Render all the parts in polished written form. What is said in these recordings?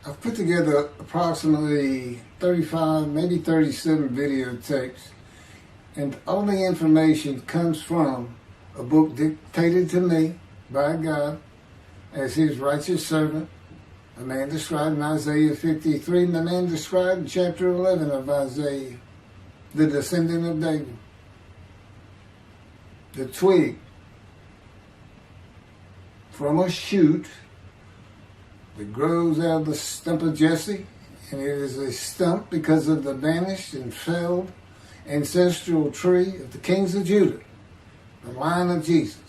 I've put together approximately 35, maybe 37 videotapes, and all the information comes from a book dictated to me by God as his righteous servant, a man described in Isaiah 53, and the man described in chapter 11 of Isaiah, the descendant of David, the twig from a shoot that grows out of the stump of Jesse, and it is a stump because of the vanished and felled ancestral tree of the kings of Judah, the line of Jesus.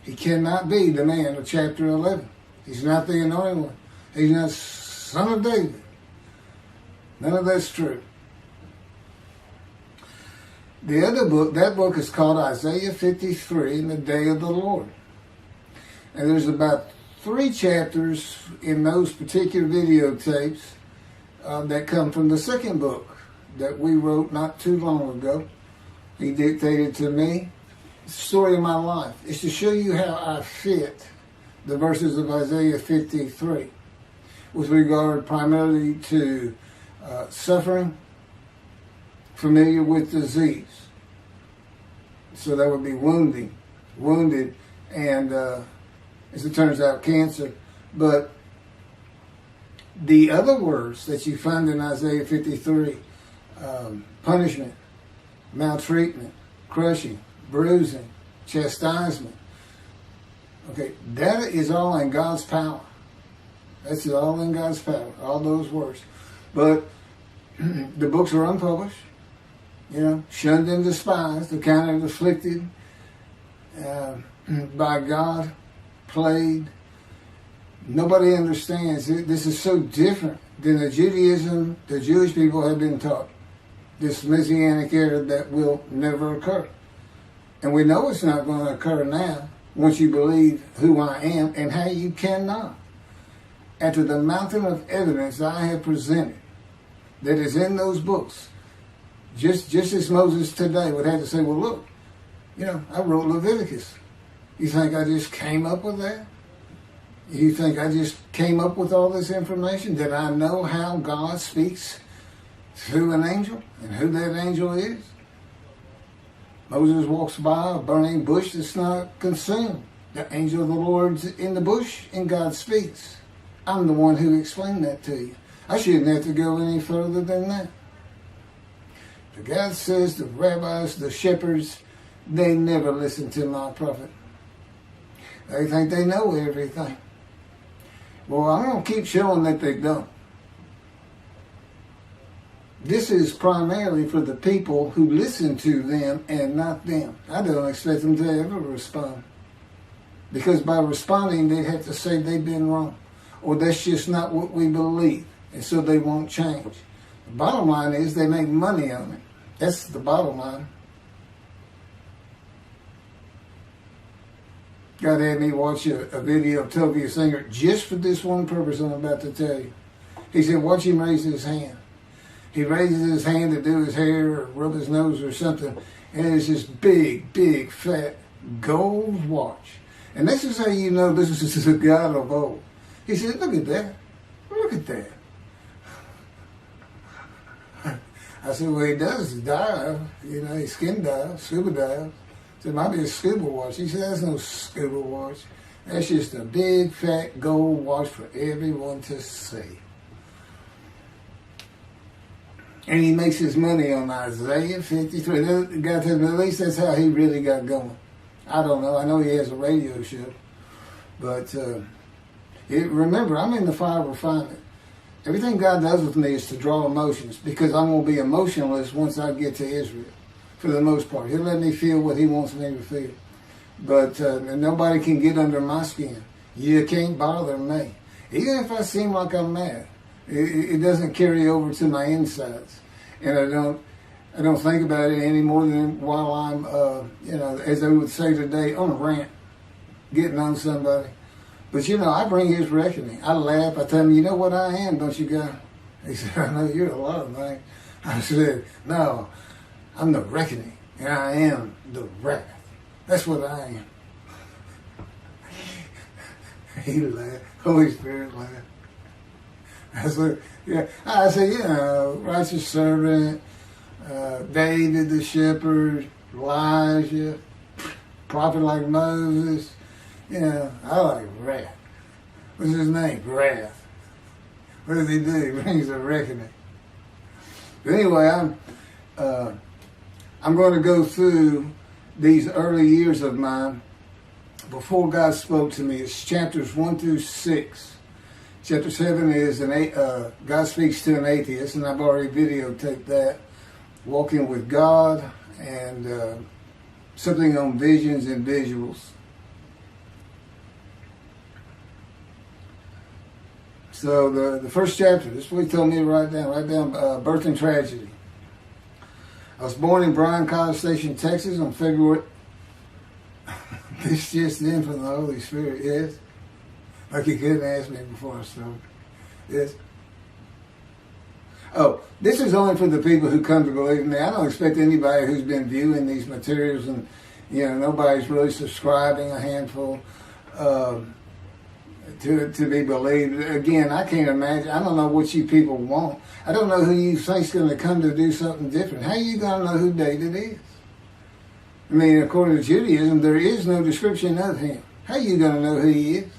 He cannot be the man of chapter 11. He's not the anointed one. He's not son of David. None of that's true. The other book, that book is called Isaiah 53 in the Day of the Lord. And there's about 3 chapters in those particular videotapes that come from the second book that we wrote not too long ago. He dictated to me. It's the story of my life. It's to show you how I fit the verses of Isaiah 53 with regard primarily to suffering, familiar with disease. So that would be wounded, and as it turns out, cancer. But the other words that you find in Isaiah 53, punishment, maltreatment, crushing, bruising, chastisement. Okay, that is all in God's power. That's all in God's power, all those words. But the books are unpublished, shunned and despised, accounted afflicted by God, plagued. Nobody understands. This is so different than the Judaism the Jewish people have been taught. This Messianic era that will never occur. And we know it's not going to occur now once you believe who I am and how you cannot. After the mountain of evidence I have presented that is in those books, just as Moses today would have to say, well, look, I wrote Leviticus. You think I just came up with that? You think I just came up with all this information? Did I know how God speaks through an angel and who that angel is? Moses walks by a burning bush that's not consumed. The angel of the Lord's in the bush and God speaks. I'm the one who explained that to you. I shouldn't have to go any further than that. The God says the rabbis, the shepherds, they never listen to my prophet. They think they know everything. Well, I'm going to keep showing that they don't. This is primarily for the people who listen to them and not them. I don't expect them to ever respond. Because by responding, they have to say they've been wrong. Or that's just not what we believe. And so they won't change. The bottom line is they make money on it. That's the bottom line. God had me watch a video of Toby Singer just for this one purpose I'm about to tell you. He said, watch him raise his hand. He raises his hand to do his hair or rub his nose or something, and it's this big, fat gold watch. And this is how you know this is a God of old. He said, look at that. Look at that. I said, well, he does dive. He skin dives, scuba dives. I said, it might be a scuba watch. He said, that's no scuba watch. That's just a big, fat gold watch for everyone to see. And he makes his money on Isaiah 53. The guy tells me, at least that's how he really got going. I don't know. I know he has a radio show. But remember, I'm in the fire of refinement. Everything God does with me is to draw emotions because I'm going to be emotionless once I get to Israel, for the most part. He'll let me feel what he wants me to feel. But nobody can get under my skin. You can't bother me. Even if I seem like I'm mad, it doesn't carry over to my insides. And I don't think about it any more than while I'm, as they would say today, on a rant, getting on somebody. But, I bring his reckoning. I laugh. I tell him, you know what I am, don't you, guy? He said, I know you're a lot of things. I said, no, I'm the reckoning, and I am the wrath. That's what I am. He laughed. Holy Spirit laughed. I said, yeah. I said, you know, righteous servant, David the shepherd, Elijah, prophet like Moses. You know, I like wrath. What's his name? Wrath. What does he do? He brings a reckoning. But anyway, I'm going to go through these early years of mine before God spoke to me. It's chapters 1 through 6. Chapter 7 is God speaks to an atheist, and I've already videotaped that. Walking with God, and something on visions and visuals. So the first chapter, this is what he told me to write down birth and tragedy. I was born in Bryan, College Station, Texas on February. This just in from the Holy Spirit, yes. Like you couldn't ask me before I started. Yes. Oh, this is only for the people who come to believe in me. I don't expect anybody who's been viewing these materials and, you know, nobody's really subscribing, a handful, to be believed. Again, I can't imagine. I don't know what you people want. I don't know who you think's going to come to do something different. How are you going to know who David is? I mean, according to Judaism, there is no description of him. How are you going to know who he is?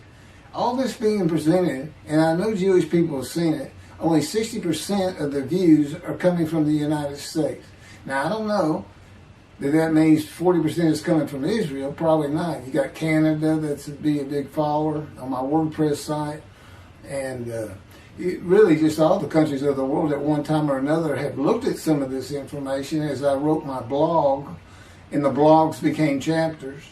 All this being presented, and I know Jewish people have seen it, only 60% of the views are coming from the United States. Now, I don't know that means 40% is coming from Israel. Probably not. You got Canada, that's be a big follower on my WordPress site. And really just all the countries of the world at one time or another have looked at some of this information as I wrote my blog, and the blogs became chapters.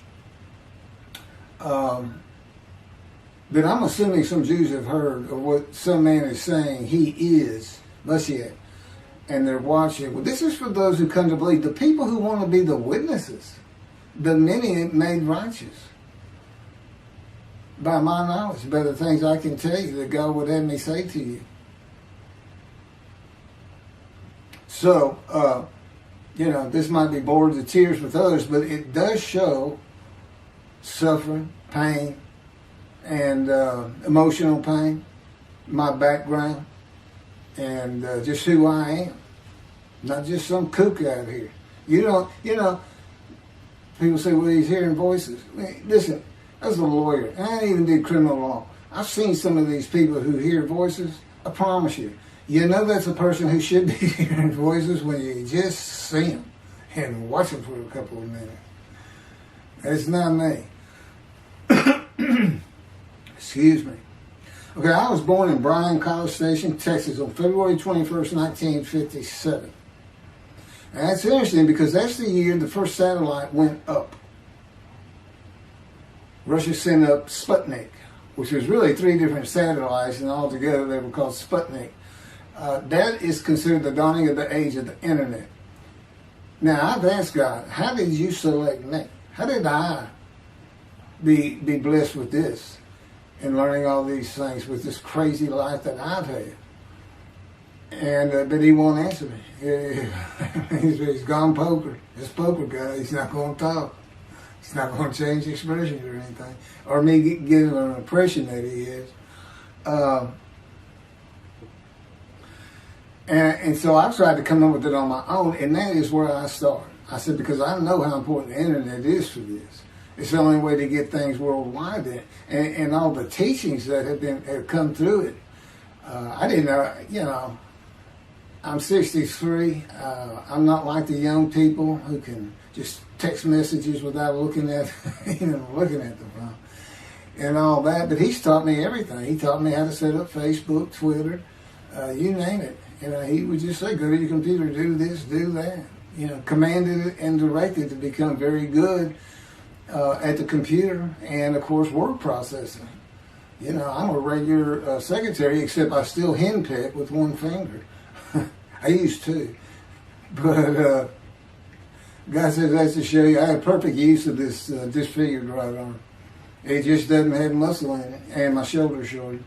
But I'm assuming some Jews have heard of what some man is saying he is Moshiach, and they're watching. Well, this is for those who come to believe, the people who want to be the witnesses, the many made righteous. By my knowledge, by the things I can tell you that God would have me say to you. So, you know, this might be bored to tears with others, but it does show suffering, pain, and emotional pain, my background, and just who I am. Not just some kook out here. You know, people say, well, he's hearing voices. I mean, listen, as a lawyer, and I even did criminal law, I've seen some of these people who hear voices. I promise you, you know that's a person who should be hearing voices when you just see them and watch them for a couple of minutes. It's not me. Excuse me. Okay, I was born in Bryan, College Station, Texas on February 21st, 1957. And that's interesting because that's the year the first satellite went up. Russia sent up Sputnik, which was really 3 different satellites, and altogether they were called Sputnik. That is considered the dawning of the age of the internet. Now, I've asked God, how did you select me? How did I be blessed with this and learning all these things with this crazy life that I've had? And but he won't answer me. He's gone poker. This poker guy, he's not going to talk. He's not going to change expressions or anything, or me giving an impression that he is. And so I tried to come up with it on my own, and that is where I started. I said, because I know how important the internet is for this. It's the only way to get things worldwide in, and all the teachings that have come through it. I didn't know, you know, I'm 63. I'm not like the young people who can just text messages without looking at, looking at the phone and all that. But he's taught me everything. He taught me how to set up Facebook, Twitter, you name it. He would just say, go to your computer, do this, do that. Commanded it and directed to become very good at the computer and, of course, word processing. I'm a regular secretary, except I still henpeck with one finger. I used to. But God says that's to show you I have perfect use of this disfigured right arm. It just doesn't have muscle in it, and my shoulder's shorter.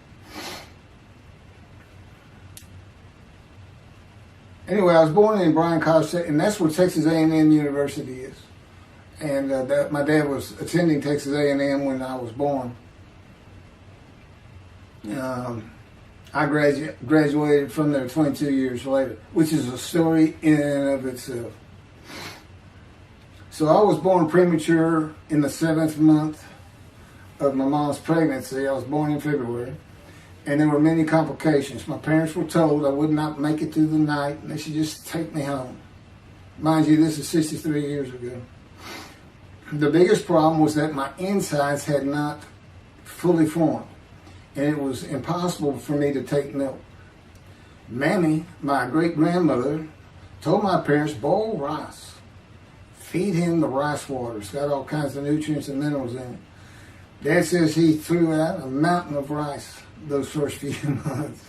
Anyway, I was born in Bryan College, and that's where Texas A&M University is. And my dad was attending Texas A&M when I was born. I graduated from there 22 years later, which is a story in and of itself. So I was born premature in the 7th month of my mom's pregnancy. I was born in February, and there were many complications. My parents were told I would not make it through the night, and they should just take me home. Mind you, this is 63 years ago. The biggest problem was that my insides had not fully formed, and it was impossible for me to take milk. Mammy, my great-grandmother, told my parents, boil rice. Feed him the rice water. It's got all kinds of nutrients and minerals in it. Dad says he threw out a mountain of rice those first few months.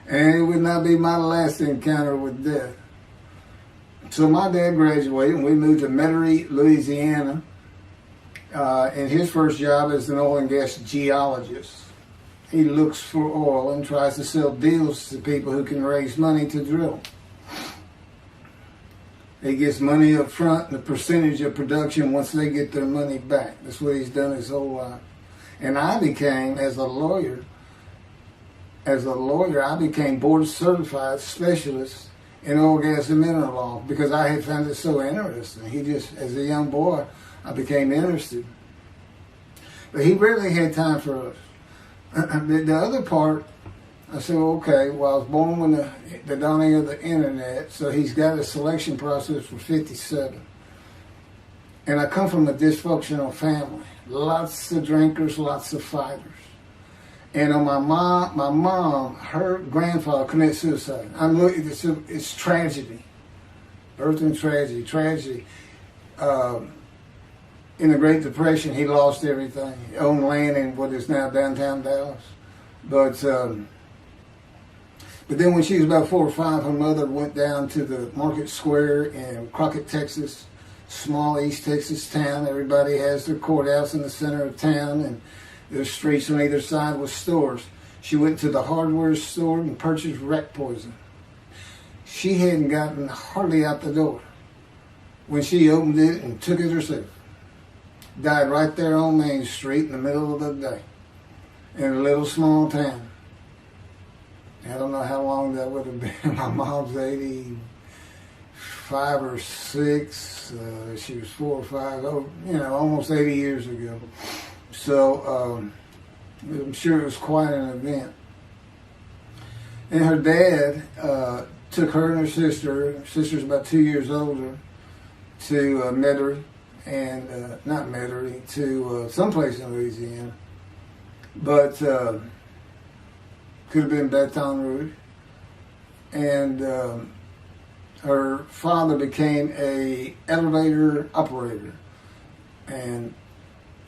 And it would not be my last encounter with death. So my dad graduated and we moved to Metairie, Louisiana. And his first job is an oil and gas geologist. He looks for oil and tries to sell deals to people who can raise money to drill. He gets money up front and a percentage of production once they get their money back. That's what he's done his whole life. And I became, as a lawyer, I became board certified specialist in oil, gas, and mineral law because I had found it so interesting. As a young boy, I became interested. But he rarely had time for us. The other part, I said, okay, well, I was born when the dawning of the internet, so he's got a selection process for 57. And I come from a dysfunctional family. Lots of drinkers, lots of fighters. And on my mom, her grandfather committed suicide. It's tragedy. Birth and tragedy. In the Great Depression, he lost everything. He owned land in what is now downtown Dallas. But then when she was about 4 or 5, her mother went down to the Market Square in Crockett, Texas, small East Texas town. Everybody has their courthouse in the center of town, and there's streets on either side with stores. She went to the hardware store and purchased rat poison. She hadn't gotten hardly out the door when she opened it and took it herself. Died right there on Main Street in the middle of the day in a little small town. I don't know how long that would have been. My mom's 85 or 6. She was 4 or 5. Almost 80 years ago. So I'm sure it was quite an event. And her dad took her and her sister. Her sister's about 2 years older, to Metairie, and not Metairie, to someplace in Louisiana. But could have been Baton Rouge. And her father became a elevator operator. And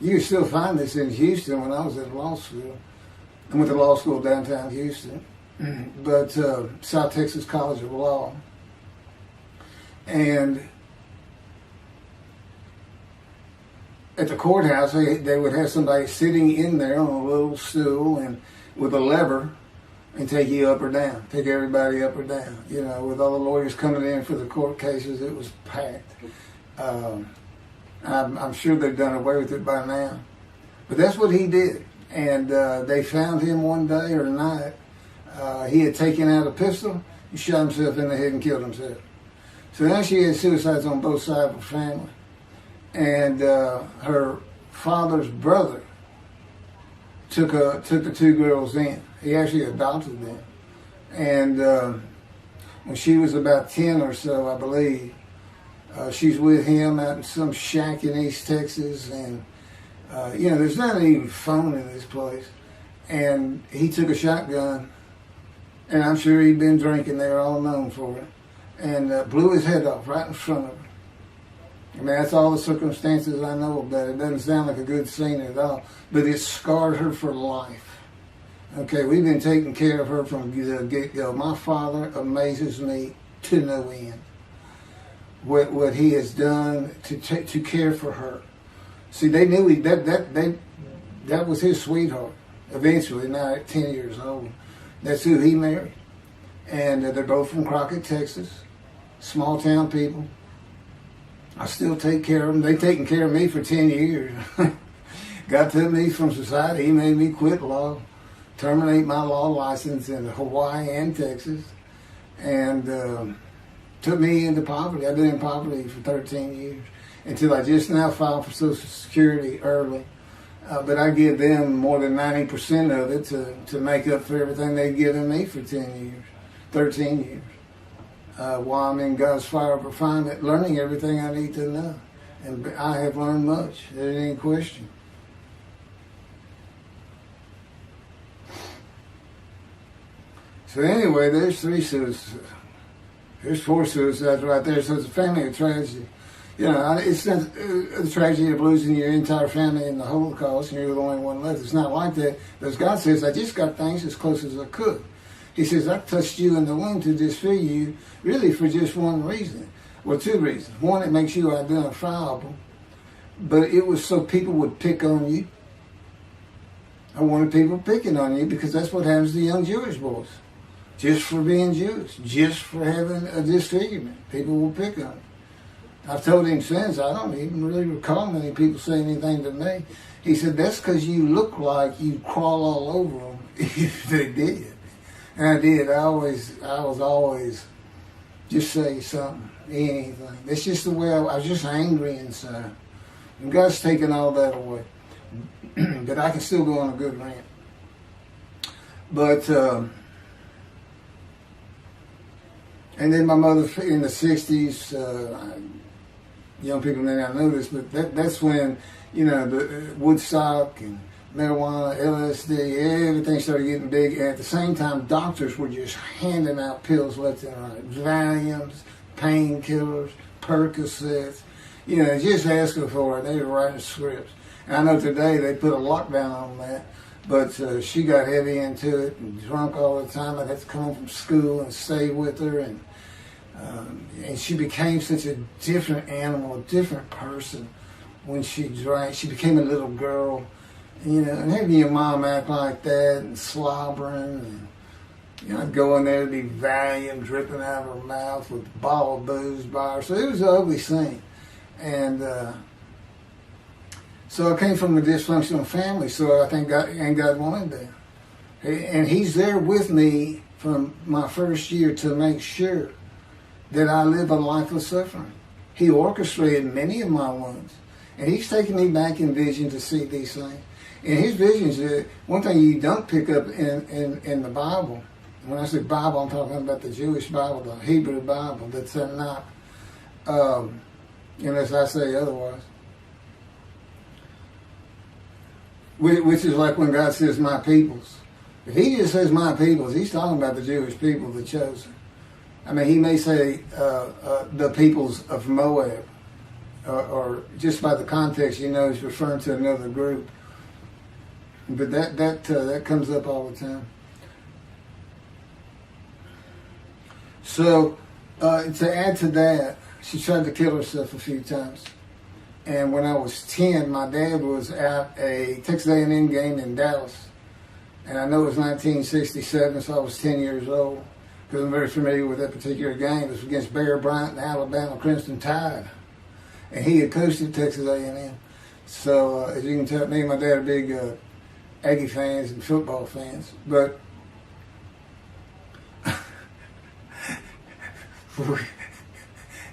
you can still find this in Houston. When I was at law school, I went to law school downtown Houston, but South Texas College of Law. And at the courthouse, they would have somebody sitting in there on a little stool and with a lever and take you up or down, take everybody up or down. With all the lawyers coming in for the court cases, it was packed. I'm sure they've done away with it by now. But that's what he did. And they found him one day or night. He had taken out a pistol, he shot himself in the head and killed himself. So now she had suicides on both sides of her family. And her father's brother took the 2 girls in. He actually adopted them. And when she was about 10 or so, I believe, she's with him out in some shack in East Texas. And, there's not even phone in this place. And he took a shotgun, and I'm sure he'd been drinking. They were all known for it. And blew his head off right in front of her. I mean, that's all the circumstances I know about it. It doesn't sound like a good scene at all, but it scarred her for life. Okay, we've been taking care of her from the get-go. My father amazes me to no end. What he has done to care for her. See, they knew that was his sweetheart. Eventually, now at 10 years old, that's who he married. And they're both from Crockett, Texas. Small town people. I still take care of them. They've taken care of me for 10 years. God took me from society. He made me quit law. terminate my law license in Hawaii and Texas, and took me into poverty. I've been in poverty for 13 years until I just now filed for Social Security early. But I give them more than 90% of it to make up for everything they've given me for 13 years. While I'm in God's fire of refinement, learning everything I need to know. And I have learned much. There ain't any question. So anyway, there's 3 suicides. There's 4 suicides right there. So it's a family of tragedy. You know, it's not a tragedy of losing your entire family in the Holocaust and you're the only one left. It's not like that. Because God says, I just got things as close as I could. He says, I touched you in the womb to disfigure you, really for just one reason. Well, 2 reasons. One, it makes you identifiable. But it was so people would pick on you. I wanted people picking on you because that's what happens to young Jewish boys. Just for being Jewish, just for having a disfigurement. People will pick on you. I've told him since, I don't even really recall many people saying anything to me. He said, that's because you look like you crawl all over them if they did. And I did. I was always just say something, anything. That's just the way I was just angry inside. And God's taken all that away. But I can still go on a good rant. But, and then my mother in the 60s, young people may not know this, but that's when, you know, the Woodstock and marijuana, LSD, everything started getting big. And at the same time, doctors were just handing out pills left and right. Valiums, painkillers, Percocets, you know, just asking for it. They were writing scripts. And I know today they put a lockdown on that, but she got heavy into it and drunk all the time. I'd have to come home from school and stay with her, and she became such a different animal, a different person when she drank. She became a little girl, you know, and having your mom act like that and slobbering, and, you know, I'd go in there to be Valium dripping out of her mouth with a bottle of booze by her. So it was an ugly scene. And so I came from a dysfunctional family, so I think God wanted that. And He's there with me from my first year to make sure that I live a life of suffering. He orchestrated many of my wounds. And He's taken me back in vision to see these things. And His visions, one thing you don't pick up in the Bible, when I say Bible, I'm talking about the Jewish Bible, the Hebrew Bible, that's not, unless I say otherwise. Which is like when God says, my peoples. If He just says my peoples, He's talking about the Jewish people, the chosen. I mean, He may say the peoples of Moab, or just by the context, you know, He's referring to another group. But that comes up all the time. So, to add to that, she tried to kill herself a few times. And when I was 10, my dad was at a Texas A&M game in Dallas. And I know it was 1967, so I was 10 years old, because I'm very familiar with that particular game. It was against Bear Bryant and the Alabama Crimson Tide. And he had coached at Texas A&M. So, as you can tell, me and my dad are big Aggie fans and football fans. But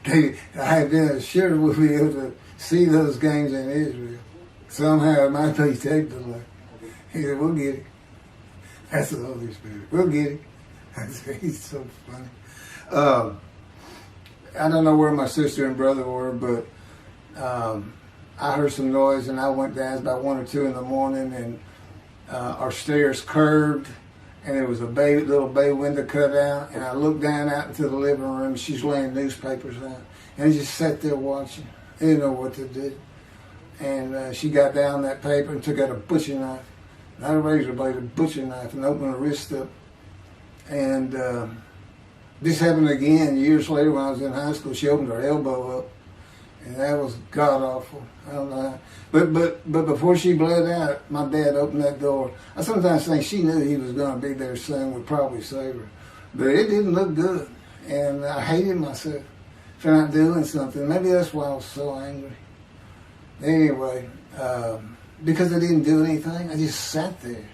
I had been assured we'll be able to see those games in Israel. Somehow it might be technically. He said, we'll get it. That's the Holy Spirit. We'll get it. I said, he's so funny. I don't know where my sister and brother were, but I heard some noise and I went down. It was about 1 or 2 in the morning, and our stairs curved, and there was a little bay window cut out, and I looked down out into the living room, and she's laying newspapers out. And I just sat there watching. I didn't know what to do. And she got down that paper and took out a butcher knife, not a razor blade, a butcher knife, and opened her wrist up. And this happened again years later when I was in high school. She opened her elbow up, and that was god-awful. I don't know how. But before she bled out, my dad opened that door. I sometimes think she knew he was going to be there soon, would probably save her. But it didn't look good, and I hated myself for not doing something. Maybe that's why I was so angry. Anyway, because I didn't do anything, I just sat there.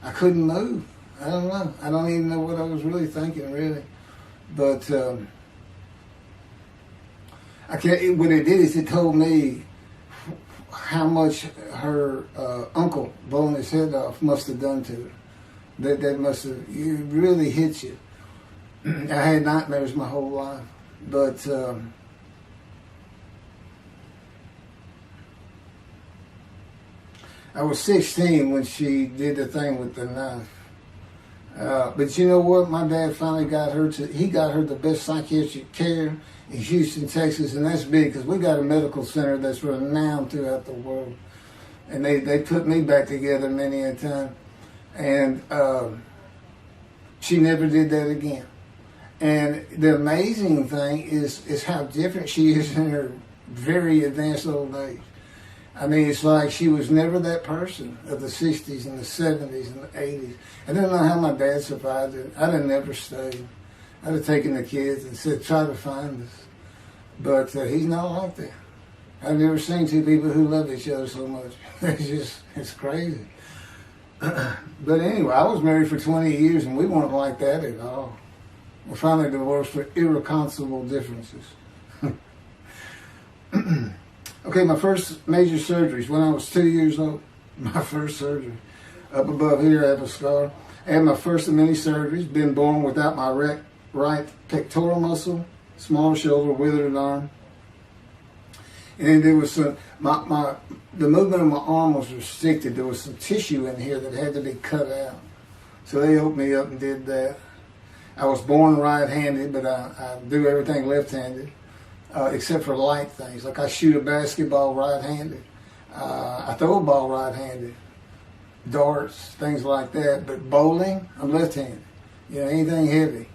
I couldn't move. I don't know. I don't even know what I was really thinking, really. But I can't. What it did is it told me how much her uncle blowing his head off must have done to her. That must have, it really hit you. I had nightmares my whole life, but I was 16 when she did the thing with the knife. But you know what? My dad finally got her he got her the best psychiatric care in Houston, Texas, and that's big because we got a medical center that's renowned throughout the world. And they put me back together many a time. And she never did that again. And the amazing thing is how different she is in her very advanced old age. I mean, it's like she was never that person of the 60s and the 70s and the 80s. I don't know how my dad survived it. I'd have never stayed. I'd have taken the kids and said, try to find us. But he's not like that. I've never seen two people who love each other so much. It's crazy. But anyway, I was married for 20 years and we weren't like that at all. We finally divorced for irreconcilable differences. Okay, my first major surgeries when I was 2 years old. My first surgery. Up above here, I have a scar. I had my first of many surgeries. Been born without my right pectoral muscle, small shoulder, withered arm. And there was some, the movement of my arm was restricted. There was some tissue in here that had to be cut out. So they opened me up and did that. I was born right-handed, but I do everything left-handed, except for light things. Like I shoot a basketball right-handed. I throw a ball right-handed. Darts, things like that. But bowling, I'm left-handed. You know, anything heavy.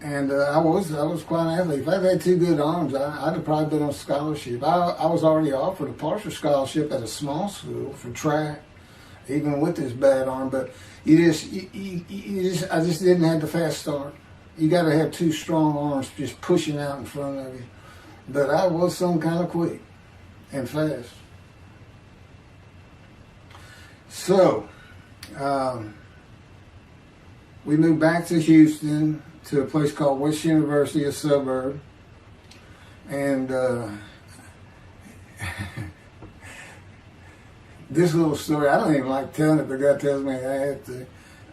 And I was quite an athlete. If I'd had two good arms, I'd have probably been on scholarship. I was already offered a partial scholarship at a small school for track, even with this bad arm. But I just didn't have the fast start. You got to have two strong arms just pushing out in front of you. But I was some kind of quick and fast. So we moved back to Houston, to a place called West University, a suburb. And this little story, I don't even like telling it, but God tells me I have to.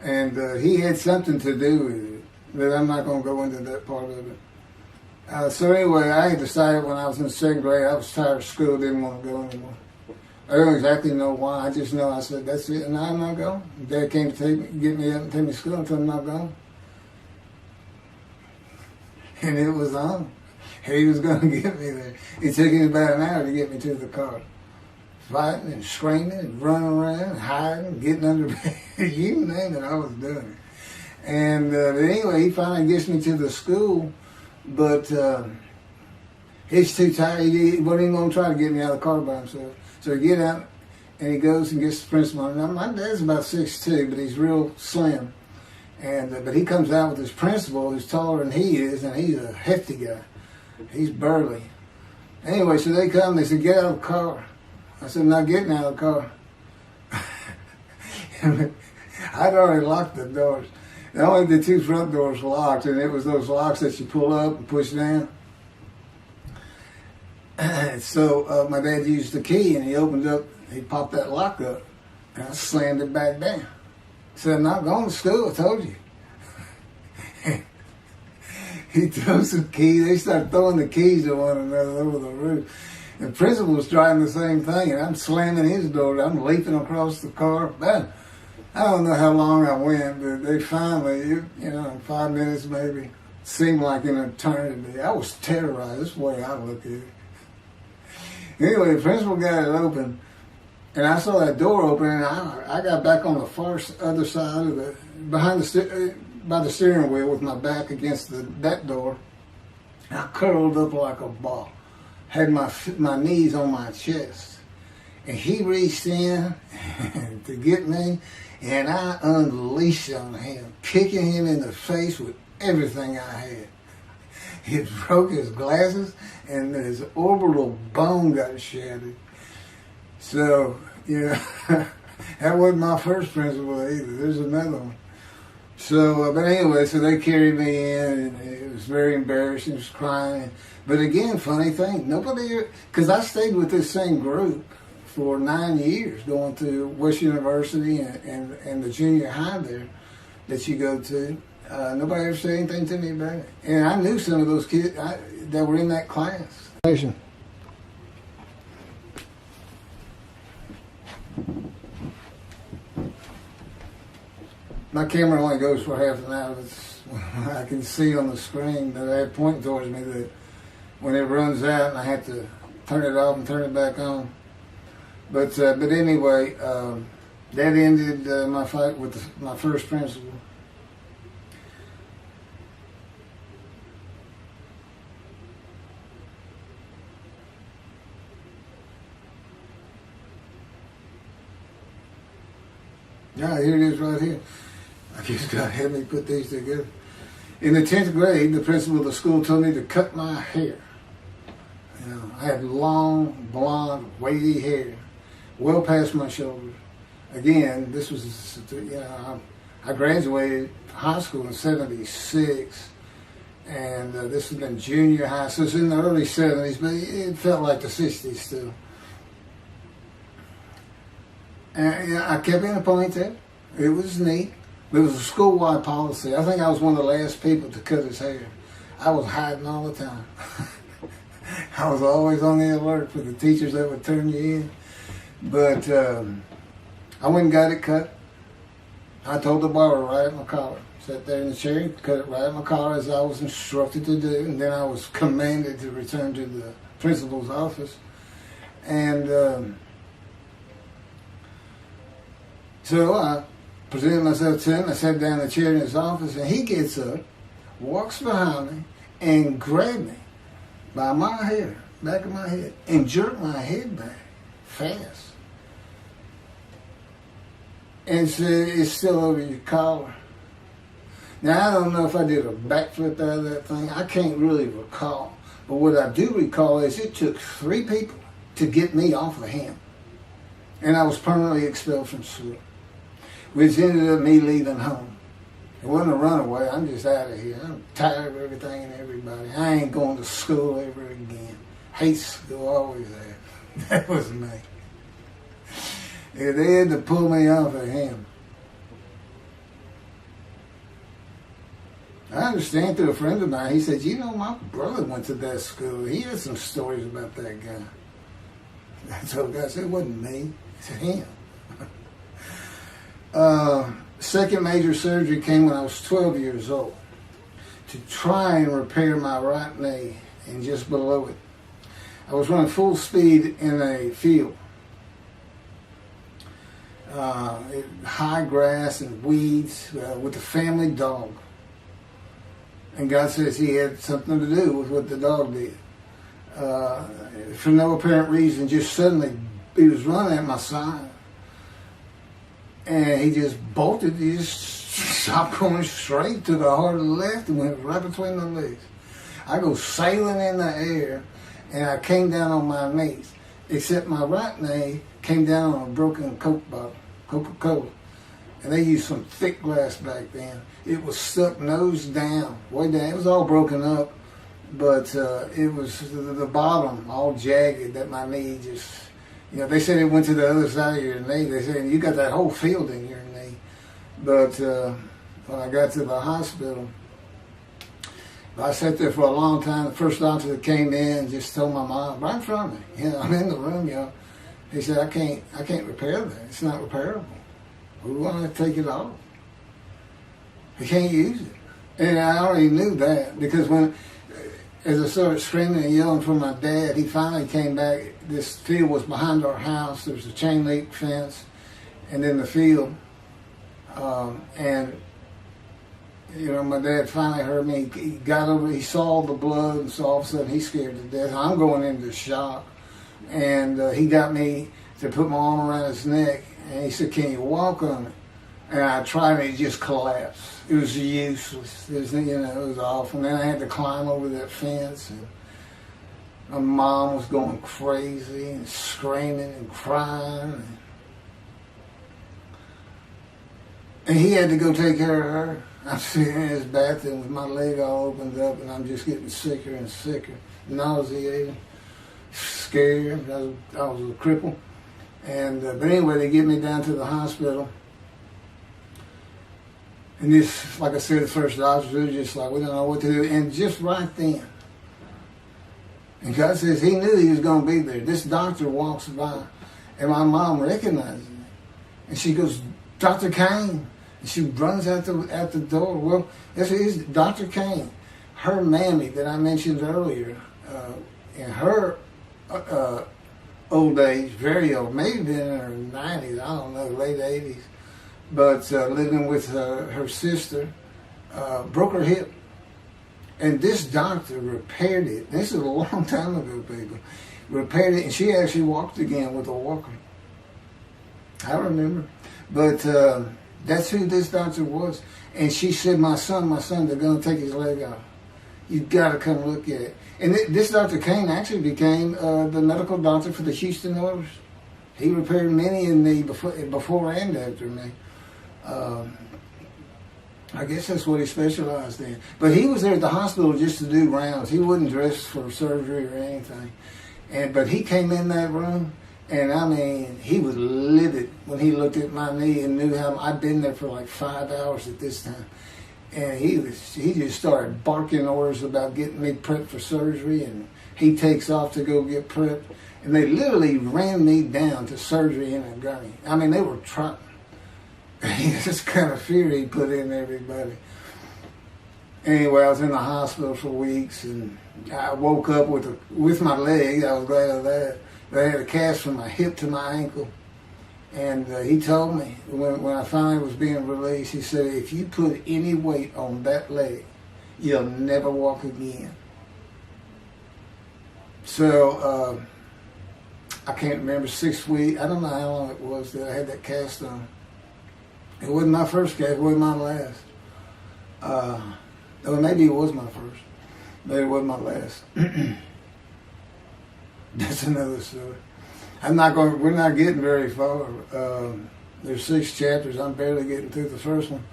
And he had something to do with it, but I'm not going to go into that part of it. So anyway, I had decided when I was in the second grade, I was tired of school, didn't want to go anymore. I don't exactly know why. I just know I said, that's it, and I'm not going. Dad came to get me up and take me to school until I'm not going. And it was on. He was going to get me there. It took him about an hour to get me to the car. Fighting and screaming and running around and hiding, getting under bed. You name it, I was doing it. And but anyway, he finally gets me to the school, but he's too tired. He wasn't even going to try to get me out of the car by himself. So he get out and he goes and gets the principal. Now, my dad's about 6'2", but he's real slim. And but he comes out with his principal who's taller than he is, and he's a hefty guy. He's burly. Anyway, so they come, they said, get out of the car. I said, I'm not getting out of the car. I'd already locked the doors. And only the two front doors were locked, and it was those locks that you pull up and push down. So my dad used the key, and he popped that lock up, and I slammed it back down. Said, I'm not going to school, I told you. He throws some keys. They start throwing the keys at one another over the roof. The principal was trying the same thing, and I'm slamming his door. I'm leaping across the car. Man, I don't know how long I went, but they finally, in 5 minutes maybe, seemed like an eternity. I was terrorized. That's the way I look at it. Anyway, the principal got it open. And I saw that door open, and I got back on the far other side of by the steering wheel with my back against that door. And I curled up like a ball, had my knees on my chest, and he reached in to get me, and I unleashed on him, kicking him in the face with everything I had. It broke his glasses, and his orbital bone got shattered. So, That wasn't my first principal either. There's another one. So, but anyway, so they carried me in, and it was very embarrassing. I was crying. But again, funny thing, nobody, because I stayed with this same group for 9 years, going to West University and the junior high there that you go to. Nobody ever said anything to me about it. And I knew some of those kids that were in that class. My camera only goes for half an hour. I can see on the screen that I have pointing towards me that when it runs out, I have to turn it off and turn it back on. But anyway, that ended my fight with my first principal. Yeah, here it is right here. I just got to help me put these together. In the 10th grade, the principal of the school told me to cut my hair. You know, I had long, blonde, wavy hair, well past my shoulders. Again, this was, I graduated high school in '76, and this was in junior high, so it's in the early '70s, but it felt like the '60s still. And I kept in a ponytail. It was neat. It was a school-wide policy. I think I was one of the last people to cut his hair. I was hiding all the time. I was always on the alert for the teachers that would turn you in. But I went and got it cut. I told the barber right at my collar. Sat there in the chair and cut it right at my collar as I was instructed to do. And then I was commanded to return to the principal's office. And so I presented myself to him. I sat down in the chair in his office, and he gets up, walks behind me, and grabbed me by my hair, back of my head, and jerked my head back fast. And said, "It's still over your collar." Now, I don't know if I did a backflip out of that thing. I can't really recall. But what I do recall is it took 3 people to get me off of him. And I was permanently expelled from school, which ended up me leaving home. It wasn't a runaway. I'm just out of here. I'm tired of everything and everybody. I ain't going to school ever again. Hate school, always have. That was me. Yeah, they had to pull me off of him. I understand through a friend of mine, he said, my brother went to that school. He had some stories about that guy. I told the guy, I said, it wasn't me. It said him. Second major surgery came when I was 12 years old to try and repair my right knee and just below it. I was running full speed in a field. High grass and weeds with a family dog. And God says he had something to do with what the dog did. For no apparent reason, just suddenly he was running at my side. And he just bolted, he just stopped going straight, took a hard left and went right between my legs. I go sailing in the air and I came down on my knees, except my right knee came down on a broken Coke bottle, Coca-Cola. And they used some thick glass back then. It was stuck nose down, way down. It was all broken up, but it was the bottom all jagged that my knee just... they said it went to the other side of your knee. They said, you got that whole field in your knee. But when I got to the hospital, I sat there for a long time. The first doctor that came in just told my mom, right in front of me, I'm in the room, he said, I can't repair that. It's not repairable. We want to take it off. We can't use it. And I already knew that because as I started screaming and yelling for my dad, he finally came back. This field was behind our house. There was a chain link fence, and then the field. My dad finally heard me. He got over. He saw the blood, and so all of a sudden he's scared to death. I'm going into shock, and he got me to put my arm around his neck, and he said, "Can you walk on it?" And I tried, and it just collapsed. It was useless. It was awful. And then I had to climb over that fence, and my mom was going crazy and screaming and crying. And he had to go take care of her. I'm sitting in his bathroom with my leg all opened up, and I'm just getting sicker and sicker, nauseated, scared. I was a cripple. And but anyway, they get me down to the hospital. And this, like I said, the first doctors were just like, we don't know what to do. And just right then, and God says he knew he was going to be there. This doctor walks by, and my mom recognizes him. And she goes, Dr. Kane. And she runs out the door. Well, this is Dr. Kane. Her mammy that I mentioned earlier, in her old age, very old, maybe been in her 90s, I don't know, late 80s, but living with her sister, broke her hip. And this doctor repaired it. This is a long time ago, people. Repaired it, and she actually walked again with a walker. I remember. But that's who this doctor was. And she said, my son, they're going to take his leg off. You've got to come look at it. And this Dr. Kane actually became the medical doctor for the Houston Oilers. He repaired many in the before and after me. I guess that's what he specialized in. But he was there at the hospital just to do rounds. He wasn't dressed for surgery or anything. But he came in that room, and I mean, he was livid when he looked at my knee and knew how I'd been there for like 5 hours at this time. And he just started barking orders about getting me prepped for surgery, and he takes off to go get prepped. And they literally ran me down to surgery in a gurney. I mean, they were trying. This kind of fear he put in everybody. Anyway, I was in the hospital for weeks, and I woke up with my leg. I was glad of that. But I had a cast from my hip to my ankle. And he told me, when I finally was being released, he said, if you put any weight on that leg, you'll never walk again. So, I can't remember, 6 weeks. I don't know how long it was that I had that cast on. It wasn't my first cast, it wasn't my last. Or maybe it was my first, but it wasn't my last. That's another story. We're not getting very far. There's 6 chapters. I'm barely getting through the first one.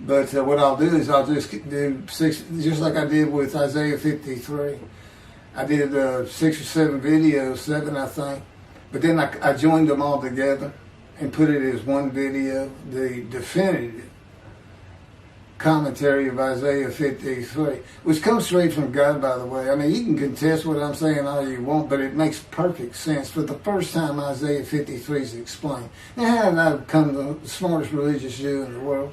But what I'll do is I'll just do 6, just like I did with Isaiah 53. I did 6 or 7 videos, 7 I think. But then I joined them all together and put it as one video, the definitive commentary of Isaiah 53, which comes straight from God, by the way. I mean, you can contest what I'm saying all you want, but it makes perfect sense. For the first time, Isaiah 53 is explained. Now, how did I become the smartest religious Jew in the world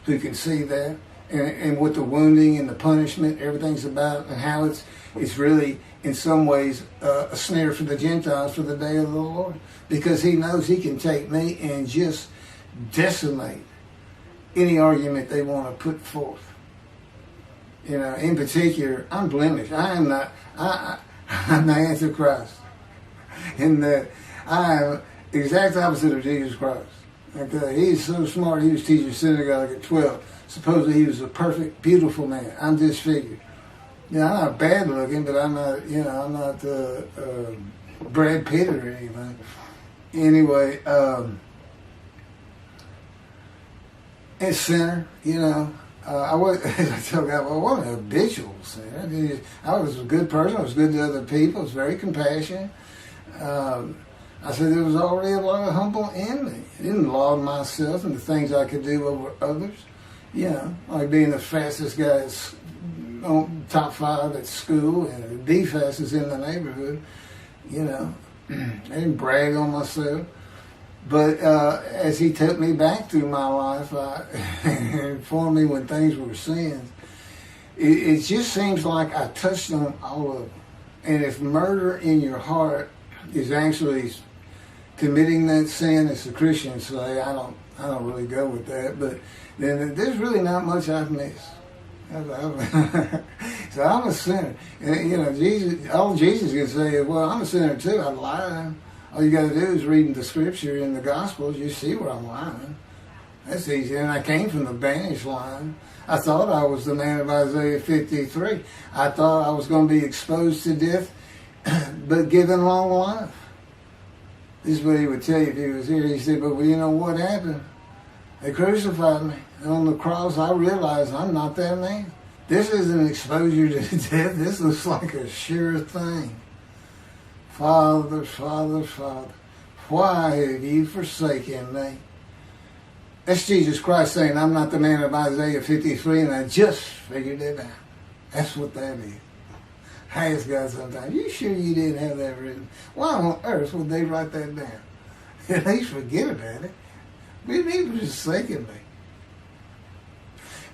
who can see that? And what the wounding and the punishment, everything's about, and how it's really, in some ways, a snare for the Gentiles for the day of the Lord. Because he knows he can take me and just decimate any argument they want to put forth. You know, in particular, I'm blemished. I'm the Antichrist. In that I am the exact opposite of Jesus Christ. Okay, he's so smart, he was teaching synagogue at 12. Supposedly he was a perfect, beautiful man. I'm disfigured. You know, I'm not bad looking, but I'm not, I'm not Brad Pitt or anything. Anyway, a sinner, I was, I tell God, well, I wasn't an habitual sinner. I was a good person. I was good to other people. I was very compassionate. I said there was already a lot of humble in me. I didn't laud myself and the things I could do over others. Like being the fastest guy on top 5 at school and the fastest in the neighborhood. I didn't brag on myself. But as he took me back through my life, informed me when things were sins, it just seems like I touched on all of them. And if murder in your heart is actually committing that sin, as the Christians say, I don't really go with that. But then there's really not much I've missed. So I'm a sinner. And, all Jesus can say is, well, I'm a sinner too. I lied. All you got to do is read the scripture in the Gospels. You see where I'm lying. That's easy. And I came from the banished line. I thought I was the man of Isaiah 53. I thought I was going to be exposed to death, but given long life. This is what he would tell you if he was here. He said, but you know what happened? They crucified me. And on the cross, I realized I'm not that man. This isn't exposure to death. This looks like a sure thing. Father, Father, Father, why have you forsaken me? That's Jesus Christ saying, I'm not the man of Isaiah 53, and I just figured it out. That's what that is. I ask God sometimes, you sure you didn't have that written? Why on earth would they write that down? At least forget about it. We need to forsaken me.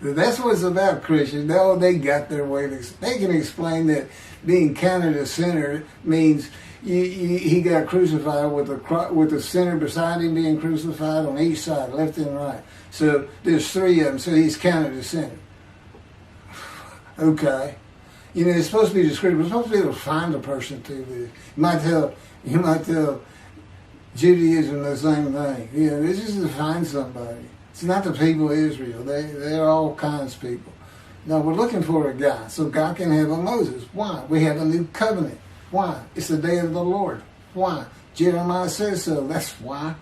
That's what it's about, Christians. No, they got their way. They can explain that being counted a sinner means he got crucified with the sinner beside him being crucified on each side, left and right. So there's three of them, so he's counted a sinner. Okay. You know, it's supposed to be descriptive. We're supposed to be able to find a person to this. You might tell Judaism the same thing. You know, this is to find somebody. It's not the people of Israel. They're all kinds of people. No, we're looking for a guy so God can have a Moses. Why? We have a new covenant. Why? It's the day of the Lord. Why? Jeremiah says so. That's why.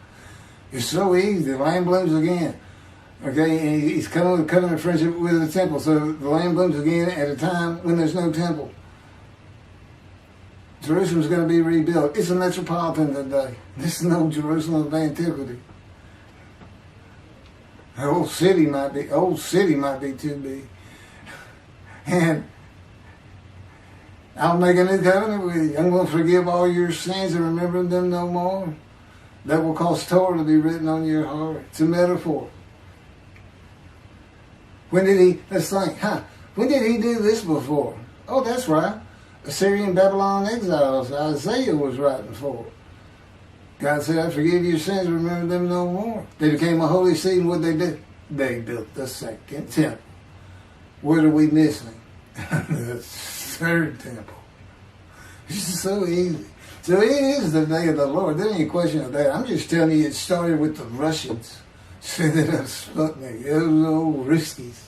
It's so easy. The lamb blooms again. Okay, and he's coming with covenant friendship with the temple. So the lamb blooms again at a time when there's no temple. Jerusalem's going to be rebuilt. It's a metropolitan today. This is no Jerusalem of antiquity. The old city might be too big. And I'll make a new covenant with you. I'm going to forgive all your sins and remember them no more. That will cause Torah to be written on your heart. It's a metaphor. Let's think, when did he do this before? Oh, that's right. Assyrian Babylon exiles, Isaiah was writing for. God said, I forgive your sins, remember them no more. They became a holy seed, and what they did? They built the second temple. What are we missing? The third temple. It's so easy. So it is the day of the Lord. There ain't any question of that. I'm just telling you, it started with the Russians sending up Sputnik. Those old riskies.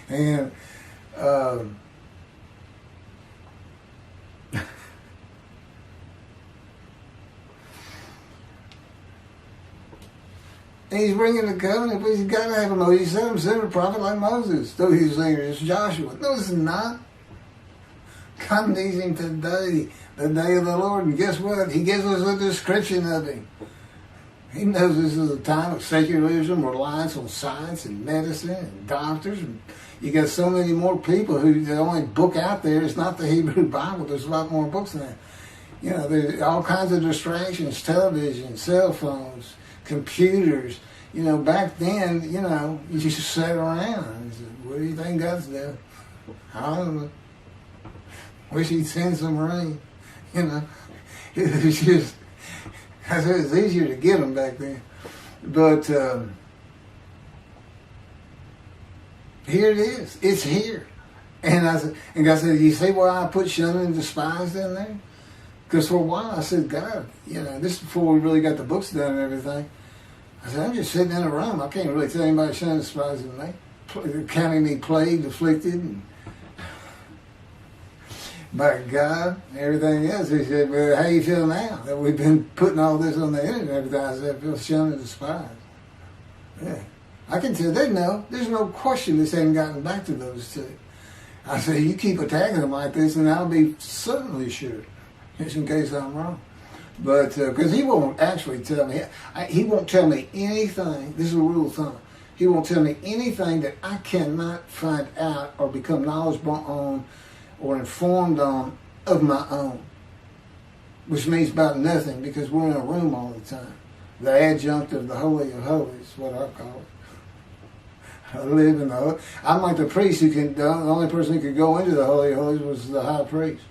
And and he's bringing the covenant, but he's got to have a Moses. He said himself a prophet like Moses. So he's saying it's Joshua. No, it's not. God needs him today, the day of the Lord. And guess what? He gives us a description of him. He knows this is a time of secularism, reliance on science and medicine and doctors. And you got so many more people who the only book out there is not the Hebrew Bible. There's a lot more books than that. You know, there's all kinds of distractions, television, cell phones, computers. You know, back then, you know, you just sat around and said, what do you think God's doing? I don't know. Wish he'd send some rain. You know, it was just, I said it's easier to get them back then. But here it is. It's here. And God said, you see why I put shunned and despised in there? Because for a while I said, God, you know, this is before we really got the books done and everything. I said, I'm just sitting in a room. I can't really tell anybody shunned and despising me. Counting me plagued, afflicted, and by God, and everything else. He said, well, how you feel now that we've been putting all this on the internet and everything? I said, I feel shunned and despised. Yeah. I can tell they know. There's no question this ain't gotten back to those two. I said, you keep attacking them like this and I'll be certainly sure, just in case I'm wrong. But, because he won't actually tell me, he won't tell me anything, this is a rule of thumb, he won't tell me anything that I cannot find out or become knowledgeable on or informed on of my own, which means about nothing because we're in a room all the time. The adjunct of the Holy of Holies, what I call it. I live in the, I'm like the priest who can, the only person who could go into the Holy of Holies was the high priest.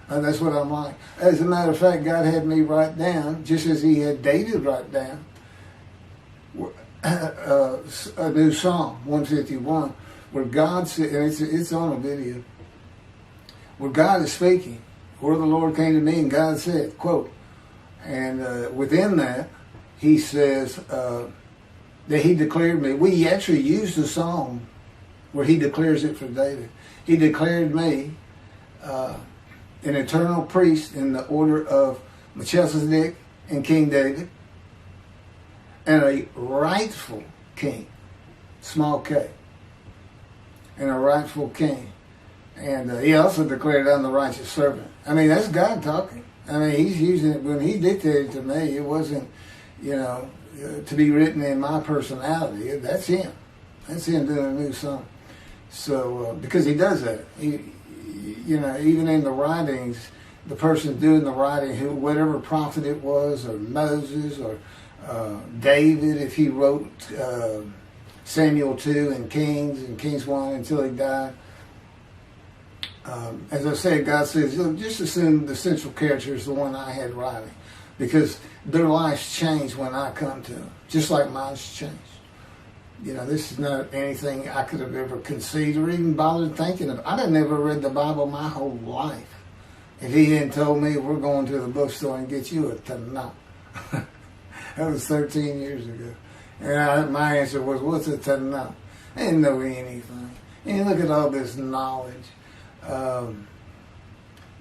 And that's what I'm like. As a matter of fact, God had me write down, just as he had David write down, a new Psalm, 151, where God said, and it's on a video, where God is speaking. Where the Lord came to me and God said, quote, and within that, he says that he declared me. We actually used the psalm where he declares it for David. He declared me an eternal priest in the order of Melchizedek and King David, and a rightful king, small k, and a rightful king. And he also declared, I'm the righteous servant. I mean, that's God talking. I mean, he's using it. When he dictated to me, it wasn't, to be written in my personality. That's him. That's him doing a new song. So, because he does that. Even in the writings, the person doing the writing, whatever prophet it was, or Moses, or David, if he wrote Samuel 2 and Kings 1 until he died. As I said, God says, just assume the central character is the one I had writing, because their lives change when I come to them, just like mine's changed. This is not anything I could have ever conceived or even bothered thinking of. I'd have never read the Bible my whole life if he hadn't told me, we're going to the bookstore and get you a Tanakh. That was 13 years ago. And my answer was, what's a Tanakh? I didn't know anything. And look at all this knowledge. But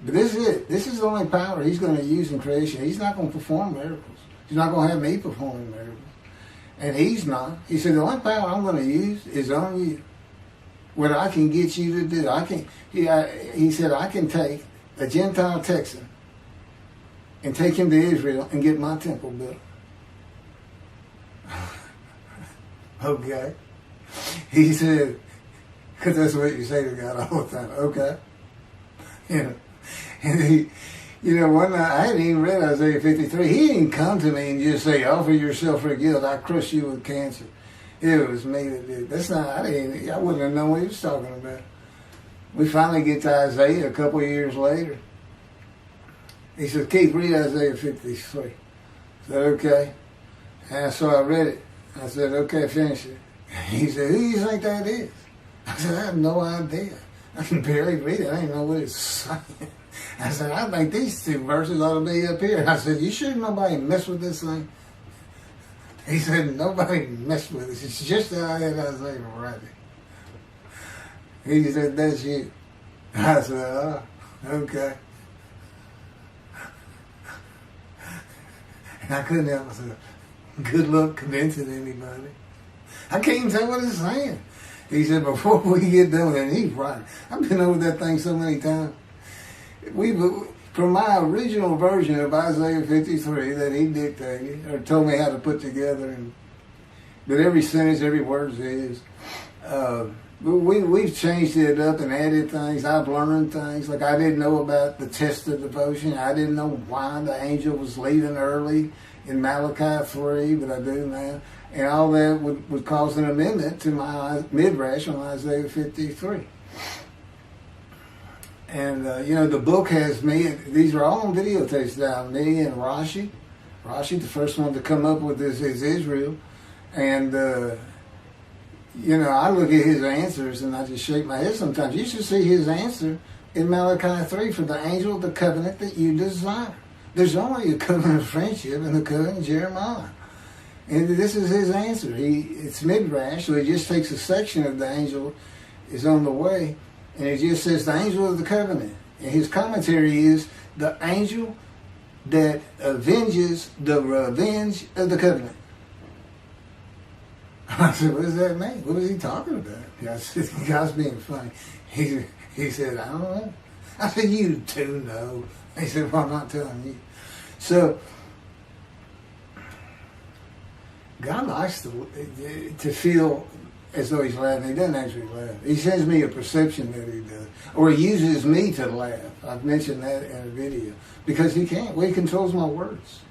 this is it. This is the only power he's going to use in creation. He's not going to perform miracles. He's not going to have me performing miracles. And he's not. He said, the only power I'm going to use is on you. What I can get you to do. He said, I can take a Gentile Texan and take him to Israel and get my temple built. Okay. He said, because that's what you say to God all the time. Okay. And one night, I hadn't even read Isaiah 53. He didn't come to me and just say, offer yourself for guilt. I crush you with cancer. It was me that did. That's not, I wouldn't have known what he was talking about. We finally get to Isaiah a couple of years later. He said, Keith, read Isaiah 53. I said, okay. And so I read it. I said, okay, finish it. He said, who do you think that is? I said, I have no idea. I can barely read it. I don't know what it's saying. I said, I think these two verses ought to be up here. I said, you sure nobody messed with this thing? He said, nobody messed with it. It's just how I had Isaiah write it. He said, that's you. I said, oh, okay. And I couldn't help myself. Good luck convincing anybody. I can't even tell what it's saying. He said, before we get done with it, and he's right. I've been over that thing so many times. From my original version of Isaiah 53 that he dictated, or told me how to put together, but every sentence, every word is his. We've changed it up and added things. I've learned things. Like I didn't know about the test of devotion. I didn't know why the angel was leaving early in Malachi 3, but I do now. And all that would cause an amendment to my midrash on Isaiah 53. And, the book has me, these are all on videotapes now, me and Rashi. Rashi, the first one to come up with this is Israel. And, I look at his answers and I just shake my head sometimes. You should see his answer in Malachi 3 for the angel of the covenant that you desire. There's only a covenant of friendship and the covenant of Jeremiah. And this is his answer. It's midrash, so he just takes a section of the angel is on the way, and it just says the angel of the covenant. And his commentary is the angel that avenges the revenge of the covenant. I said, what does that mean? What was he talking about? I said, God's being funny. He said, I don't know. I said, you too know. He said, well, I'm not telling you. So, God likes to feel as though he's laughing. He doesn't actually laugh. He sends me a perception that he does. Or he uses me to laugh. I've mentioned that in a video. Because he can't. Well, he controls my words.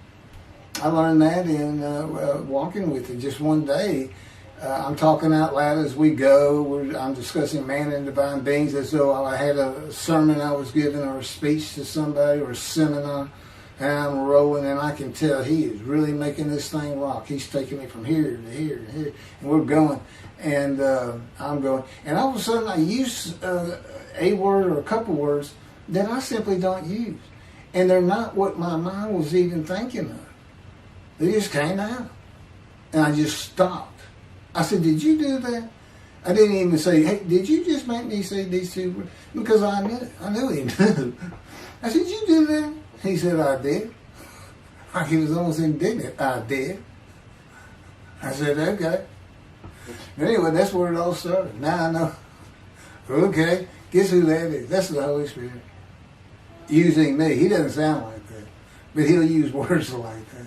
I learned that in walking with him. Just one day, I'm talking out loud as we go. I'm discussing man and divine beings as though I had a sermon I was giving or a speech to somebody or a seminar. And I'm rolling, and I can tell he is really making this thing rock. He's taking me from here to here to here, and we're going. And I'm going. And all of a sudden, I use a word or a couple words that I simply don't use. And they're not what my mind was even thinking of. They just came out. And I just stopped. I said, did you do that? I didn't even say, hey, did you just make me say these two words? Because I knew he knew. I said, did you do that? He said, I did. Like he was almost indignant. I did. I said, okay. But anyway, that's where it all started. Now I know. Okay, guess who that is? That's the Holy Spirit. Using me. He doesn't sound like that. But he'll use words like that.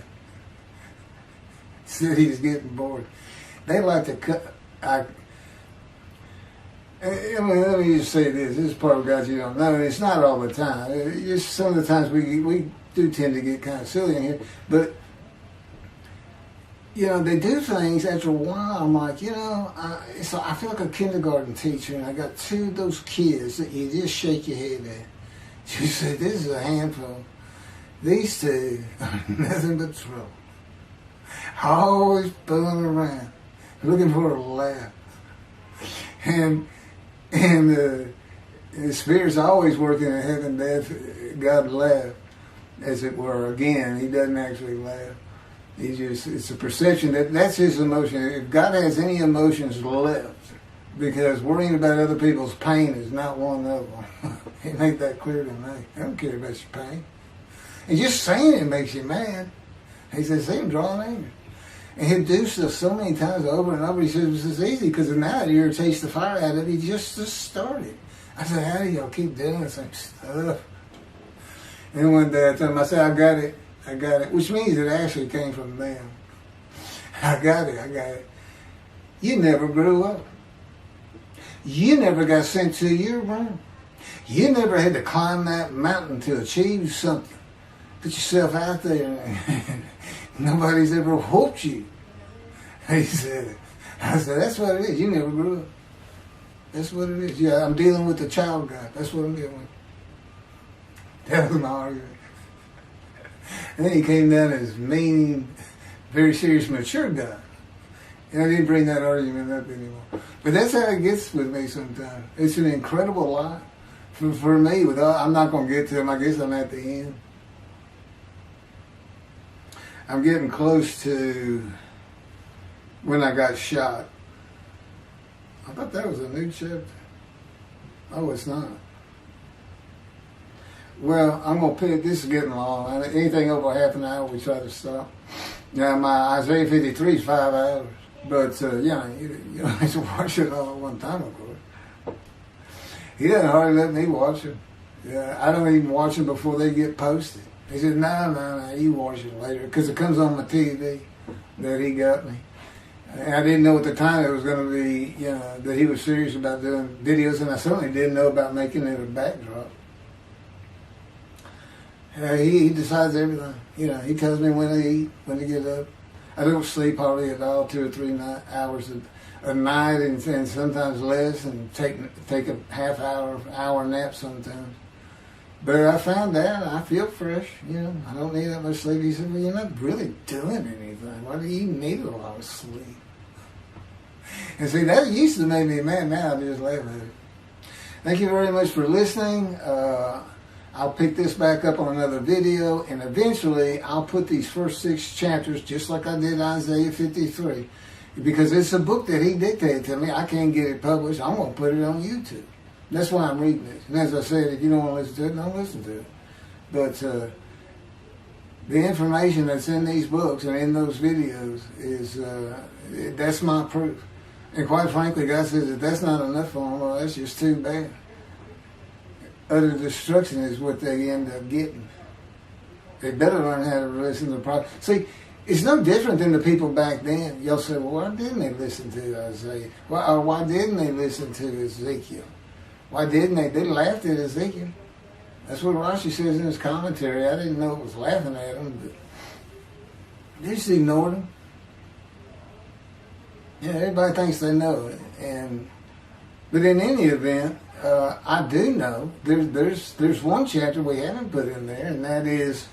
Said he's getting bored. They like to cut. Let me just say this. This is part of God you don't know. And it's not all the time. Just some of the times we do tend to get kind of silly in here. But, they do things after a while. I'm like, so I feel like a kindergarten teacher, and I got two of those kids that you just shake your head at. She said, this is a handful. These two are nothing but trouble. Always fooling around, looking for a laugh. And the Spirit's always working in heaven, death, God laugh, as it were. Again, he doesn't actually laugh. It's a perception that's his emotion. If God has any emotions left, because worrying about other people's pain is not one of them. He made that clear to me. I don't care about your pain. And just saying it makes you mad. He says, see him drawing anger. And he'll do stuff so many times over and over. He says, it's easy because now it irritates the fire out of it. He just started. I said, how do y'all keep doing the same stuff? And one day I told him, I said, I got it. Which means it actually came from them. I got it. You never grew up. You never got sent to your room. You never had to climb that mountain to achieve something. Put yourself out there. Nobody's ever whooped you. He said it. I said, that's what it is. You never grew up. That's what it is. Yeah, I'm dealing with the child God. That's what I'm dealing with. That was my argument. And then he came down as mean, very serious, mature God. And I didn't bring that argument up anymore. But that's how it gets with me sometimes. It's an incredible lot. For me, I'm not going to get to him. I guess I'm at the end. I'm getting close to when I got shot. I thought that was a new chapter. Oh, it's not. Well, I'm going to put it, this is getting long. Anything over half an hour, we try to stop. Now, my Isaiah 53 is 5 hours. But, you don't have to watch it all at one time, of course. He doesn't hardly let me watch them. Yeah, I don't even watch them before they get posted. He said, no, you watch it later. Because it comes on my TV that he got me. And I didn't know at the time it was going to be, that he was serious about doing videos. And I certainly didn't know about making it a backdrop. He decides everything. He tells me when to eat, when to get up. I don't sleep hardly at all, 2 or 3 hours a night, and sometimes less, and take a half hour nap sometimes. But I found out I feel fresh. I don't need that much sleep. He said, well, you're not really doing anything. Why do you need a lot of sleep? And see, that used to make me mad. Now I just laugh at it. Thank you very much for listening. I'll pick this back up on another video, and eventually I'll put these first 6 chapters, just like I did Isaiah 53, because it's a book that he dictated to me. I can't get it published. I'm going to put it on YouTube. That's why I'm reading this. And as I said, if you don't want to listen to it, don't listen to it. But the information that's in these books and in those videos is, that's my proof. And quite frankly, God says if that's not enough for them, well, that's just too bad. Utter destruction is what they end up getting. They better learn how to listen to the prophet. See, it's no different than the people back then. You'll say, well, why didn't they listen to Isaiah? Why didn't they listen to Ezekiel? Why didn't they? They laughed at Ezekiel. That's what Rashi says in his commentary. I didn't know it was laughing at him, but they just ignored him. Everybody thinks they know it. But in any event, I do know there's one chapter we haven't put in there, and that is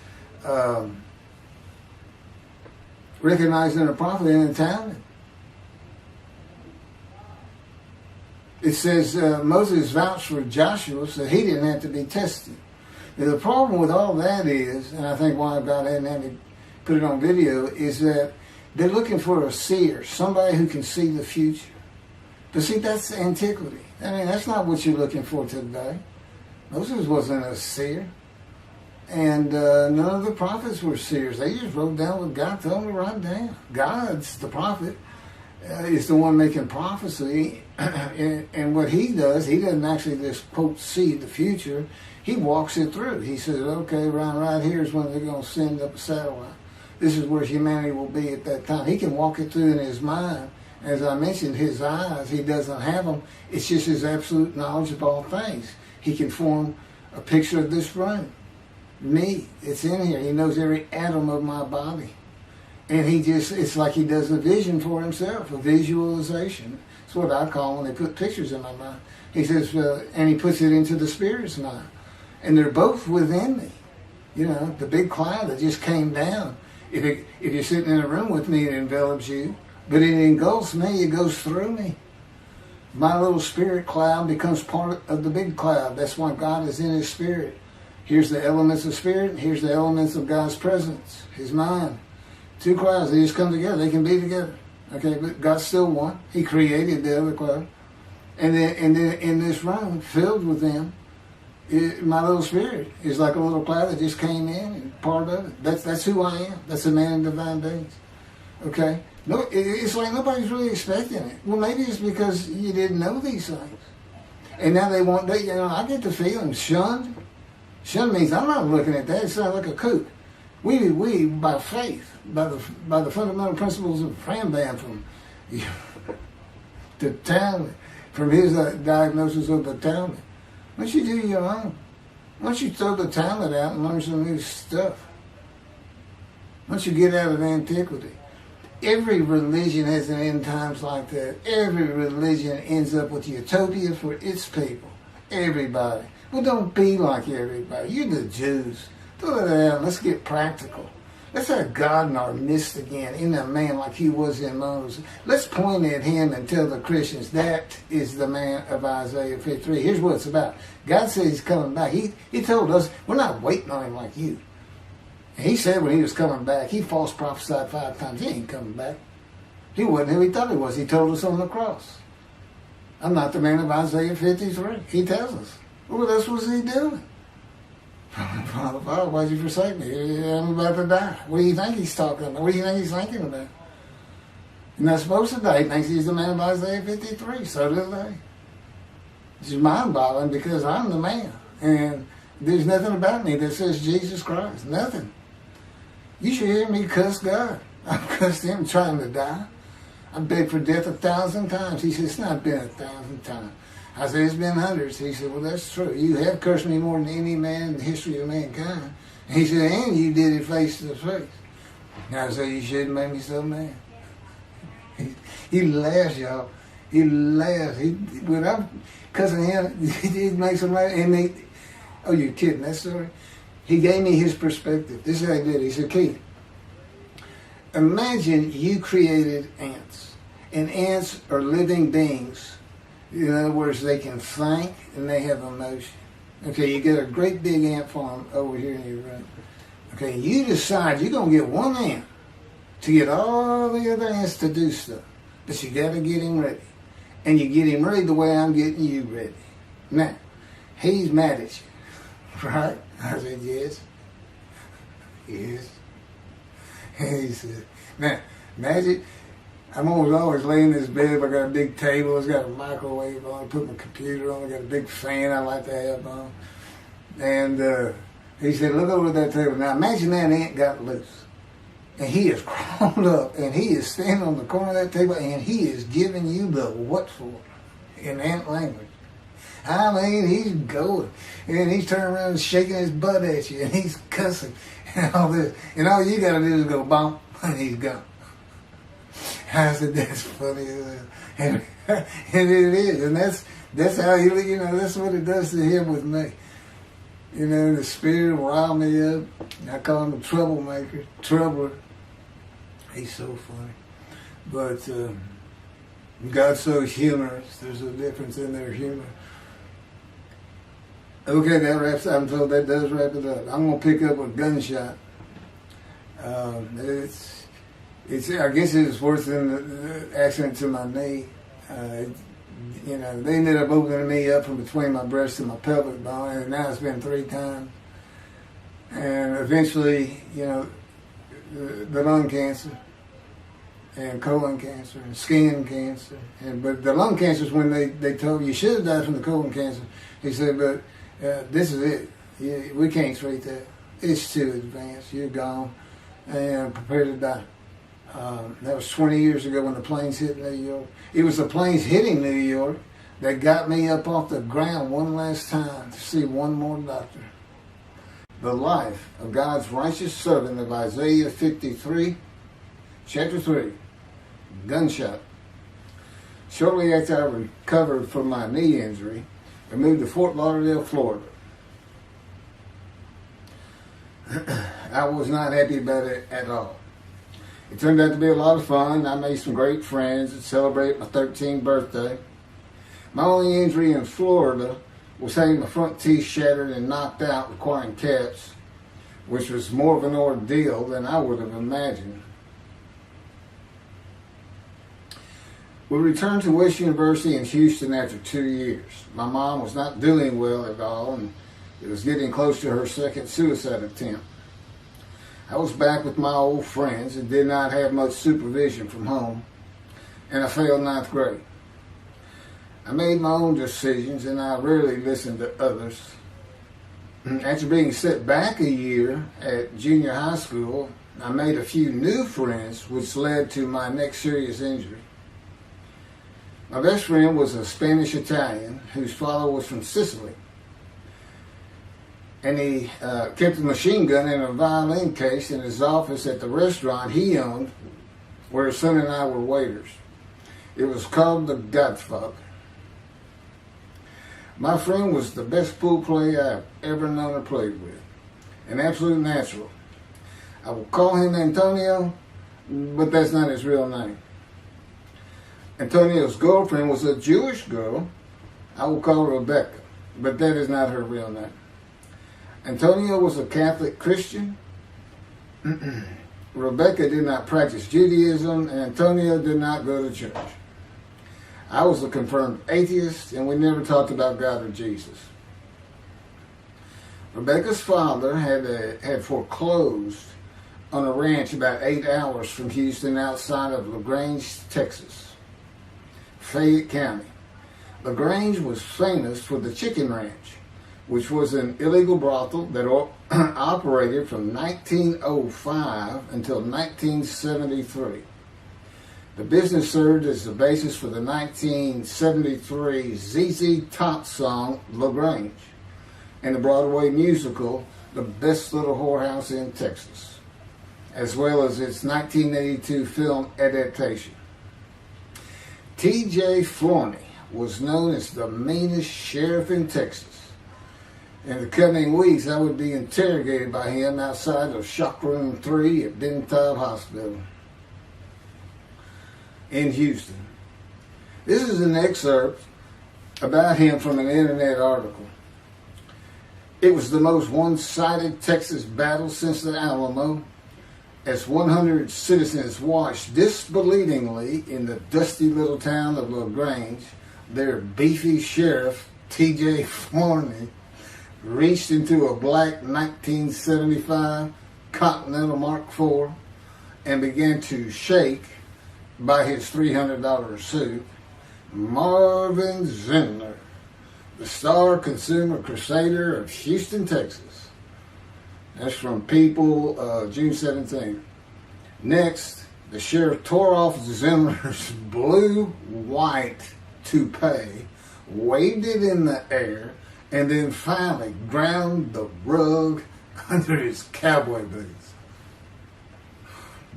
recognizing a prophet in the Talmud. It says Moses vouched for Joshua, so he didn't have to be tested. Now, the problem with all that is, and I think why God hadn't had me put it on video, is that they're looking for a seer, somebody who can see the future. But see, that's antiquity. I mean, that's not what you're looking for today. Moses wasn't a seer. And none of the prophets were seers. They just wrote down what God told them to write down. God's the prophet. Is the one making prophecy. And what he does, he doesn't actually just, quote, see the future. He walks it through. He says, okay, right here is when they're going to send up a satellite. This is where humanity will be at that time. He can walk it through in his mind. As I mentioned, his eyes, he doesn't have them. It's just his absolute knowledge of all things. He can form a picture of this room. Me, it's in here. He knows every atom of my body. And it's like he does a vision for himself, a visualization. It's what I call when they put pictures in my mind. He says, and he puts it into the spirit's mind. And they're both within me. You know, the big cloud that just came down. If you're sitting in a room with me, it envelops you. But it engulfs me, it goes through me. My little spirit cloud becomes part of the big cloud. That's why God is in his spirit. Here's the elements of spirit, and here's the elements of God's presence, his mind. Two clouds, they just come together. They can be together. Okay, but God's still one. He created the other cloud. And then in this room, filled with them, my little spirit is like a little cloud that just came in and part of it. That's who I am. That's a man in divine beings. Okay? No, it's like nobody's really expecting it. Well, maybe it's because you didn't know these things. And now I get the feeling shunned. Shunned means I'm not looking at that. It sounds like a kook. We by faith, by the fundamental principles of Rambam from the Talmud, from his diagnosis of the Talmud. Why don't you do your own? Why don't you throw the Talmud out and learn some new stuff? Why don't you get out of antiquity? Every religion has an end times like that. Every religion ends up with utopia for its people. Everybody. Well, don't be like everybody. You're the Jews. Throw that out. Let's get practical. Let's have God in our midst again, in a man like he was in Moses. Let's point at him and tell the Christians that is the man of Isaiah 53. Here's what it's about. God says he's coming back. He told us, we're not waiting on him like you. And he said when he was coming back, he false prophesied 5 times. He ain't coming back. He wasn't who he thought he was. He told us on the cross. I'm not the man of Isaiah 53. He tells us. What else was he doing? Father, why'd you forsake me? I'm about to die. What do you think he's talking about? What do you think he's thinking about? You're not supposed to die. He thinks he's the man of Isaiah 53. So do they. It's just mind-boggling because I'm the man. And there's nothing about me that says Jesus Christ. Nothing. You should hear me cuss God. I've cussed him trying to die. I begged for death 1,000 times. He said, it's not been 1,000 times. I said, it's been hundreds. He said, well, that's true. You have cursed me more than any man in the history of mankind. And he said, and you did it face to face. And I said, you shouldn't make me so mad. He laughs, y'all. He laughs. When I'm cussing him, he makes him laugh. And oh, you're kidding, that story? He gave me his perspective. This is how he did it. He said, Keith, imagine you created ants. And ants are living beings. In other words, they can think and they have emotion. Okay, you get a great big ant farm over here in your room. Okay, you decide you're going to get one ant to get all the other ants to do stuff. But you got to get him ready. And you get him ready the way I'm getting you ready. Now, he's mad at you. Right? I said, yes. Yes. And he said, now, imagine, I'm always laying in this bed. I got a big table. It's got a microwave on. I put my computer on. I got a big fan I like to have on. And he said, look over at that table. Now, imagine that ant got loose. And he is crawled up. And he is standing on the corner of that table. And he is giving you the what for in ant language. I mean, he's going. And he's turning around and shaking his butt at you. And he's cussing. And all this. And all you got to do is go bump. And he's gone. I said, that's funny. And it is. And that's how that's what it does to him with me. You know, the spirit will rile me up. I call him a troublemaker, troubler. He's so funny. But God's so humorous. There's a difference in their humor. Okay, that wraps up. I'm told that does wrap it up. I'm going to pick up a gunshot. I guess it was worse than the accident to my knee. They ended up opening me up from between my breast and my pelvic bone, and now it's been 3 times. And eventually, the lung cancer and colon cancer and skin cancer. But the lung cancer is when they told me you should have died from the colon cancer. He said, but this is it. We can't treat that. It's too advanced. You're gone and prepare to die. That was 20 years ago when the planes hit New York. It was the planes hitting New York that got me up off the ground one last time to see one more doctor. The life of God's righteous servant of Isaiah 53, chapter 3, gunshot. Shortly after I recovered from my knee injury, I moved to Fort Lauderdale, Florida. I was not happy about it at all. It turned out to be a lot of fun. I made some great friends and celebrated my 13th birthday. My only injury in Florida was having my front teeth shattered and knocked out, requiring caps, which was more of an ordeal than I would have imagined. We returned to West University in Houston after 2 years. My mom was not doing well at all, and it was getting close to her second suicide attempt. I was back with my old friends and did not have much supervision from home, and I failed ninth grade. I made my own decisions, and I rarely listened to others. After being set back a year at junior high school, I made a few new friends, which led to my next serious injury. My best friend was a Spanish Italian whose father was from Sicily. And he kept a machine gun and a violin case in his office at the restaurant he owned, where his son and I were waiters. It was called the Godfather. My friend was the best pool player I've ever known or played with, an absolute natural. I will call him Antonio, but that's not his real name. Antonio's girlfriend was a Jewish girl. I will call her Rebecca, but that is not her real name. Antonio was a Catholic Christian. Rebecca did not practice Judaism, and Antonio did not go to church. I was a confirmed atheist, and we never talked about God or Jesus. Rebecca's father had foreclosed on a ranch about 8 hours from Houston outside of LaGrange, Texas, Fayette County. LaGrange was famous for the Chicken Ranch, which was an illegal brothel that operated from 1905 until 1973. The business served as the basis for the 1973 ZZ Top song, LaGrange, and the Broadway musical, The Best Little Whorehouse in Texas, as well as its 1982 film adaptation. T.J. Flourney was known as the meanest sheriff in Texas. In the coming weeks, I would be interrogated by him outside of Shock Room 3 at Dental Hospital in Houston. This is an excerpt about him from an internet article. It was the most one-sided Texas battle since the Alamo, as 100 citizens watched disbelievingly in the dusty little town of LaGrange, their beefy sheriff, T.J. Flourney, reached into a black 1975 Continental Mark IV and began to shake by his $300 suit Marvin Zindler, the star consumer crusader of Houston, Texas. That's from People, June 17th. Next, the sheriff tore off Zindler's blue-white toupee, waved it in the air, and then finally ground the rug under his cowboy boots.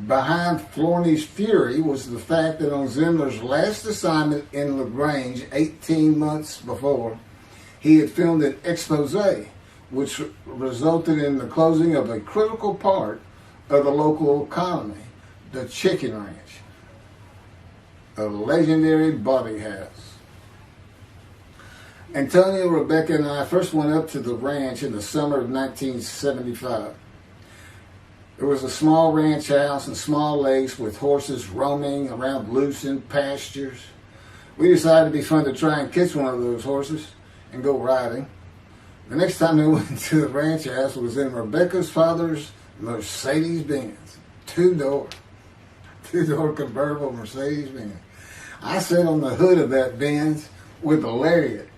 Behind Flourney's fury was the fact that on Zindler's last assignment in LaGrange 18 months before, he had filmed an expose which resulted in the closing of a critical part of the local economy, the Chicken Ranch, a legendary body house. Antonio, Rebecca, and I first went up to the ranch in the summer of 1975. There was a small ranch house and small lakes with horses roaming around loosened pastures. We decided it'd be fun to try and catch one of those horses and go riding. The next time they went to the ranch house was in Rebecca's father's Mercedes-Benz. Two-door convertible Mercedes-Benz. I sat on the hood of that Benz with a lariat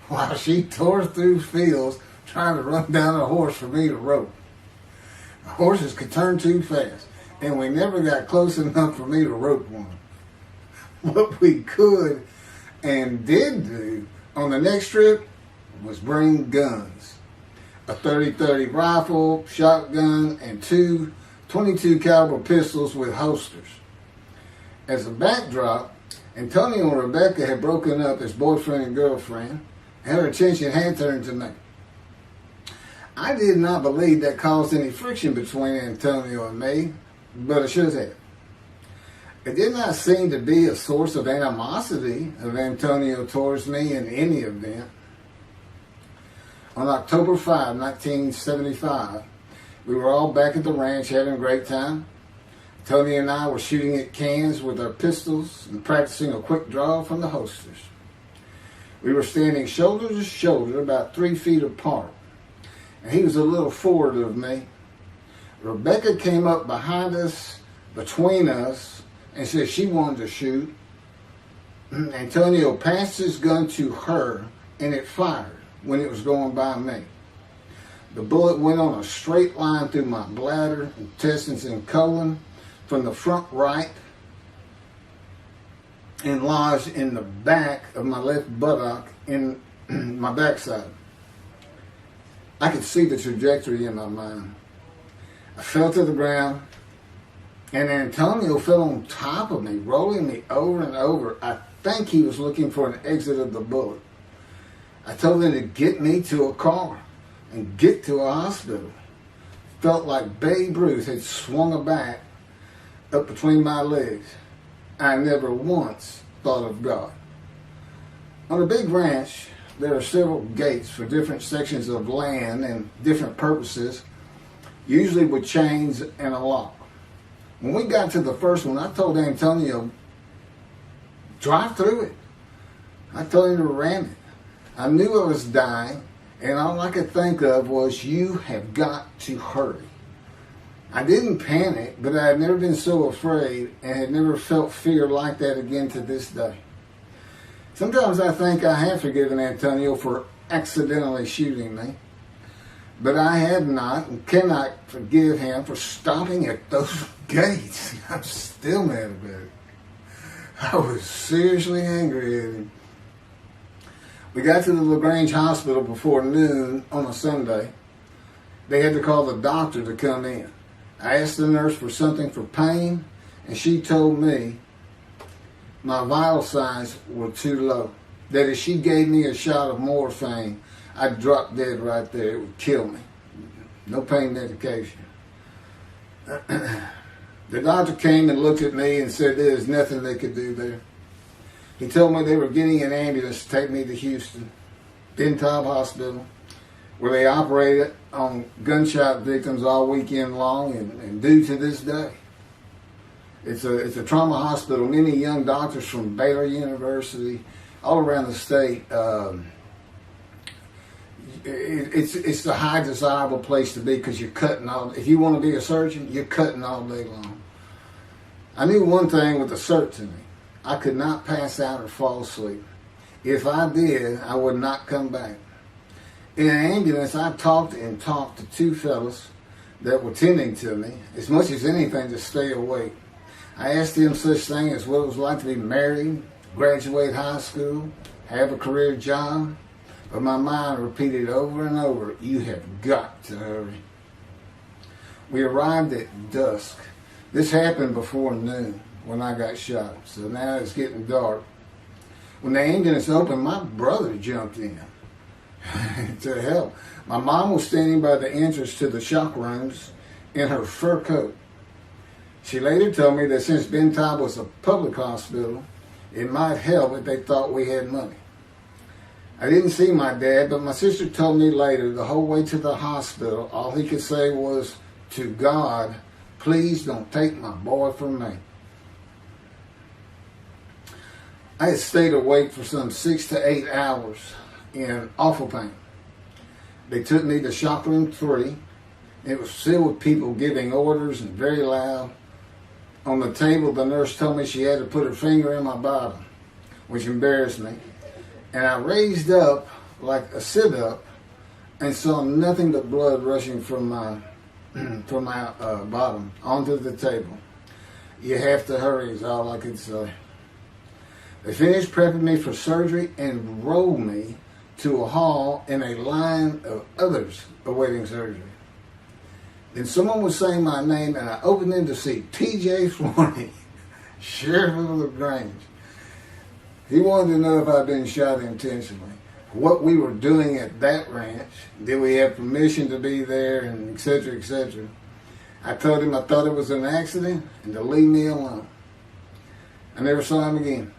while she tore through fields trying to run down a horse for me to rope. The horses could turn too fast, and we never got close enough for me to rope one. What we could and did do on the next trip was bring guns. A 30-30 rifle, shotgun, and two 22 caliber pistols with holsters. As a backdrop, Antonio and Rebecca had broken up as boyfriend and girlfriend, and her attention had turned to me. I did not believe that caused any friction between Antonio and me, but it should have. It did not seem to be a source of animosity of Antonio towards me in any event. On October 5, 1975, we were all back at the ranch having a great time. Tony and I were shooting at cans with our pistols and practicing a quick draw from the holsters. We were standing shoulder to shoulder, about 3 feet apart, and he was a little forward of me. Rebecca came up behind us, between us, and said she wanted to shoot. Antonio passed his gun to her, and it fired when it was going by me. The bullet went on a straight line through my bladder, intestines, and colon from the front right and lodged in the back of my left buttock in my backside. I could see the trajectory in my mind. I fell to the ground, and Antonio fell on top of me, rolling me over and over. I think he was looking for an exit of the bullet. I told him to get me to a car and get to a hospital. Felt like Babe Ruth had swung a bat up between my legs. I never once thought of God. On a big ranch, there are several gates for different sections of land and different purposes, usually with chains and a lock. When we got to the first one, I told Antonio, drive through it. I told him to ram it. I knew I was dying, and all I could think of was, you have got to hurry. I didn't panic, but I had never been so afraid and had never felt fear like that again to this day. Sometimes I think I have forgiven Antonio for accidentally shooting me, but I have not and cannot forgive him for stopping at those gates. I'm still mad about it. I was seriously angry at him. We got to the LaGrange Hospital before noon on a Sunday. They had to call the doctor to come in. I asked the nurse for something for pain, and she told me my vital signs were too low. That if she gave me a shot of morphine, I'd drop dead right there. It would kill me. No pain medication. The doctor came and looked at me and said there's nothing they could do there. He told me they were getting an ambulance to take me to Houston, Ben Taub Hospital, where they operated on gunshot victims all weekend long and do to this day. It's a trauma hospital. Many young doctors from Baylor University, all around the state. It's the high desirable place to be because you're cutting all. If you want to be a surgeon, you're cutting all day long. I knew one thing with the certainty. I could not pass out or fall asleep. If I did, I would not come back. In an ambulance, I talked and talked to two fellas that were tending to me, as much as anything to stay awake. I asked them such things as what it was like to be married, graduate high school, have a career job, but my mind repeated over and over, you have got to hurry. We arrived at dusk. This happened before noon when I got shot, so now it's getting dark. When the ambulance opened, my brother jumped in to help. My mom was standing by the entrance to the shock rooms in her fur coat. She later told me that since Ben Taub was a public hospital, it might help if they thought we had money. I didn't see my dad, but my sister told me later, the whole way to the hospital, all he could say was, to God, please don't take my boy from me. I had stayed awake for some 6 to 8 hours in awful pain. They took me to shop room 3. It was filled with people giving orders and very loud. On the table, the nurse told me she had to put her finger in my bottom, which embarrassed me. And I raised up like a sit-up and saw nothing but blood rushing from my bottom onto the table. You have to hurry is all I could say. They finished prepping me for surgery and rolled me to a hall in a line of others awaiting surgery. Then someone was saying my name, and I opened in to see T.J. Forney, Sheriff of LaGrange. He wanted to know if I'd been shot intentionally, what we were doing at that ranch, did we have permission to be there, and et cetera, et cetera. I told him I thought it was an accident and to leave me alone. I never saw him again.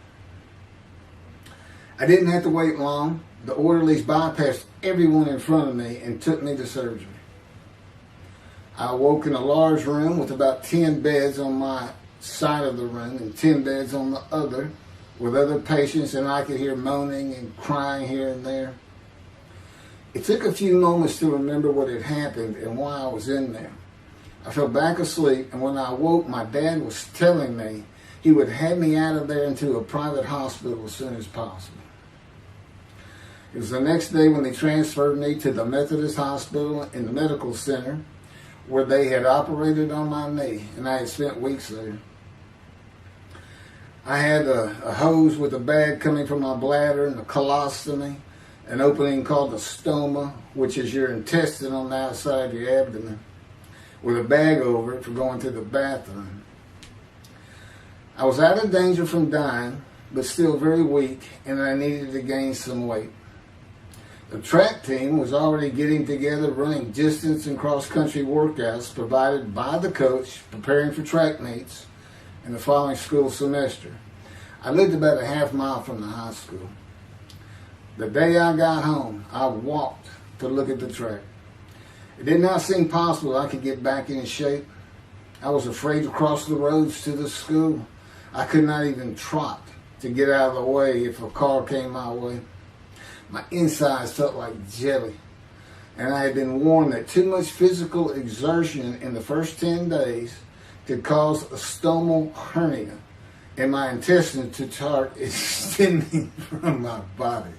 I didn't have to wait long. The orderlies bypassed everyone in front of me and took me to surgery. I awoke in a large room with about 10 beds on my side of the room and 10 beds on the other with other patients, and I could hear moaning and crying here and there. It took a few moments to remember what had happened and why I was in there. I fell back asleep, and when I awoke, my dad was telling me he would have me out of there into a private hospital as soon as possible. It was the next day when they transferred me to the Methodist Hospital in the medical center, where they had operated on my knee, and I had spent weeks there. I had a hose with a bag coming from my bladder and a colostomy, an opening called the stoma, which is your intestine on the outside of your abdomen, with a bag over it for going to the bathroom. I was out of danger from dying, but still very weak, and I needed to gain some weight. The track team was already getting together, running distance and cross-country workouts provided by the coach, preparing for track meets in the following school semester. I lived about a half mile from the high school. The day I got home, I walked to look at the track. It did not seem possible I could get back in shape. I was afraid to cross the roads to the school. I could not even trot to get out of the way if a car came my way. My insides felt like jelly, and I had been warned that too much physical exertion in the first 10 days could cause a stomal hernia and my intestines to start extending from my body.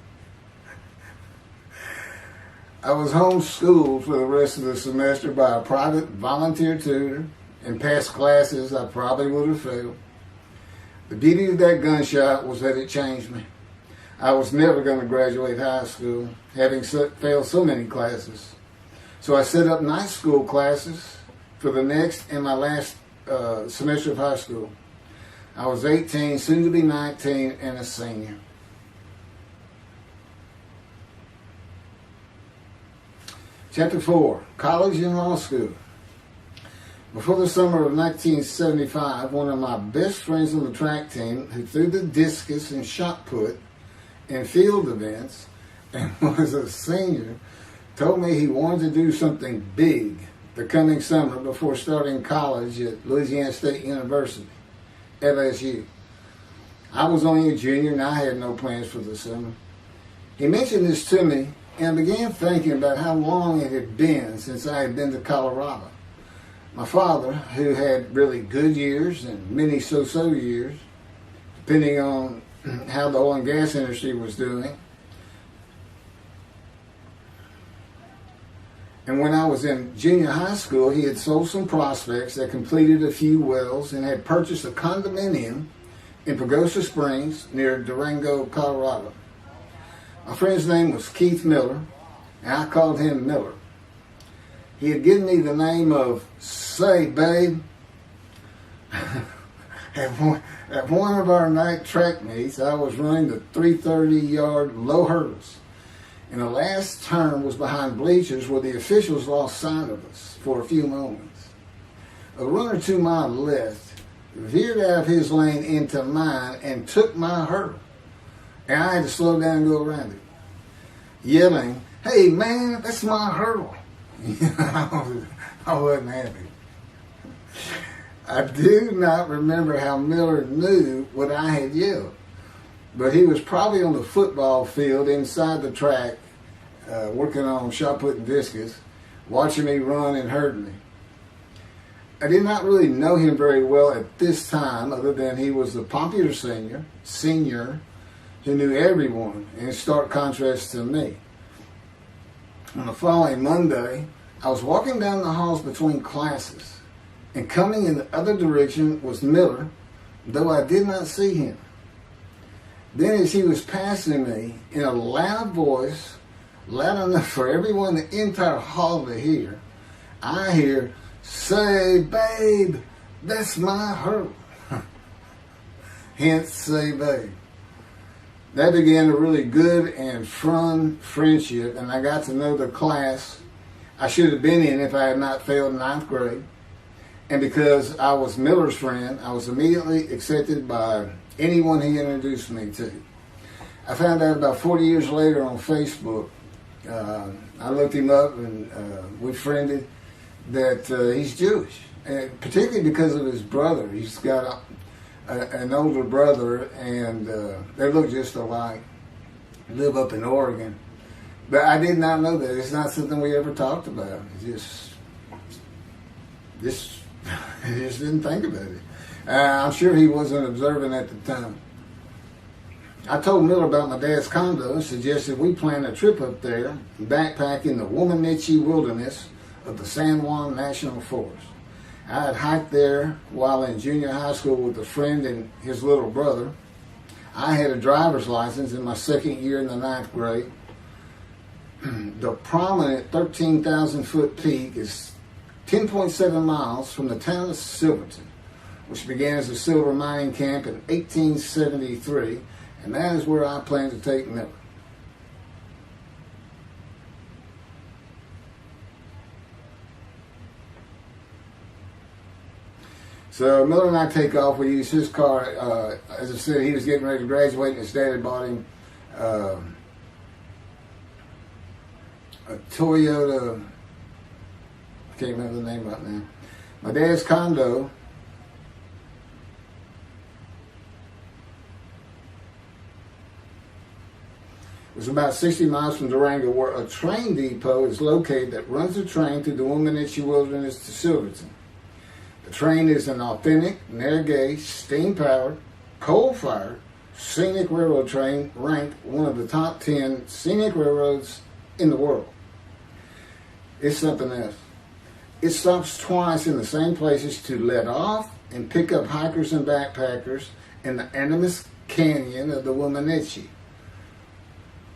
I was homeschooled for the rest of the semester by a private volunteer tutor, and passed classes I probably would have failed. The beauty of that gunshot was that it changed me. I was never going to graduate high school, having failed so many classes. So I set up night school classes for the next and my last semester of high school. I was 18, soon to be 19, and a senior. Chapter 4, College and Law School. Before the summer of 1975, one of my best friends on the track team, who threw the discus and shot put in field events and was a senior, told me he wanted to do something big the coming summer before starting college at Louisiana State University, LSU. I was only a junior and I had no plans for the summer. He mentioned this to me, and I began thinking about how long it had been since I had been to Colorado. My father, who had really good years and many so-so years, depending on how the oil and gas industry was doing. And when I was in junior high school, he had sold some prospects that completed a few wells and had purchased a condominium in Pagosa Springs near Durango, Colorado. My friend's name was Keith Miller, and I called him Miller. He had given me the name of Say Babe. At one of our night track meets, I was running the 330-yard low hurdles, and the last turn was behind bleachers where the officials lost sight of us for a few moments. A runner to my left veered out of his lane into mine and took my hurdle, and I had to slow down and go around it, yelling, "Hey man, that's my hurdle." I wasn't happy. I do not remember how Miller knew what I had yelled, but he was probably on the football field inside the track working on shot put and discus, watching me run and hurting me. I did not really know him very well at this time, other than he was a popular senior who knew everyone, in stark contrast to me. On the following Monday, I was walking down the halls between classes, and coming in the other direction was Miller, though I did not see him. Then as he was passing me, in a loud voice, loud enough for everyone in the entire hall to hear, I hear, "Say, babe, that's my hurt." Hence, say, babe. That began a really good and fun friendship, and I got to know the class I should have been in if I had not failed ninth grade. And because I was Miller's friend, I was immediately accepted by anyone he introduced me to. I found out about 40 years later on Facebook. I looked him up and we friended that he's Jewish, and particularly because of his brother. He's got an older brother, and they look just alike. Live up in Oregon. But I did not know that. It's not something we ever talked about. Just didn't think about it. I'm sure he wasn't observant at the time. I told Miller about my dad's condo and suggested we plan a trip up there and backpack in the Womanichi wilderness of the San Juan National Forest. I had hiked there while in junior high school with a friend and his little brother. I had a driver's license in my second year in the ninth grade. The prominent 13,000-foot peak is 10.7 miles from the town of Silverton, which began as a silver mining camp in 1873, and that is where I plan to take Miller. So Miller and I take off. We use his car. As I said, he was getting ready to graduate, and his dad had bought him a Toyota. I can't remember the name right now. My dad's condo was about 60 miles from Durango, where a train depot is located that runs a train through the Womanichi Wilderness to Silverton. The train is an authentic, narrow-gauge, steam-powered, coal-fired, scenic railroad train ranked one of the top 10 scenic railroads in the world. It's something else. It stops twice in the same places to let off and pick up hikers and backpackers in the Animas Canyon of the Womanichi.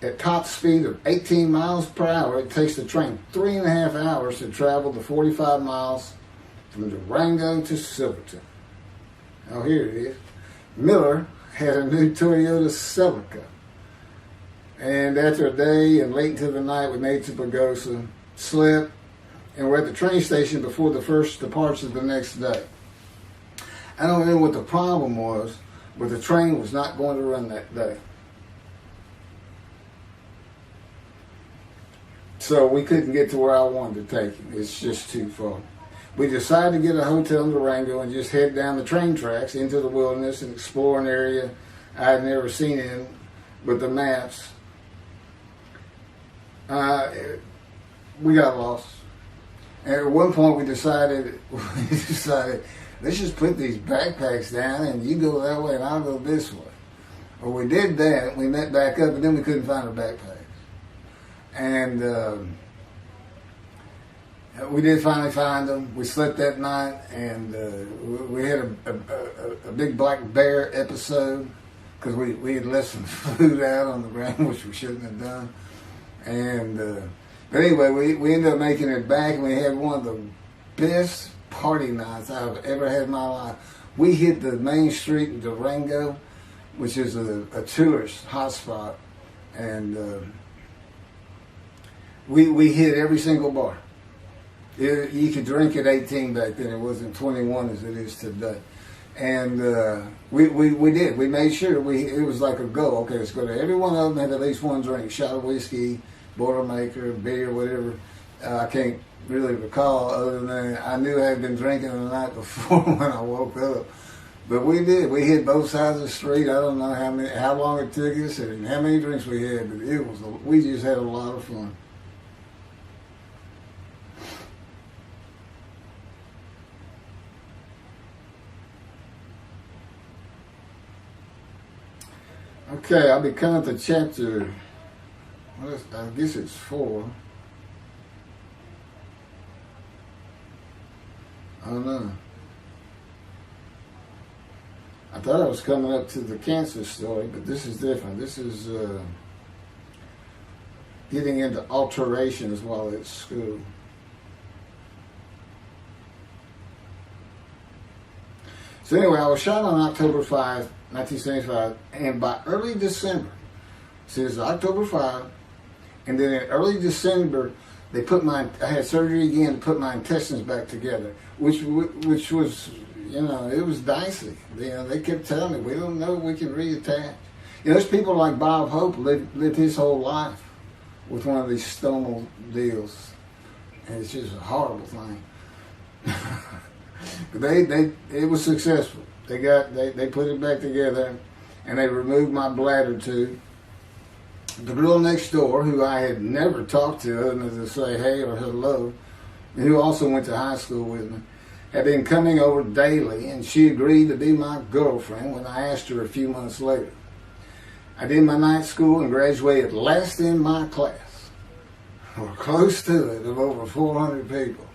At top speed of 18 miles per hour, it takes the train 3.5 hours to travel the 45 miles from Durango to Silverton. Oh, here it is. Miller had a new Toyota Celica. And after a day and late into the night, we made to Pagosa, slept, and we're at the train station before the first departure the next day. I don't know what the problem was, but the train was not going to run that day. So we couldn't get to where I wanted to take him. It's just too far. We decided to get a hotel in Durango and just head down the train tracks into the wilderness and explore an area I had never seen in with the maps. We got lost. And at one point we decided, let's just put these backpacks down and you go that way and I'll go this way. Well, we did that. We met back up, and then we couldn't find our backpacks. And we did finally find them. We slept that night, and we had a big black bear episode because we had left some food out on the ground, which we shouldn't have done. And but anyway, we ended up making it back, and we had one of the best party nights I've ever had in my life. We hit the main street in Durango, which is a tourist hotspot, and we hit every single bar. You could drink at 18 back then. It wasn't 21 as it is today. And we did. We made sure it was like a go. Okay, let's go to every one of them, have at least one drink, shot of whiskey, Boilermaker, beer, whatever. I can't really recall other than I knew I had been drinking the night before when I woke up. But we did. We hit both sides of the street. I don't know how long it took us and how many drinks we had, but we just had a lot of fun. Okay, I'll be coming to chapter, I guess it's 4. I don't know. I thought I was coming up to the cancer story, but this is different. This is getting into alterations while at school. So anyway, I was shot on October 5, 1975, and by early December, so it was October 5, and then in early December, I had surgery again to put my intestines back together, which was, it was dicey. They kept telling me, we don't know if we can reattach. There's people like Bob Hope lived his whole life with one of these stomal deals, and it's just a horrible thing. It was successful. They put it back together, and they removed my bladder tube. The girl next door, who I had never talked to other than to say hey or hello, and who also went to high school with me, had been coming over daily, and she agreed to be my girlfriend when I asked her a few months later. I did my night school and graduated last in my class, or close to it, of over 400 people.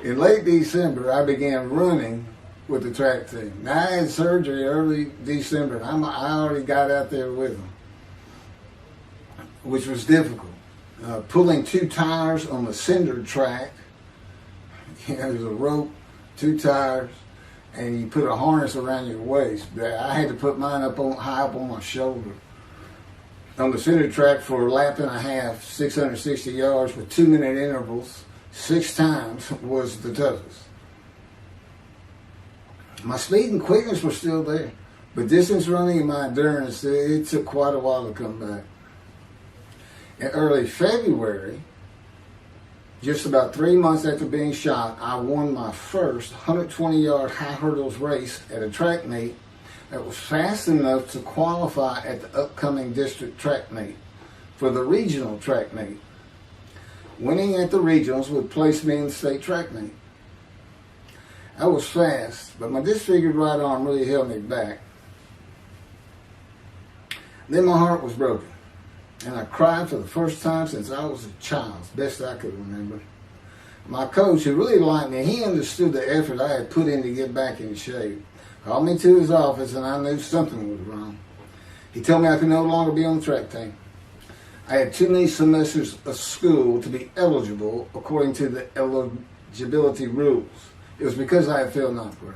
In late December, I began running with the track team. Now, I had surgery early December, and I already got out there with them, which was difficult. Pulling 2 tires on the cinder track. There's a rope, 2 tires, and you put a harness around your waist. I had to put mine high up on my shoulder. On the cinder track for a lap and a half, 660 yards with 2-minute intervals, 6 times was the toughest. My speed and quickness were still there, but distance running and my endurance, it took quite a while to come back. In early February, just about 3 months after being shot, I won my first 120-yard high hurdles race at a track meet that was fast enough to qualify at the upcoming district track meet for the regional track meet. Winning at the regionals would place me in the state track meet. I was fast, but my disfigured right arm really held me back. Then my heart was broken, and I cried for the first time since I was a child, best I could remember. My coach, who really liked me, he understood the effort I had put in to get back in shape. Called me to his office, and I knew something was wrong. He told me I could no longer be on the track team. I had too many semesters of school to be eligible according to the eligibility rules. It was because I had failed 9th grade.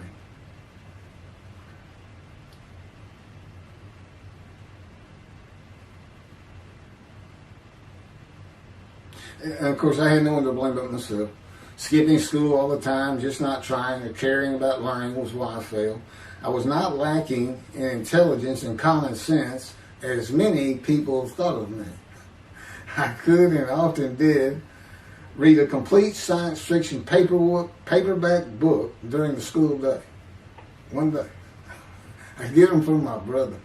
And of course, I had no one to blame but myself. Skipping school all the time, just not trying or caring about learning was why I failed. I was not lacking in intelligence and common sense, as many people thought of me. I could and often did read a complete science fiction paperback book during the school day. One day. I get them from my brother.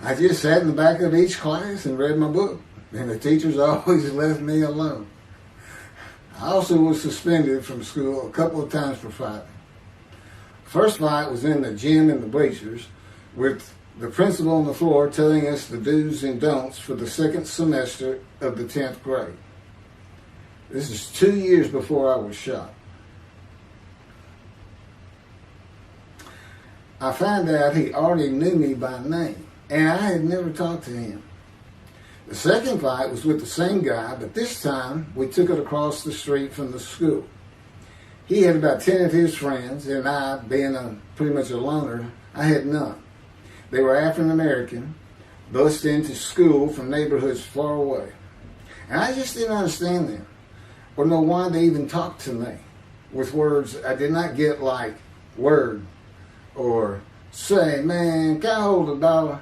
I just sat in the back of each class and read my book, and the teachers always left me alone. I also was suspended from school a couple of times for fighting. First fight was in the gym in the bleachers with the principal on the floor telling us the do's and don'ts for the second semester of the 10th grade. This is 2 years before I was shot. I found out he already knew me by name, and I had never talked to him. The second fight was with the same guy, but this time we took it across the street from the school. He had about 10 of his friends, and I, being pretty much a loner, I had none. They were African American, bused into school from neighborhoods far away. And I just didn't understand them, or know why they even talked to me with words I did not get, like word, or say, man, can I hold $1?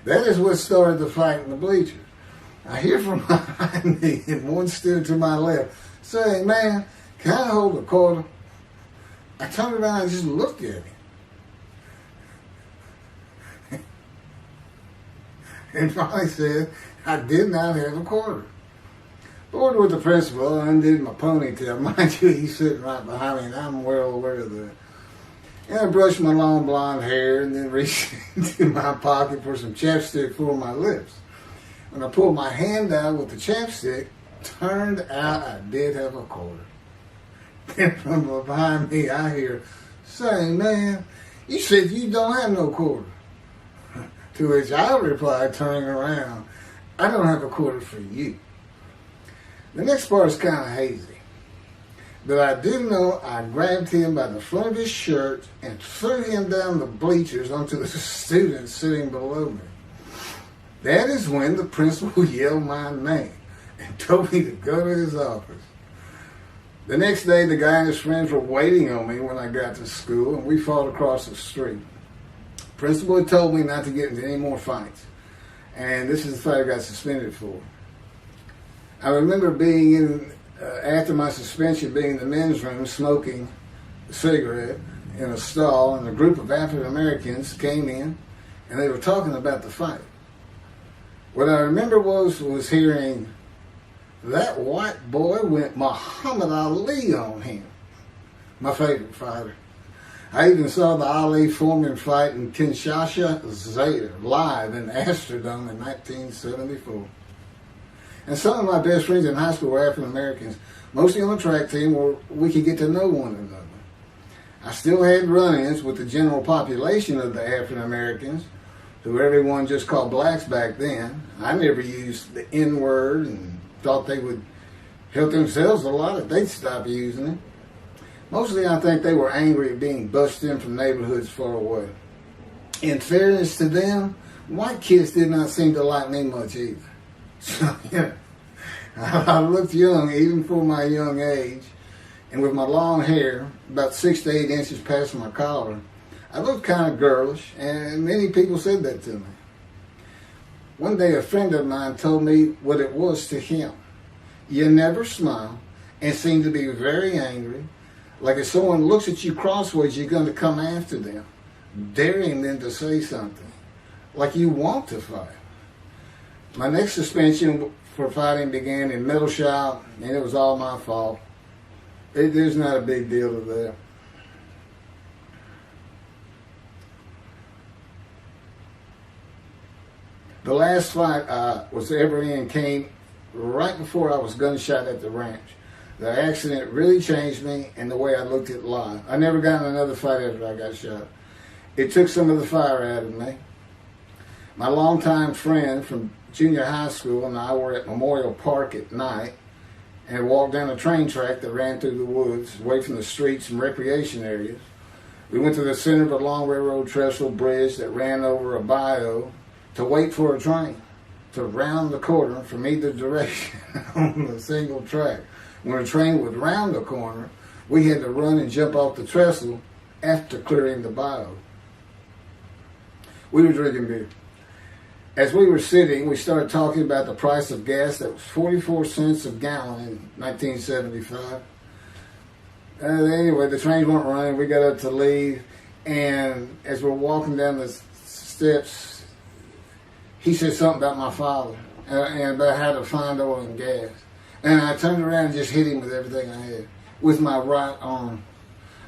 That is what started the fight in the bleachers. I hear from behind me, and one stood to my left, saying, man, can I hold $1? I turned around and just looked at him. And finally said, I did not have $1. Bored with the principal, I undid my ponytail. Mind you, he's sitting right behind me, and I'm well aware of that. And I brushed my long blonde hair and then reached into my pocket for some chapstick for my lips. When I pulled my hand out with the chapstick, turned out I did have a quarter. Then from behind me, I hear, "Say, man, you said you don't have no quarter." To which I replied, turning around, "I don't have a quarter for you." The next part is kind of hazy. But I do know I grabbed him by the front of his shirt and threw him down the bleachers onto the students sitting below me. That is when the principal yelled my name and told me to go to his office. The next day, the guy and his friends were waiting on me when I got to school, and we fought across the street. The principal had told me not to get into any more fights, and this is the fight I got suspended for. I remember being in, after my suspension, being in the men's room smoking a cigarette in a stall, and a group of African Americans came in, and they were talking about the fight. What I remember was hearing, "That white boy went Muhammad Ali on him." My favorite fighter. I even saw the Ali-Foreman fight in Kinshasa, Zaire, live in the Astrodome in 1974. And some of my best friends in high school were African Americans, mostly on the track team where we could get to know one another. I still had run-ins with the general population of the African Americans, who everyone just called blacks back then. I never used the N-word and thought they would help themselves a lot if they'd stop using it. Mostly I think they were angry at being bused in from neighborhoods far away. In fairness to them, white kids did not seem to like me much either. So, yeah, I looked young even for my young age, and with my long hair, about 6 to 8 inches past my collar, I looked kind of girlish, and many people said that to me. One day a friend of mine told me what it was to him. You never smile and seem to be very angry, like if someone looks at you crossways, you're going to come after them, daring them to say something, like you want to fight. My next suspension for fighting began in middle shop, and it was all my fault. There's not a big deal to that. The last fight I was ever in came right before I was gunshot at the ranch. The accident really changed me and the way I looked at life. I never got in another fight after I got shot. It took some of the fire out of me. My longtime friend from junior high school and I were at Memorial Park at night and walked down a train track that ran through the woods, away from the streets and recreation areas. We went to the center of a long railroad trestle bridge that ran over a bayou to wait for a train to round the corner from either direction on a single track. When a train would round the corner, we had to run and jump off the trestle after clearing the bayou. We were drinking beer. As we were sitting, we started talking about the price of gas that was 44 cents a gallon in 1975. Anyway, the trains weren't running. We got up to leave, and as we're walking down the steps, he said something about my father and about how to find oil and gas. And I turned around and just hit him with everything I had, with my right arm.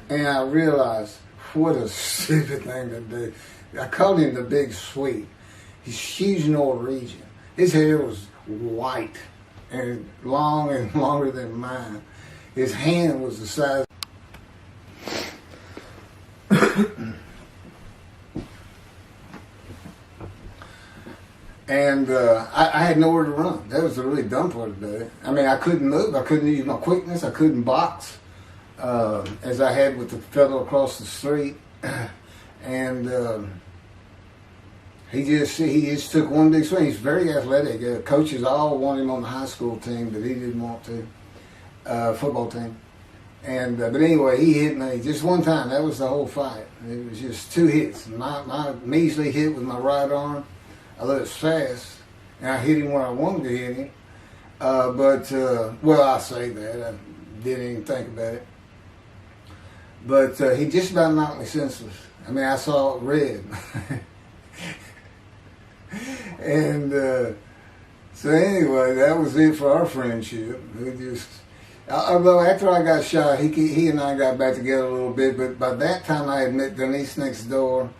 And I realized, what a stupid thing to do. I called him the Big Sweet. He's huge Norwegian. His hair was white and long and longer than mine. His hand was the size. And I had nowhere to run. That was the really dumb part about it. I mean, I couldn't move. I couldn't use my quickness. I couldn't box as I had with the fellow across the street. And he just took one big swing. He's very athletic. Coaches all wanted him on the high school team, but he didn't want to. Football team. And but anyway, he hit me just one time. That was the whole fight. It was just 2 hits. My measly hit with my right arm. I let it fast, and I hit him where I wanted to hit him. Well, I say that. I didn't even think about it. But he just about knocked me senseless. I mean, I saw red. And So anyway, that was it for our friendship. We just, although after I got shot, he and I got back together a little bit, but by that time I had met Denise next door,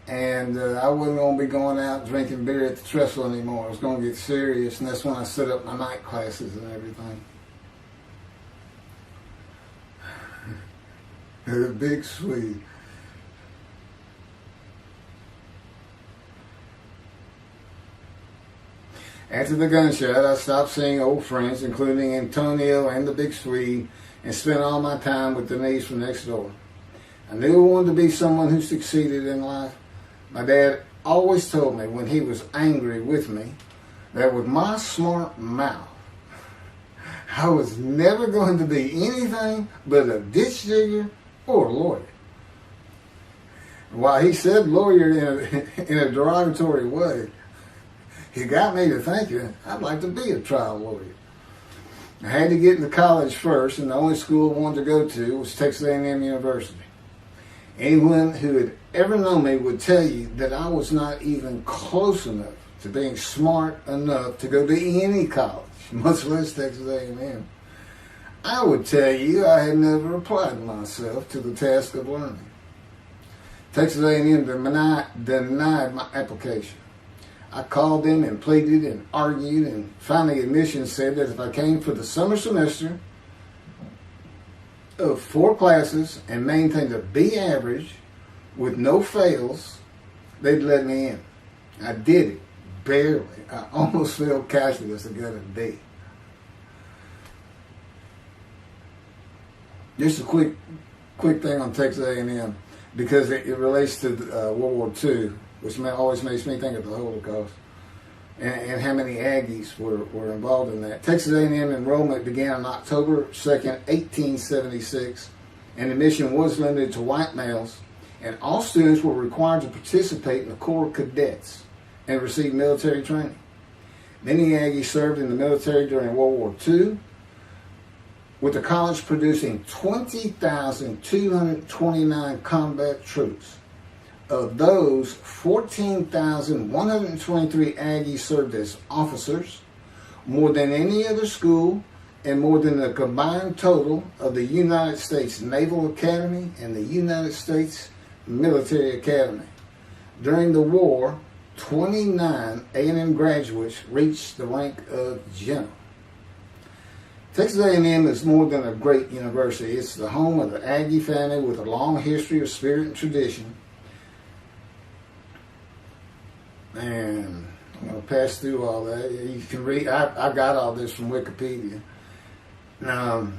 and I wasn't going to be going out drinking beer at the trestle anymore. I was going to get serious, and that's when I set up my night classes and everything. The big Swede. After the gunshot, I stopped seeing old friends, including Antonio and the big Swede, and spent all my time with Denise from next door. I knew I wanted to be someone who succeeded in life. My dad always told me when he was angry with me that with my smart mouth, I was never going to be anything but a ditch digger or a lawyer. While he said lawyer in a derogatory way, he got me to thinking I'd like to be a trial lawyer. I had to get into college first, and the only school I wanted to go to was Texas A&M University. Anyone who had ever known me would tell you that I was not even close enough to being smart enough to go to any college, much less Texas A&M. I would tell you I had never applied myself to the task of learning. Texas A&M denied my application. I called them and pleaded and argued, and finally admissions said that if I came for the summer semester of 4 classes and maintained a B average with no fails, they'd let me in. I did it, barely. I almost failed calculus and got a D. Just a quick thing on Texas A&M, because it relates to World War II, which always makes me think of the Holocaust, and how many Aggies were involved in that. Texas A&M enrollment began on October 2nd, 1876, and admission was limited to white males, and all students were required to participate in the Corps of Cadets and receive military training. Many Aggies served in the military during World War II, with the college producing 20,229 combat troops. Of those, 14,123 Aggies served as officers, more than any other school, and more than the combined total of the United States Naval Academy and the United States Military Academy. During the war, 29 A&M graduates reached the rank of general. Texas A&M is more than a great university. It's the home of the Aggie family with a long history of spirit and tradition. And I'm going to pass through all that. You can read. I got all this from Wikipedia. Well,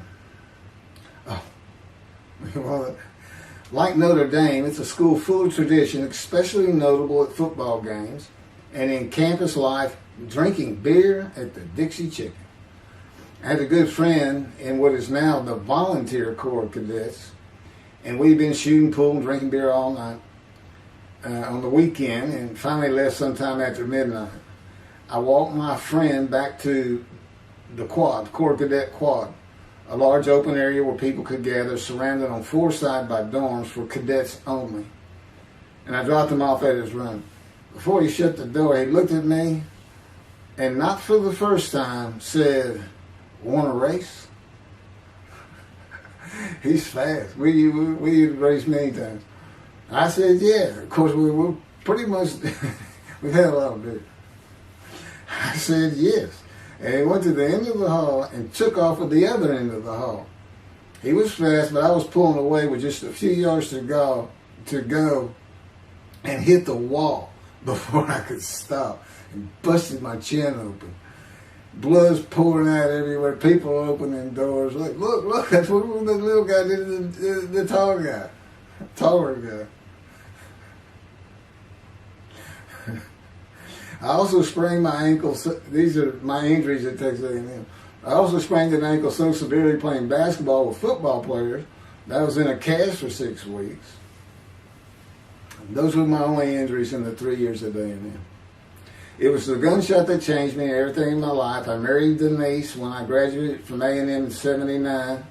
like Notre Dame, it's a school full of tradition, especially notable at football games and in campus life, drinking beer at the Dixie Chicken. I had a good friend in what is now the Volunteer Corps of Cadets, and we've been shooting pool and drinking beer all night on the weekend, and finally left sometime after midnight. I walked my friend back to the quad, Corps Cadet Quad, a large open area where people could gather, surrounded on 4 sides by dorms for cadets only. And I dropped him off at his room. Before he shut the door, he looked at me, and not for the first time, said, "Want to race?" He's fast. We raced many times. I said, yeah. Of course, we were pretty much, we've had a lot of beer. I said, yes. And he went to the end of the hall and took off at the other end of the hall. He was fast, but I was pulling away with just a few yards to go and hit the wall before I could stop and busted my chin open. Blood's pouring out everywhere. People opening doors. Look, that's what the little guy did to the tall guy. Taller guy. I also sprained my ankle. These are my injuries at Texas A&M. I also sprained an ankle so severely playing basketball with football players that I was in a cast for 6 weeks. Those were my only injuries in the 3 years at A&M. It was the gunshot that changed me and everything in my life. I married Denise when I graduated from A&M in '79,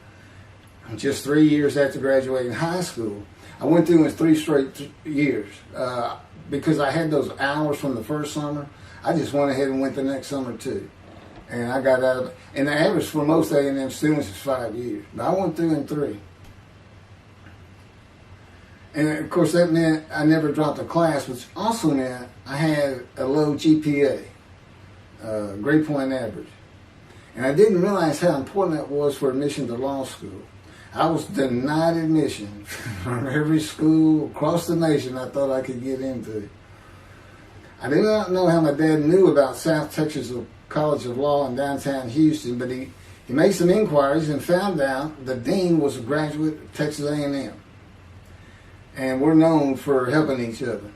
just 3 years after graduating high school. I went through it 3 straight years because I had those hours from the first summer. I just went ahead and went the next summer too. And I got out, and the average for most A&M students is 5 years. But I went through in 3. And of course that meant I never dropped a class, which also meant I had a low GPA, grade point average. And I didn't realize how important that was for admission to law school. I was denied admission from every school across the nation I thought I could get into. I did not know how my dad knew about South Texas College of Law in downtown Houston, but he made some inquiries and found out the dean was a graduate of Texas A&M. And we're known for helping each other.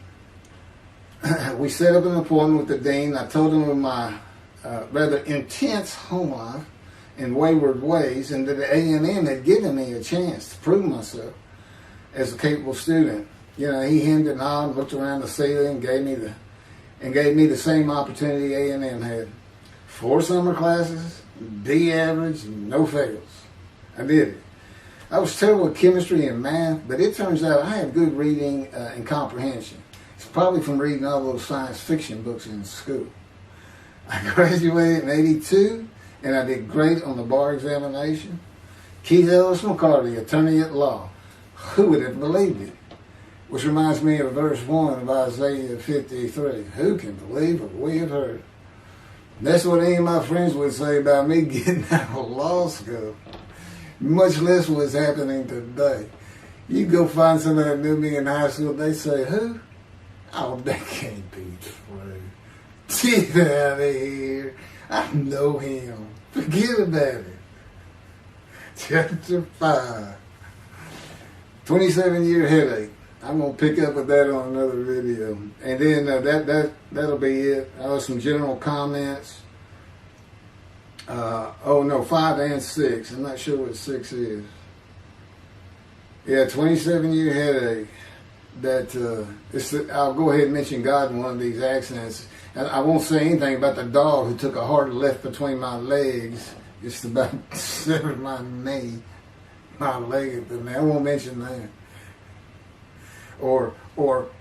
We set up an appointment with the dean. I told him of my rather intense home life and wayward ways, and that the A&M had given me a chance to prove myself as a capable student. You know, he hemmed and hawed, looked around the ceiling, gave me the same opportunity A&M had. 4 summer classes, D average, no fails. I did it. I was terrible at chemistry and math, but it turns out I have good reading and comprehension. It's probably from reading all those science fiction books in school. I graduated in '82, and I did great on the bar examination. Keith Ellis McCarty, attorney at law. Who would have believed it? Which reminds me of verse 1 of Isaiah 53. Who can believe what we have heard? That's what any of my friends would say about me getting out of law school. Much less what's happening today. You go find somebody that knew me in high school, they say, who? Oh, that can't be true. Get out of here. I know him. Forget about it. Chapter 5. 27-year headache. I'm going to pick up with that on another video. And then that'll be it. Some general comments. 5 and 6. I'm not sure what 6 is. Yeah, 27-year headache. I'll go ahead and mention God in one of these accidents. And I won't say anything about the dog who took a hard left between my legs, just about severed my knee, my leg at the knee. I won't mention that. Or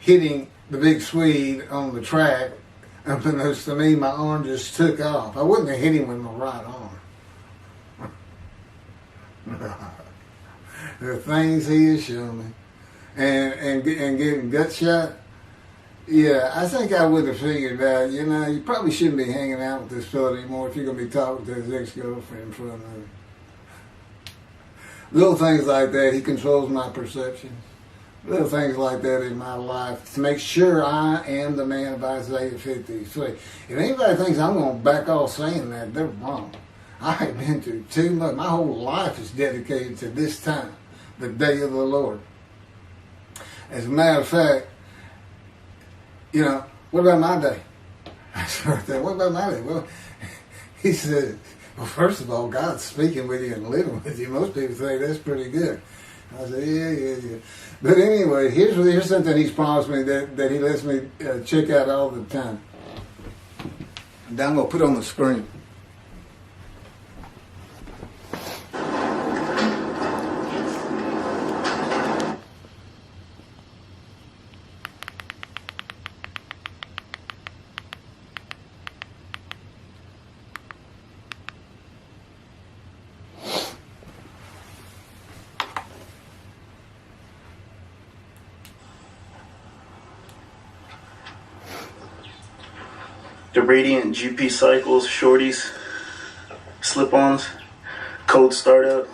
hitting the big Swede on the track. Unbeknownst to me, my arm just took off. I wouldn't have hit him with my right arm. The things he has shown me. And getting gut shot. Yeah, I think I would have figured out, you probably shouldn't be hanging out with this fellow anymore if you're going to be talking to his ex-girlfriend in front of him. Little things like that, he controls my perception. Little things like that in my life to make sure I am the man of Isaiah 53. If anybody thinks I'm going to back off saying that, they're wrong. I have been through too much. My whole life is dedicated to this time, the day of the Lord. As a matter of fact, what about my day? I started, what about my day? Well, he said, well, first of all, God's speaking with you and living with you. Most people say that's pretty good. I said, yeah. But anyway, here's something he's promised me that he lets me check out all the time. And I'm going to put on the screen. The Radiant GP Cycles, Shorties, Slip-Ons, Code Startup.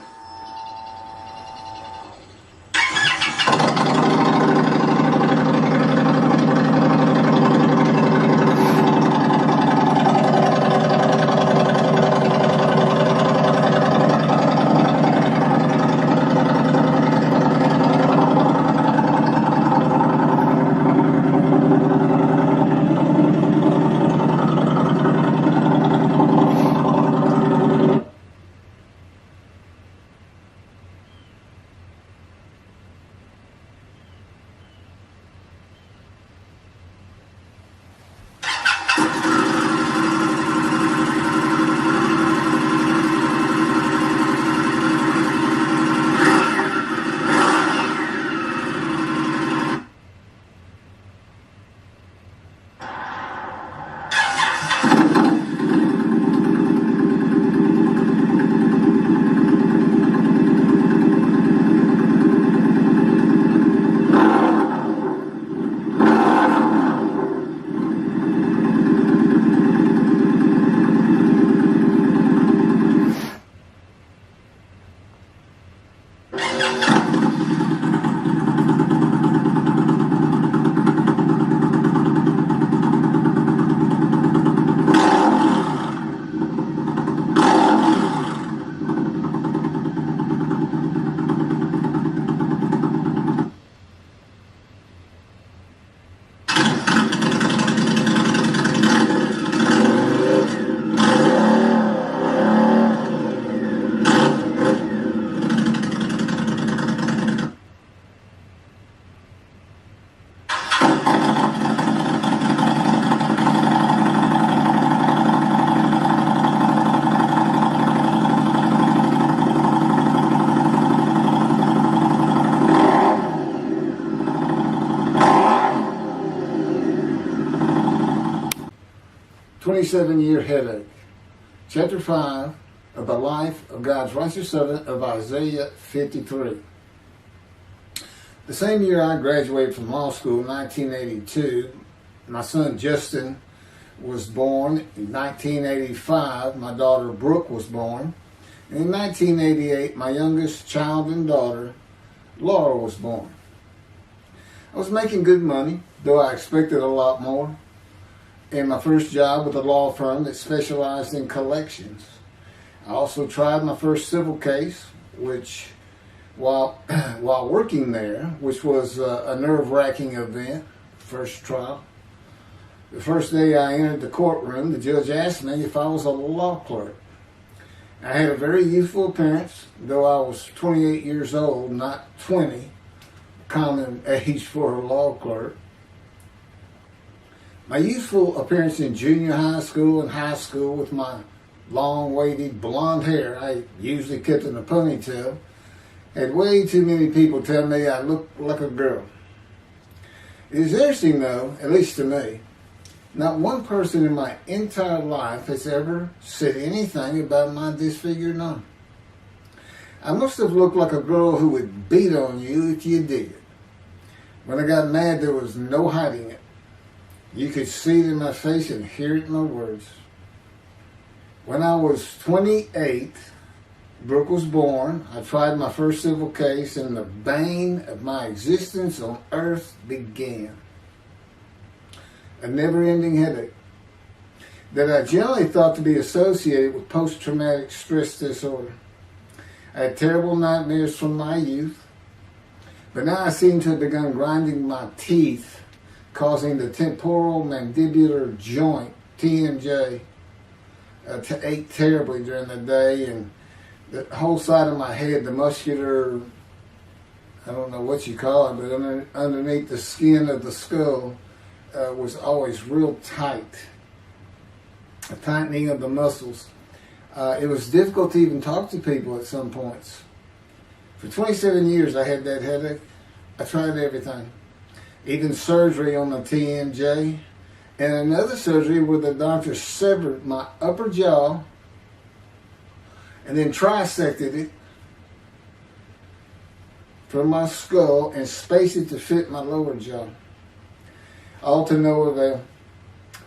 27-year headache. Chapter 5 of the life of God's righteous servant of Isaiah 53. The same year I graduated from law school in 1982, my son Justin was born. In 1985, my daughter Brooke was born. And in 1988, my youngest child and daughter, Laura, was born. I was making good money, though I expected a lot more, in my first job with a law firm that specialized in collections. I also tried my first civil case, which, while working there, which was a nerve-wracking event, first trial. The first day I entered the courtroom, the judge asked me if I was a law clerk. I had a very youthful appearance, though I was 28 years old, not 20, common age for a law clerk. My youthful appearance in junior high school and high school with my long, wavy blonde hair, I usually kept in a ponytail, had way too many people tell me I looked like a girl. It is interesting though, at least to me, not one person in my entire life has ever said anything about my disfigured arm. I must have looked like a girl who would beat on you if you did it. When I got mad, there was no hiding it. You could see it in my face and hear it in my words. When I was 28, Brooke was born. I tried my first civil case, and the bane of my existence on earth began. A never-ending headache that I generally thought to be associated with post-traumatic stress disorder. I had terrible nightmares from my youth, but now I seem to have begun grinding my teeth, causing the temporal mandibular joint, TMJ, to ache terribly during the day, and the whole side of my head, the muscular, I don't know what you call it, but underneath the skin of the skull was always real tight, a tightening of the muscles. It was difficult to even talk to people at some points. For 27 years I had that headache. I tried everything. Even surgery on the TMJ, and another surgery where the doctor severed my upper jaw and then trisected it from my skull and spaced it to fit my lower jaw. All to no avail.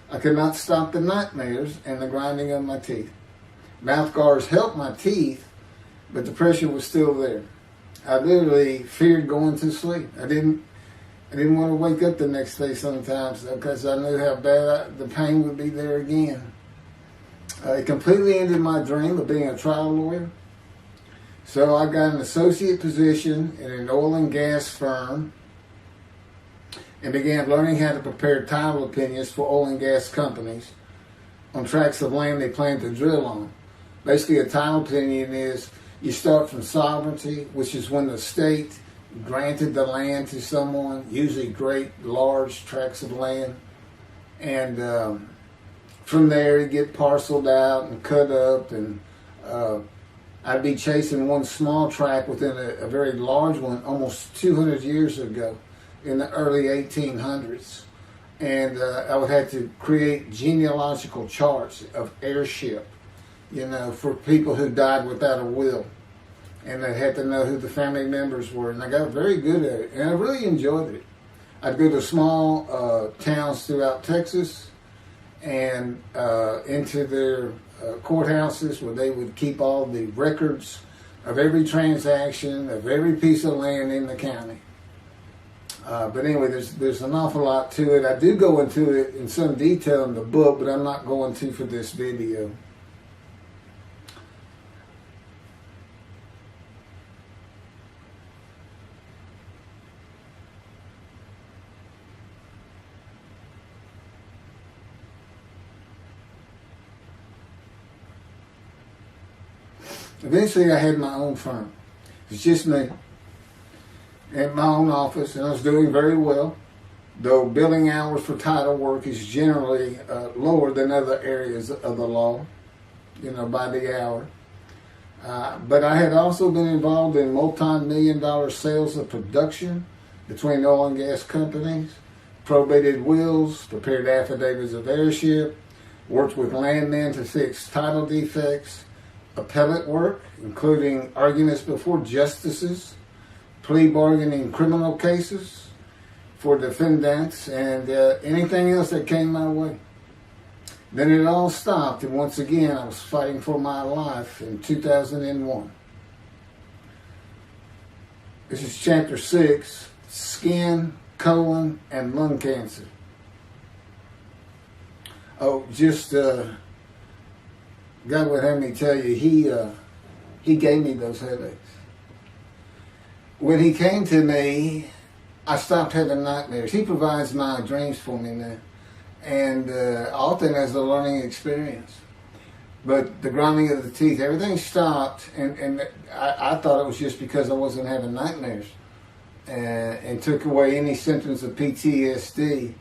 I could not stop the nightmares and the grinding of my teeth. Mouth guards helped my teeth, but the pressure was still there. I literally feared going to sleep. I didn't want to wake up the next day sometimes because I knew how bad the pain would be there again. It completely ended my dream of being a trial lawyer. So I got an associate position in an oil and gas firm and began learning how to prepare title opinions for oil and gas companies on tracts of land they plan to drill on. Basically, a title opinion is you start from sovereignty, which is when the state granted the land to someone, usually great, large tracts of land. And from there, you get parceled out and cut up. And I'd be chasing one small tract within a very large one almost 200 years ago in the early 1800s. And I would have to create genealogical charts of heirship, for people who died without a will. And I had to know who the family members were. And I got very good at it. And I really enjoyed it. I'd go to small towns throughout Texas and into their courthouses where they would keep all the records of every transaction, of every piece of land in the county. But anyway, there's an awful lot to it. I do go into it in some detail in the book, but I'm not going to for this video. Eventually, I had my own firm. It was just me at my own office, and I was doing very well, though billing hours for title work is generally lower than other areas of the law, by the hour. But I had also been involved in multi-million-dollar sales of production between oil and gas companies, probated wills, prepared affidavits of heirship, worked with landmen to fix title defects, appellate work, including arguments before justices, plea bargaining in criminal cases for defendants, and anything else that came my way. Then it all stopped, and once again I was fighting for my life in 2001. This is chapter 6, skin, colon, and lung cancer. Oh, just God would have me tell you, he gave me those headaches. When he came to me, I stopped having nightmares. He provides my dreams for me now, and often as a learning experience. But the grinding of the teeth, everything stopped, and I thought it was just because I wasn't having nightmares, and took away any symptoms of PTSD,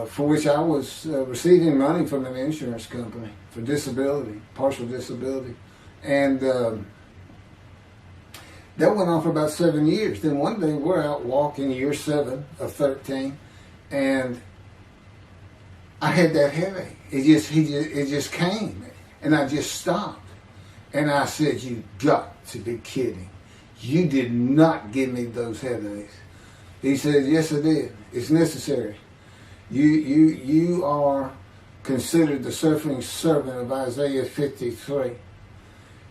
for which I was receiving money from an insurance company for disability, partial disability. And that went on for about 7 years. Then one day we're out walking, year 7 of 13, and I had that headache. It just came, and I just stopped. And I said, "You got to be kidding. You did not give me those headaches." He said, "Yes, I did. It's necessary. You are considered the suffering servant of Isaiah 53.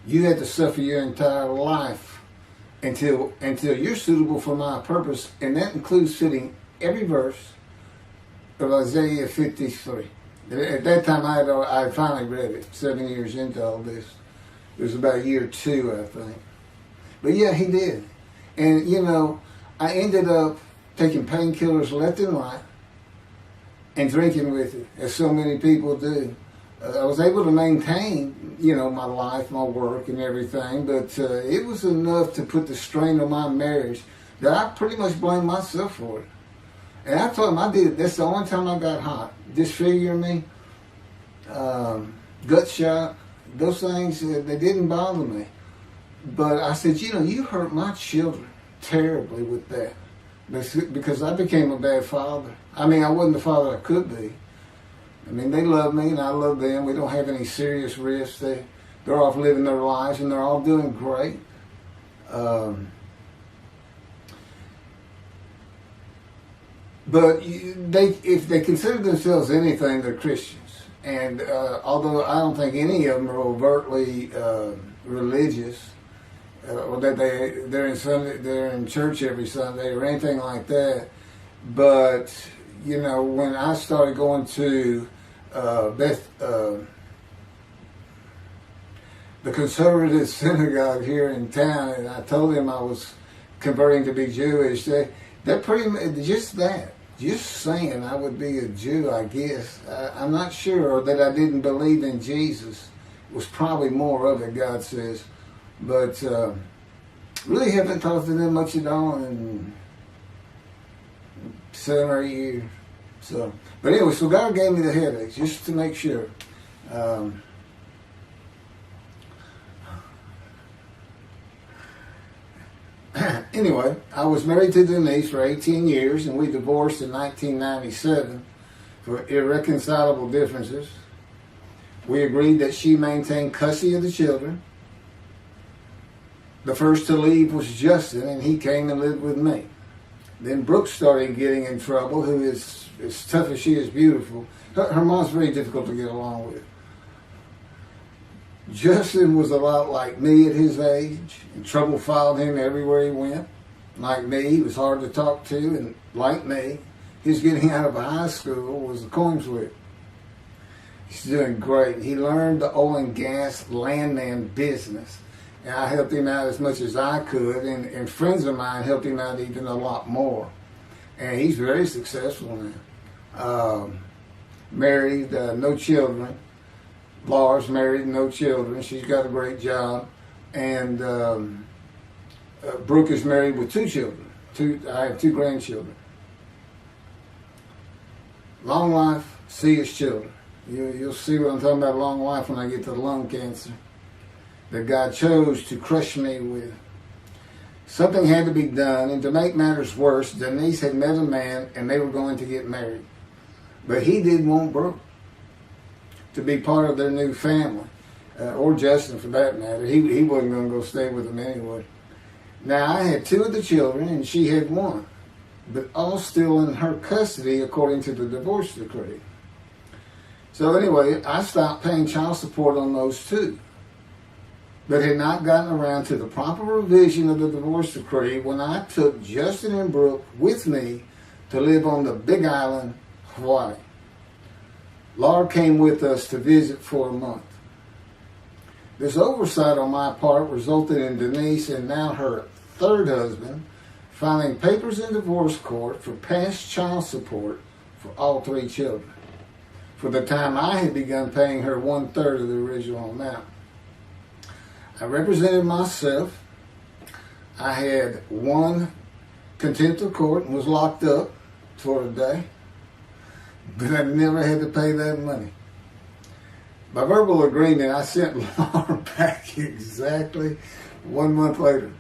You had to suffer your entire life until you're suitable for my purpose," and that includes fitting every verse of Isaiah 53. At that time, I had finally read it, 7 years into all this. It was about year 2, I think. But yeah, he did. And, I ended up taking painkillers left and right and drinking with it, as so many people do. I was able to maintain, my life, my work, and everything, but it was enough to put the strain on my marriage that I pretty much blamed myself for it. And I told him I did it. That's the only time I got hot. Disfiguring me, gut shot, those things, they didn't bother me. But I said, you hurt my children terribly with that. Because I became a bad father. I mean, I wasn't the father I could be. I mean, they love me and I love them. We don't have any serious risks. They're off living their lives and they're all doing great. But if they consider themselves anything, they're Christians. And although I don't think any of them are overtly religious, or that they're in church every Sunday or anything like that, but when I started going to the conservative synagogue here in town, and I told them I was converting to be Jewish, they're pretty much just saying I would be a Jew, I guess. I'm not sure that I didn't believe in Jesus. It was probably more of it, God says. But really haven't talked to them much at all in 7 or 8 years. But anyway, so God gave me the headaches just to make sure. Anyway, I was married to Denise for 18 years, and we divorced in 1997 for irreconcilable differences. We agreed that she maintain custody of the children. The first to leave was Justin, and he came and lived with me. Then Brooke started getting in trouble, who is as tough as she is beautiful. Her mom's very difficult to get along with. Justin was a lot like me at his age, and trouble followed him everywhere he went. Like me, he was hard to talk to, and like me, his getting out of high school was a coin flip. He's doing great. He learned the oil and gas landman business, and I helped him out as much as I could, and friends of mine helped him out even a lot more. And he's very successful now. Married, no children. Laura's married, no children. She's got a great job. And Brooke is married with 2 children. I have 2 grandchildren. Long life, see his children. You'll see what I'm talking about, long life, when I get to the lung cancer that God chose to crush me with. Something had to be done, and to make matters worse, Denise had met a man and they were going to get married. But he didn't want Brooke to be part of their new family, or Justin for that matter. He wasn't going to go stay with them anyway. Now, I had 2 of the children and she had 1, but all still in her custody according to the divorce decree. So anyway, I stopped paying child support on those 2, but had not gotten around to the proper revision of the divorce decree when I took Justin and Brooke with me to live on the Big Island, Hawaii. Laura came with us to visit for a month. This oversight on my part resulted in Denise and now her 3rd husband filing papers in divorce court for past child support for all 3 children, for the time I had begun paying her 1/3 of the original amount. I represented myself. I had won contempt of court and was locked up for a day, but I never had to pay that money. By verbal agreement, I sent Laura back exactly 1 month later.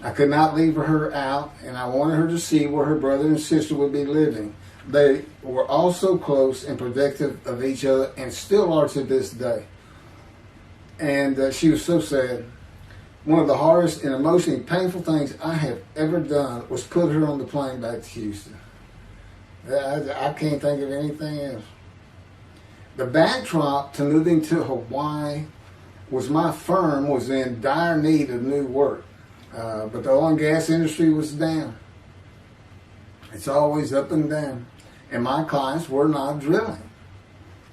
I could not leave her out, and I wanted her to see where her brother and sister would be living. They were all so close and protective of each other, and still are to this day. And she was so sad. One of the hardest and emotionally painful things I have ever done was put her on the plane back to Houston. I can't think of anything else. The backdrop to moving to Hawaii was my firm was in dire need of new work. But the oil and gas industry was down. It's always up and down. And my clients were not drilling.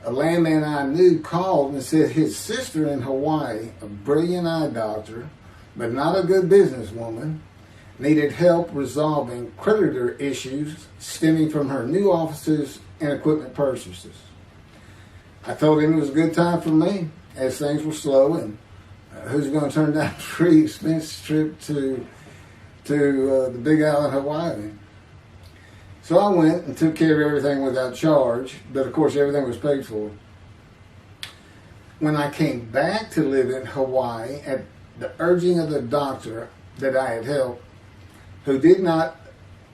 A landman I knew called and said his sister in Hawaii, a brilliant eye doctor, but not a good businesswoman, needed help resolving creditor issues stemming from her new offices and equipment purchases. I told him it was a good time for me, as things were slow, and who's going to turn down a free expense trip to the Big Island, Hawaii? So I went and took care of everything without charge, but of course everything was paid for. When I came back to live in Hawaii, at the urging of the doctor that I had helped, who did not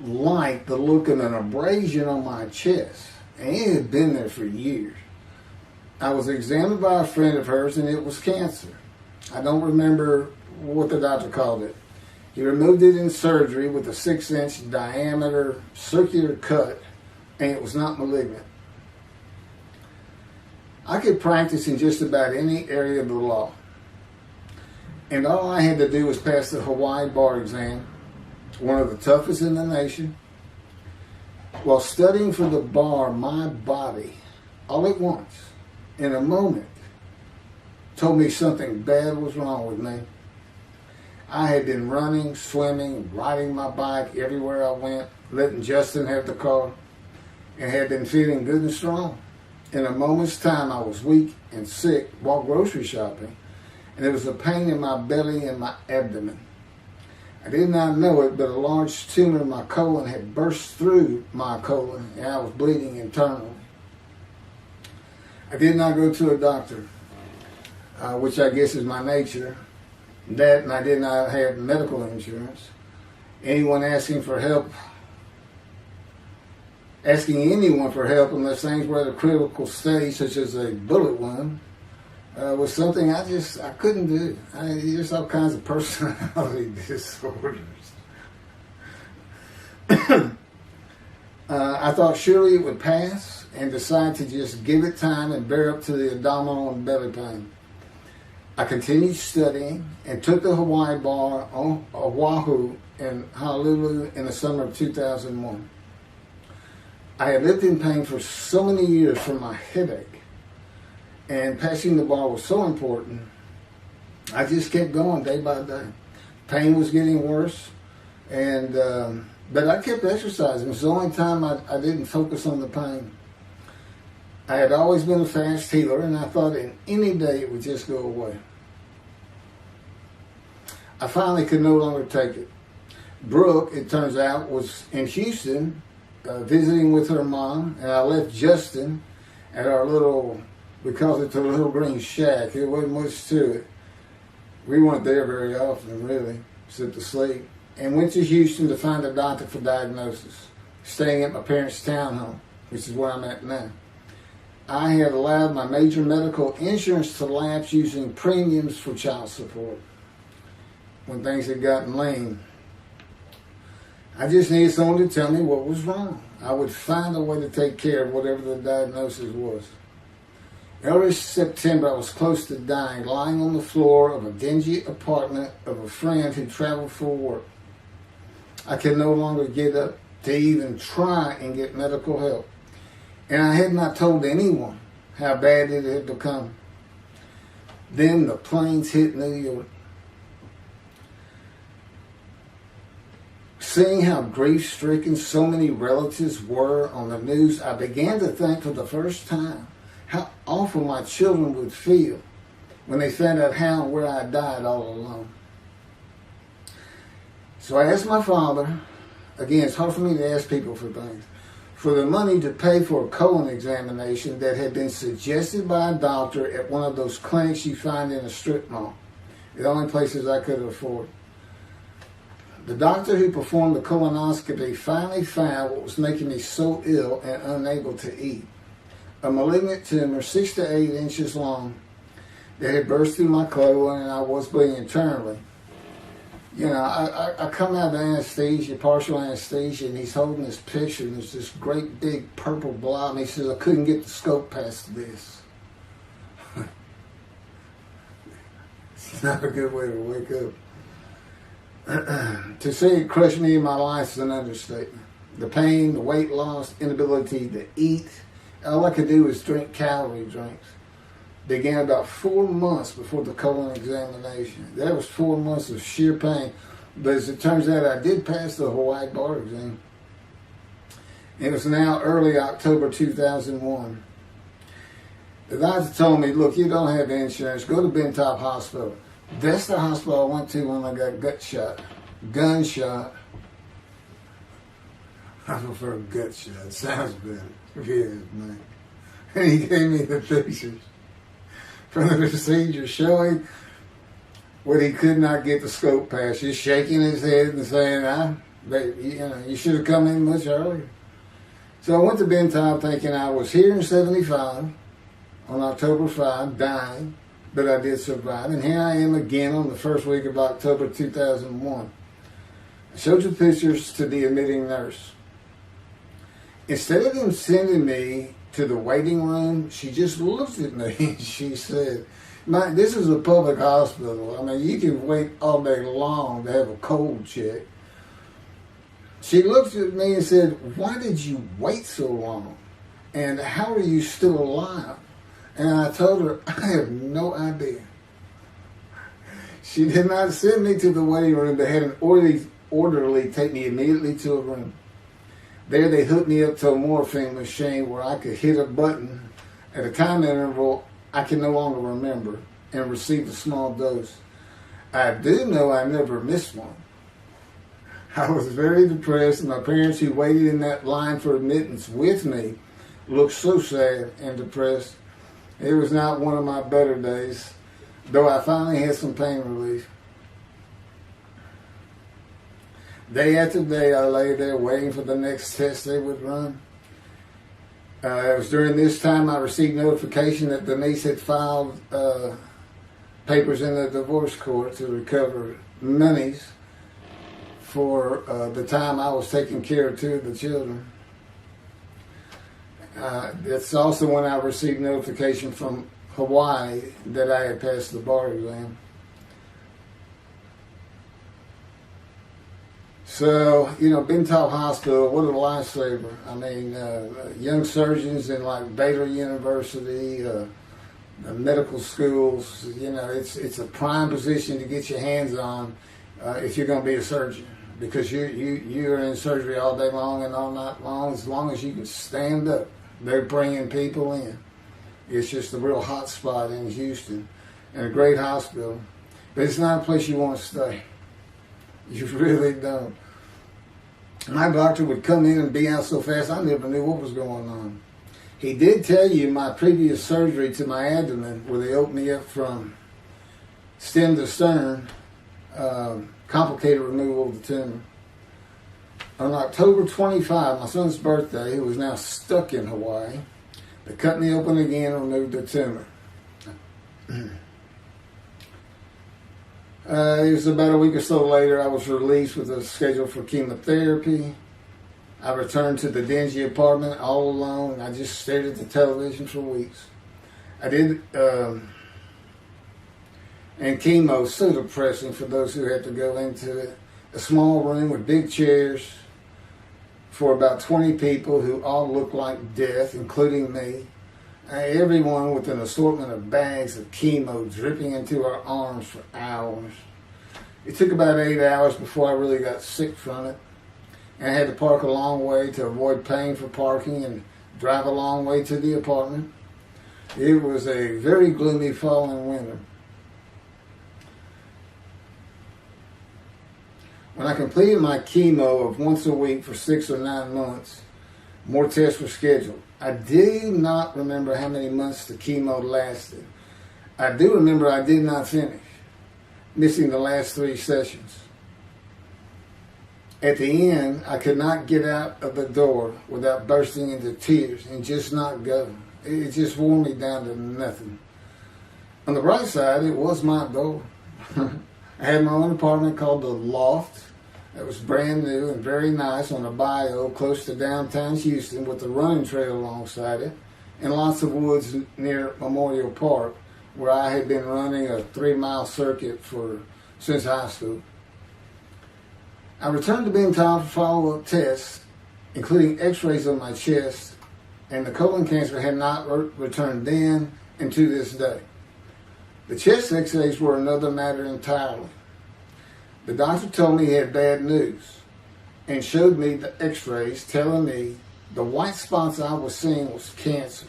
like the look of an abrasion on my chest, and it had been there for years, I was examined by a friend of hers, and it was cancer. I don't remember what the doctor called it. He removed it in surgery with a 6-inch diameter circular cut, and it was not malignant. I could practice in just about any area of the law, and all I had to do was pass the Hawaii bar exam, one of the toughest in the nation. While studying for the bar, my body, all at once, in a moment, told me something bad was wrong with me. I had been running, swimming, riding my bike everywhere I went, letting Justin have the car, and had been feeling good and strong. In a moment's time, I was weak and sick while grocery shopping, and there was a pain in my belly and my abdomen. I did not know it, but a large tumor in my colon had burst through my colon, and I was bleeding internally. I did not go to a doctor, which I guess is my nature. That, and I did not have medical insurance. Anyone asking anyone for help unless things were at a critical stage, such as a bullet wound, was something I couldn't do. There's all kinds of personality disorders. I thought surely it would pass, and decided to just give it time and bear up to the abdominal and belly pain. I continued studying and took the Hawaii bar on Oahu in Honolulu in the summer of 2001. I had lived in pain for so many years from my headache, and passing the bar was so important. I just kept going day by day. Pain was getting worse, and but I kept exercising. It was the only time I didn't focus on the pain. I had always been a fast healer, and I thought in any day it would just go away. I finally could no longer take it. Brooke, it turns out, was in Houston visiting with her mom, and I left Justin at our little, we called it the Little Green Shack. There wasn't much to it. We weren't there very often, really, except to sleep, and went to Houston to find a doctor for diagnosis, staying at my parents' townhome, which is where I'm at now. I had allowed my major medical insurance to lapse using premiums for child support when things had gotten lean. I just needed someone to tell me what was wrong. I would find a way to take care of whatever the diagnosis was. Early September, I was close to dying, lying on the floor of a dingy apartment of a friend who traveled for work. I could no longer get up to even try and get medical help. And I had not told anyone how bad it had become. Then the planes hit New York. Seeing how grief-stricken so many relatives were on the news, I began to think for the first time how awful my children would feel when they found out how and where I died all alone. So I asked my father, again, it's hard for me to ask people for things, for the money to pay for a colon examination that had been suggested by a doctor at one of those clinics you find in a strip mall, the only places I could afford. The doctor who performed the colonoscopy finally found what was making me so ill and unable to eat. A malignant tumor 6 to 8 inches long that had burst through my colon, and I was bleeding internally. You know, I come out of anesthesia, partial anesthesia, and he's holding this picture, and there's this great big purple blob, and he says, I couldn't get the scope past this. It's not a good way to wake up. To say it crushed me in my life is an understatement. The pain, the weight loss, inability to eat, all I could do was drink calorie drinks. Began about 4 months before the colon examination. That was 4 months of sheer pain. But as it turns out, I did pass the Hawaii bar exam. It was now early October 2001. The doctor told me, look, you don't have insurance. Go to Bentop Hospital. That's the hospital I went to when I got gunshot. I prefer gut shot. Sounds better. Yes, man. And he gave me the pictures from the procedure showing what he could not get the scope past. Just shaking his head and saying, you should have come in much earlier. So I went to Bentop thinking I was here in 75 on October 5, dying. But I did survive, and here I am again on the first week of October 2001. I showed the pictures to the admitting nurse. Instead of them sending me to the waiting room, she just looked at me and she said, this is a public hospital. I mean, you can wait all day long to have a cold check. She looked at me and said, why did you wait so long? And how are you still alive? And I told her, I have no idea. She did not send me to the waiting room, but had an orderly take me immediately to a room. There they hooked me up to a morphine machine where I could hit a button at a time interval I can no longer remember and receive a small dose. I do know I never missed one. I was very depressed, and my parents who waited in that line for admittance with me looked so sad and depressed. It was not one of my better days, though I finally had some pain relief. Day after day, I lay there waiting for the next test they would run. It was during this time I received notification that Denise had filed papers in the divorce court to recover monies for the time I was taking care of 2 of the children. That's also when I received notification from Hawaii that I had passed the bar exam. So, Bental Hospital, what a lifesaver. I mean, young surgeons in like Baylor University, medical schools, it's a prime position to get your hands on if you're going to be a surgeon, because you're in surgery all day long and all night long. As long as you can stand up, they're bringing people in. It's just a real hot spot in Houston, and a great hospital, but it's not a place you want to stay. You really don't. My doctor would come in and be out so fast I never knew what was going on. He did tell you my previous surgery to my abdomen, where they opened me up from stem to stern, complicated removal of the tumor. On October 25, my son's birthday, who was now stuck in Hawaii, they cut me open again and removed the tumor. It was about a week or so later, I was released with a schedule for chemotherapy. I returned to the dingy apartment all alone. I just stared at the television for weeks. I did, and chemo, so depressing for those who had to go into it. A small room with big chairs for about 20 people who all looked like death, including me. Everyone with an assortment of bags of chemo dripping into our arms for hours. It took about 8 hours before I really got sick from it. And I had to park a long way to avoid paying for parking and drive a long way to the apartment. It was a very gloomy fall and winter. When I completed my chemo of once a week for 6 or 9 months, more tests were scheduled. I do not remember how many months the chemo lasted. I do remember I did not finish, missing the last 3 sessions. At the end, I could not get out of the door without bursting into tears and just not go. It just wore me down to nothing. On the bright side, it was my door. I had my own apartment called The Loft. It was brand new and very nice on a bayou close to downtown Houston with a running trail alongside it and lots of woods near Memorial Park, where I had been running a 3-mile circuit since high school. I returned to Bental for follow-up tests, including x-rays of my chest, and the colon cancer had not returned then and to this day. The chest x-rays were another matter entirely. The doctor told me he had bad news and showed me the x-rays telling me the white spots I was seeing was cancer.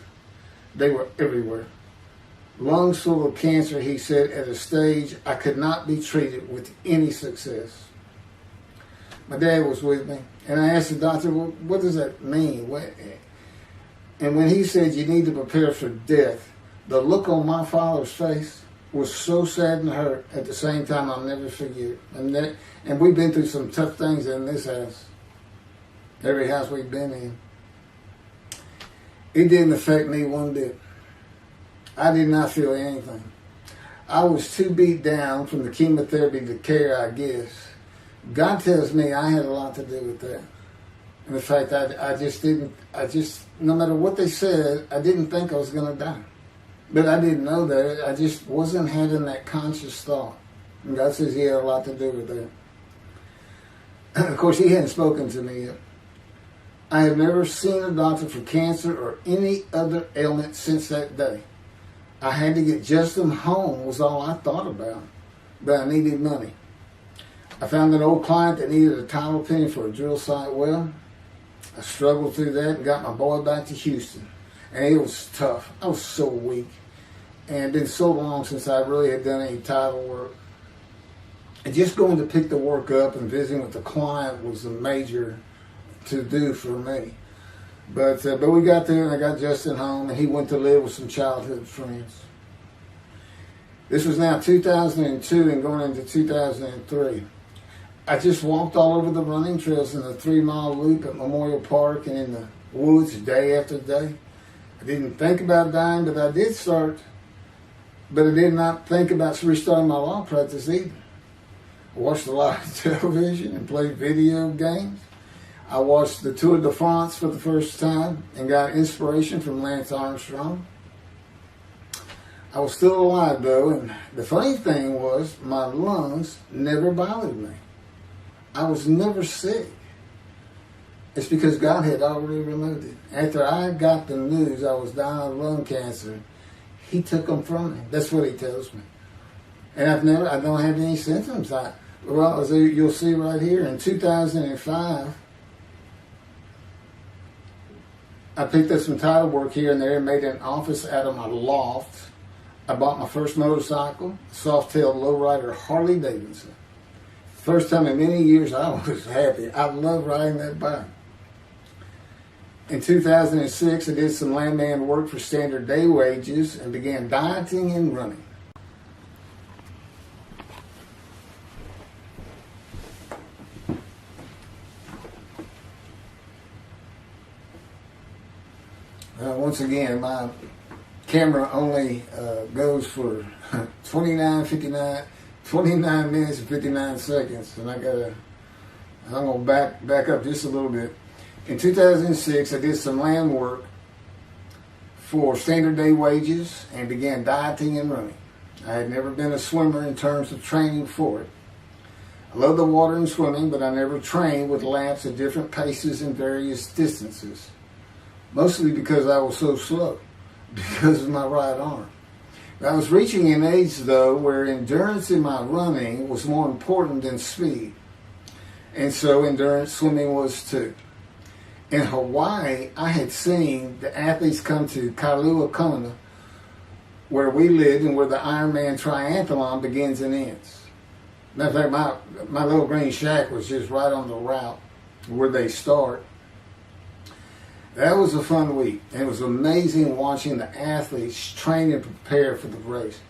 They were everywhere. Lungs full of cancer, he said, at a stage I could not be treated with any success. My dad was with me, and I asked the doctor, well, what does that mean? And when he said you need to prepare for death, the look on my father's face was so sad and hurt at the same time I'll never forget. And we've been through some tough things in this house. Every house we've been in. It didn't affect me one bit. I did not feel anything. I was too beat down from the chemotherapy to care, I guess. God tells me I had a lot to do with that. And the fact no matter what they said, I didn't think I was going to die. But I didn't know that. I just wasn't having that conscious thought. And God says he had a lot to do with that. Of course, he hadn't spoken to me yet. I have never seen a doctor for cancer or any other ailment since that day. I had to get Justin home was all I thought about. But I needed money. I found an old client that needed a title opinion for a drill site well. I struggled through that and got my boy back to Houston. And it was tough. I was so weak. And it had been so long since I really had done any title work. And just going to pick the work up and visiting with the client was a major to-do for me. But we got there and I got Justin home and he went to live with some childhood friends. This was now 2002 and going into 2003. I just walked all over the running trails in the 3-mile loop at Memorial Park and in the woods day after day. I didn't think about dying, but I did not think about restarting my law practice either. I watched a lot of television and played video games. I watched the Tour de France for the first time and got inspiration from Lance Armstrong. I was still alive though, and the funny thing was my lungs never bothered me. I was never sick. It's because God had already removed it. After I got the news I was dying of lung cancer, He took them from me. That's what He tells me. And I don't have any symptoms. Well, as you'll see right here, in 2005, I picked up some title work here and there and made an office out of my loft. I bought my first motorcycle, soft-tailed lowrider Harley Davidson. First time in many years I was happy. I love riding that bike. In 2006, I did some landman work for standard day wages and began dieting and running. Once again, my camera only goes for 29 minutes and 59 seconds, and I'm going to back up just a little bit. In 2006, I did some land work for standard day wages and began dieting and running. I had never been a swimmer in terms of training for it. I love the water and swimming, but I never trained with laps at different paces and various distances. Mostly because I was so slow, because of my right arm. I was reaching an age, though, where endurance in my running was more important than speed. And so endurance swimming was too. In Hawaii, I had seen the athletes come to Kailua Kona, where we lived and where the Ironman Triathlon begins and ends. Matter of fact, my little green shack was just right on the route where they start. That was a fun week, and it was amazing watching the athletes train and prepare for the race.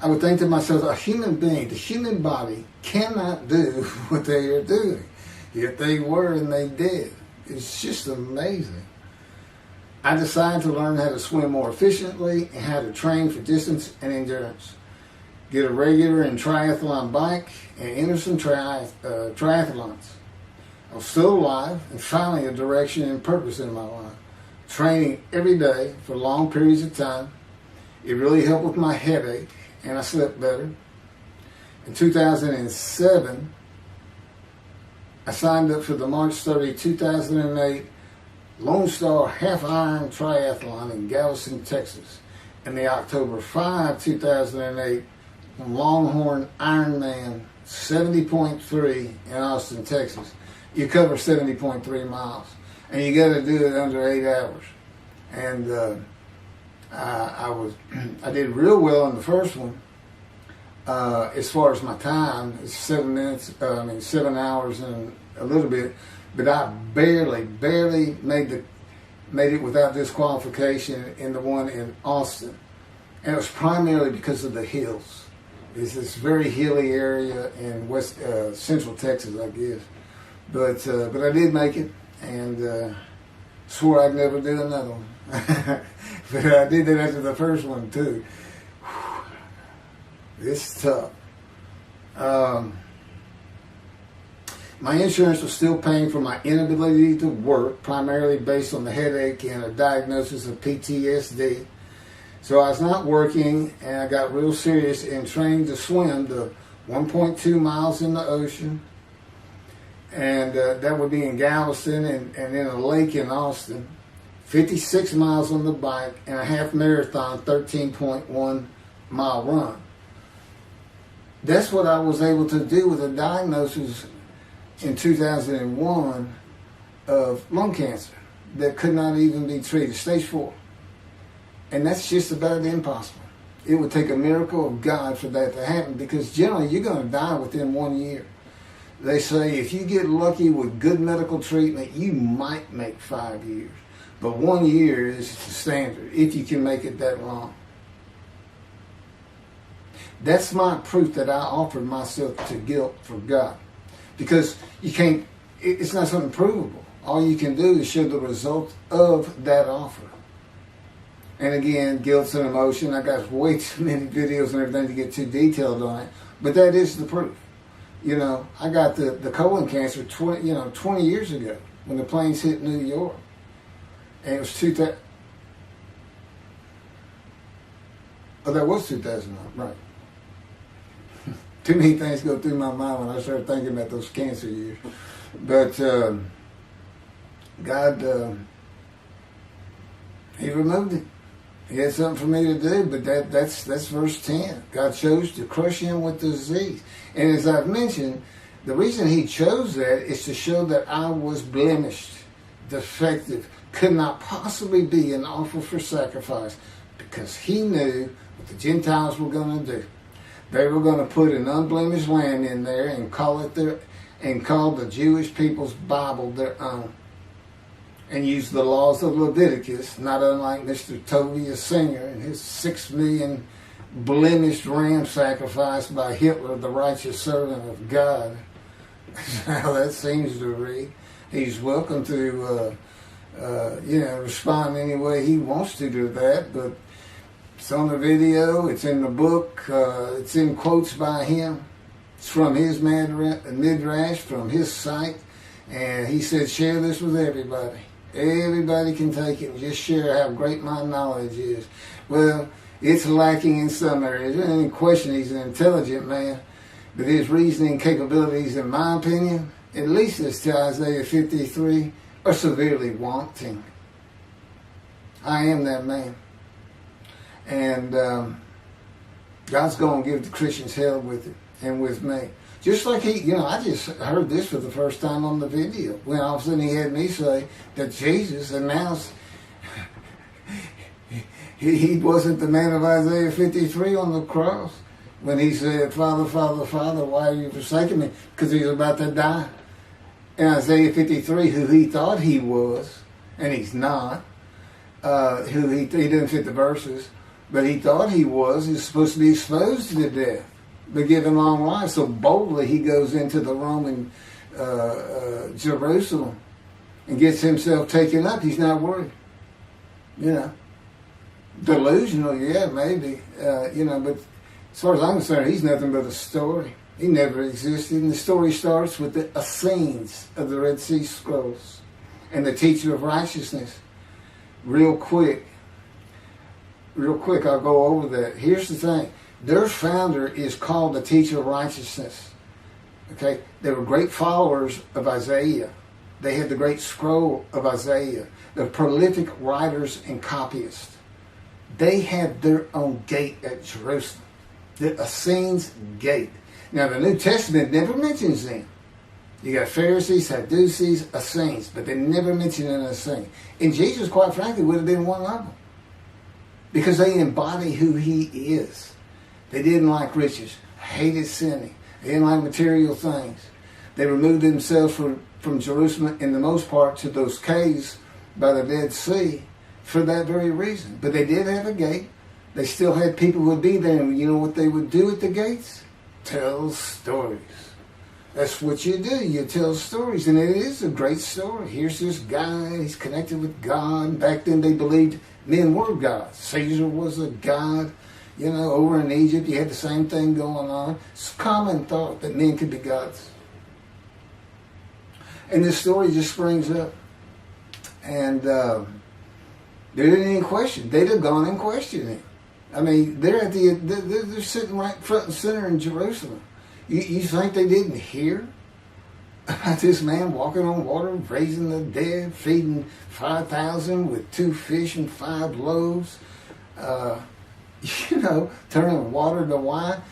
I would think to myself, a human being, the human body cannot do what they are doing. Yet they were, and they did. It's just amazing. I decided to learn how to swim more efficiently and how to train for distance and endurance. Get a regular and triathlon bike and enter some triathlons. I was still alive and finally a direction and purpose in my life. Training every day for long periods of time. It really helped with my headache and I slept better. In 2007, I signed up for the March 30, 2008 Lone Star Half Iron Triathlon in Galveston, Texas. And the October 5, 2008 Longhorn Ironman 70.3 in Austin, Texas. You cover 70.3 miles, and you got to do it under 8 hours. And I did real well in the first one. As far as my time, it's 7 hours and a little bit. But I barely made it without disqualification in the one in Austin, and it was primarily because of the hills. It's this very hilly area in central Texas, I guess. But I did make it, and swore I'd never do another one. But I did that after the first one too. It's tough. My insurance was still paying for my inability to work, primarily based on the headache and a diagnosis of PTSD. So I was not working, and I got real serious in training to swim the 1.2 miles in the ocean. And that would be in Galveston and in a lake in Austin. 56 miles on the bike and a half marathon, 13.1 mile run. That's what I was able to do with a diagnosis in 2001 of lung cancer that could not even be treated, stage 4. And that's just about impossible. It would take a miracle of God for that to happen, because generally you're going to die within 1 year. They say if you get lucky with good medical treatment, you might make 5 years. But 1 year is the standard, if you can make it that long. That's my proof that I offered myself to guilt for God. Because you can't, it's not something provable. All you can do is show the result of that offer. And again, guilt's an emotion. I got way too many videos and everything to get too detailed on it. But that is the proof. You know, I got the colon cancer 20 years ago when the planes hit New York. And it was Oh, that was 2009, right. Too many things go through my mind when I start thinking about those cancer years. But God, He removed it. He had something for me to do, but that's verse 10. God chose to crush him with disease. And as I've mentioned, the reason he chose that is to show that I was blemished, defective, could not possibly be an offer for sacrifice, because he knew what the Gentiles were going to do. They were going to put an unblemished lamb in there and call the Jewish people's Bible their own, and use the laws of Leviticus, not unlike Mr. Tovia Singer and his 6 million blemished ram sacrifice by Hitler, the righteous servant of God. That's how that seems to read. He's welcome to, respond any way he wants to that, but it's on the video, it's in the book, it's in quotes by him. It's from his midrash, from his site, and he said, share this with everybody. Everybody can take it and just share how great my knowledge is. Well, it's lacking in some areas. There's any question he's an intelligent man, but his reasoning capabilities, in my opinion, at least as to Isaiah 53, are severely wanting. I am that man. And God's going to give the Christians hell with it and with me. Just like I just heard this for the first time on the video, when all of a sudden he had me say that Jesus announced he wasn't the man of Isaiah 53 on the cross when he said, Father, Father, Father, why are you forsaking me? Because he was about to die. In Isaiah 53, who he thought he was, and he's not, who he didn't fit the verses, but he thought he was, he's supposed to be exposed to death, but given long life. So boldly he goes into the Roman Jerusalem and gets himself taken up. He's not worried. Delusional, yeah, maybe. But as far as I'm concerned, he's nothing but a story. He never existed. And the story starts with the Essenes of the Red Sea Scrolls and the teacher of righteousness. Real quick, I'll go over that. Here's the thing. Their founder is called the teacher of righteousness. Okay? They were great followers of Isaiah. They had the great scroll of Isaiah. They're prolific writers and copyists. They had their own gate at Jerusalem. The Essenes Gate. Now, the New Testament never mentions them. You got Pharisees, Sadducees, Essenes, but they never mention an Essene. And Jesus, quite frankly, would have been one of them, because they embody who he is. They didn't like riches, hated sinning. They didn't like material things. They removed themselves from Jerusalem, in the most part, to those caves by the Dead Sea for that very reason. But they did have a gate. They still had people who would be there, and you know what they would do at the gates? Tell stories. That's what you do. You tell stories, and it is a great story. Here's this guy, he's connected with God. Back then they believed men were gods. Caesar was a god. Over in Egypt, you had the same thing going on. It's a common thought that men could be gods. And this story just springs up. And there didn't any question. They'd have gone and questioned him. I mean, they're sitting right front and center in Jerusalem. You think they didn't hear about this man walking on water, raising the dead, feeding 5,000 with 2 fish and 5 loaves? Turning water to wine.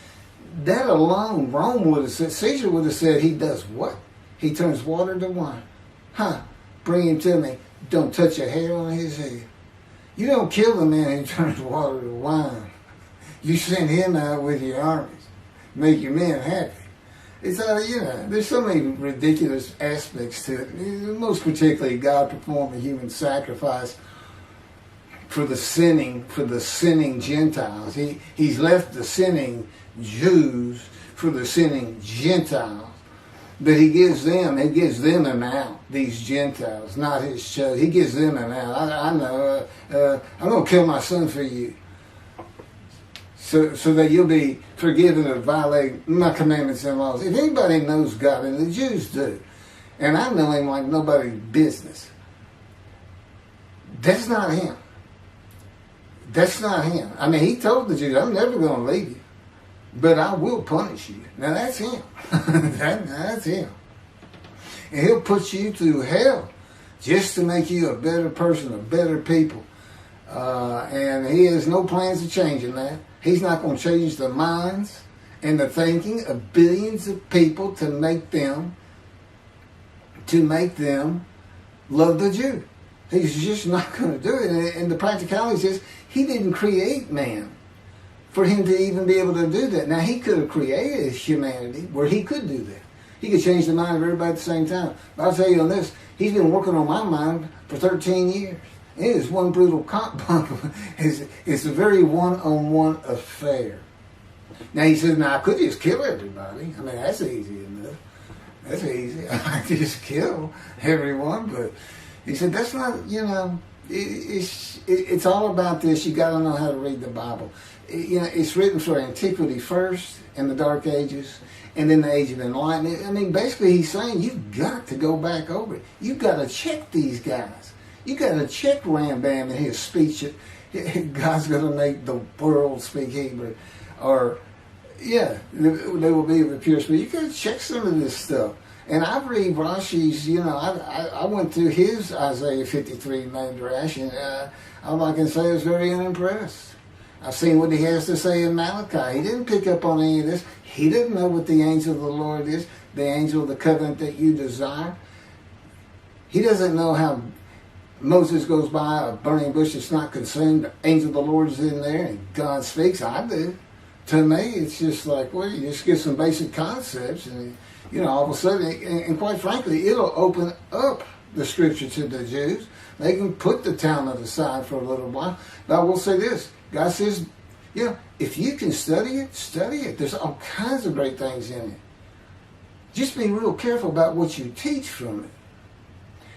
That alone, Rome would have said, Caesar would have said, he does what? He turns water to wine. Bring him to me. Don't touch a hair on his head. You don't kill the man who turns water to wine. You send him out with your armies. Make your men happy. It's there's so many ridiculous aspects to it. Most particularly, God performed a human sacrifice for the sinning Gentiles. He's left the sinning Jews for the sinning Gentiles. But he gives them an out, these Gentiles, not his chosen. He gives them an out. I know, I'm going to kill my son for you, so that you'll be forgiven of violating my commandments and laws. If anybody knows God, and the Jews do, and I know him like nobody's business, that's not him. That's not him. I mean, he told the Jews, I'm never going to leave you, but I will punish you. Now, that's him. That's him. And he'll put you through hell just to make you a better person, a better people. And he has no plans of changing that. He's not going to change the minds and the thinking of billions of people to make them love the Jew. He's just not going to do it. And the practicality is, he didn't create man for him to even be able to do that. Now, he could have created humanity where he could do that. He could change the mind of everybody at the same time. But I'll tell you on this, he's been working on my mind for 13 years. It is one brutal cock-bunk. It's a very one-on-one affair. Now, he says, now, I could just kill everybody. I mean, that's easy enough. That's easy. I could just kill everyone. But he said, that's not, it's all about this. You got to know how to read the Bible. It's written for antiquity first, in the Dark Ages, and then the Age of Enlightenment. I mean, basically, he's saying you've got to go back over it. You've got to check these guys. You got to check Rambam and his speech. God's going to make the world speak Hebrew, or they will be of a pure speech. You got to check some of this stuff. And I read Rashi's. I went through his Isaiah 53 Midrash, and all I can say is very unimpressed. I've seen what he has to say in Malachi. He didn't pick up on any of this. He didn't know what the angel of the Lord is, the angel of the covenant that you desire. He doesn't know how Moses goes by a burning bush that's not consumed. The angel of the Lord is in there, and God speaks. I do. To me, it's just like, well, you just get some basic concepts, and all of a sudden, and quite frankly, it'll open up the scripture to the Jews. They can put the Talmud aside for a little while. But I will say this. God says, if you can study it, study it. There's all kinds of great things in it. Just be real careful about what you teach from it.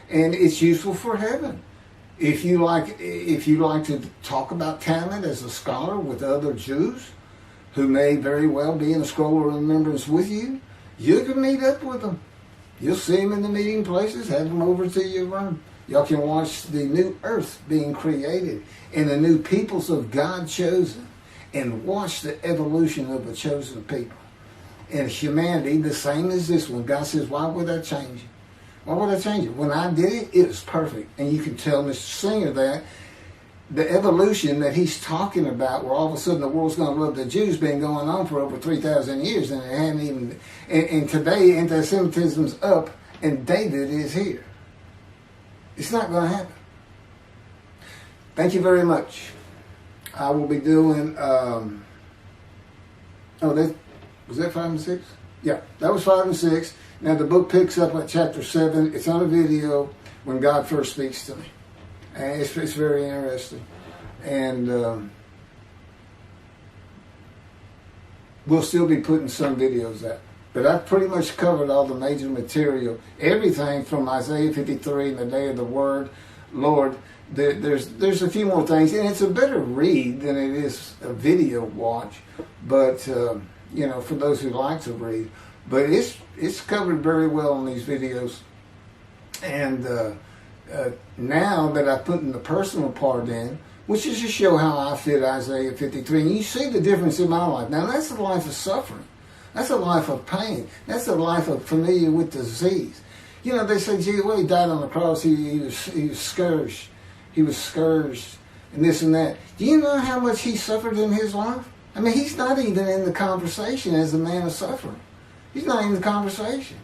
And it's useful for heaven. If you like to talk about Talmud as a scholar with other Jews who may very well be in a scroll of remembrance with you, you can meet up with them. You'll see them in the meeting places. Have them over to your room. Y'all can watch the new earth being created and the new peoples of God chosen, and watch the evolution of a chosen people. And humanity, the same as this one. God says, why would I change it? Why would I change it? When I did it, it was perfect. And you can tell Mr. Singer that the evolution that he's talking about, where all of a sudden the world's going to love the Jews, been going on for over 3,000 years, and it hadn't even. And today, anti-Semitism's up, and David is here. It's not going to happen. Thank you very much. I will be doing. Was that 5 and 6? Yeah, that was 5 and 6. Now the book picks up at chapter 7. It's on a video when God first speaks to me. And it's very interesting. And we'll still be putting some videos out. But I've pretty much covered all the major material. Everything from Isaiah 53 and the day of the word, Lord. There's a few more things. And it's a better read than it is a video watch. But, for those who like to read. But it's covered very well in these videos. And now that I've put in the personal part in, which is to show how I fit Isaiah 53, and you see the difference in my life. Now that's a life of suffering. That's a life of pain. That's a life of familiar with disease. They say, gee, well, he died on the cross. He was scourged. He was scourged and this and that. Do you know how much he suffered in his life? I mean, he's not even in the conversation as a man of suffering. He's not in the conversation.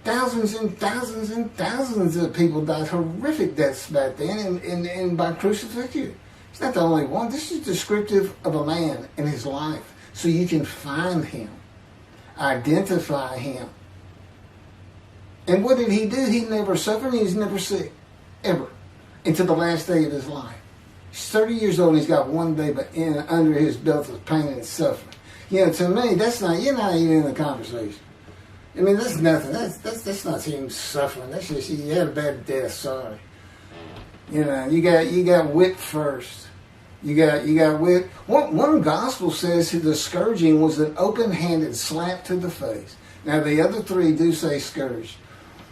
Thousands and thousands and thousands of people died horrific deaths back then and by crucifixion. It's not the only one. This is descriptive of a man in his life. So you can find him, identify him. And what did he do? He never suffered. He was never sick, ever, until the last day of his life. He's 30 years old and he's got one day but under his belt of pain and suffering. To me, you're not even in the conversation. I mean, that's nothing. That's not him suffering. That's just, he had a bad death, sorry. You got whipped first. You got whipped. One gospel says the scourging was an open-handed slap to the face. Now, the other three do say scourged.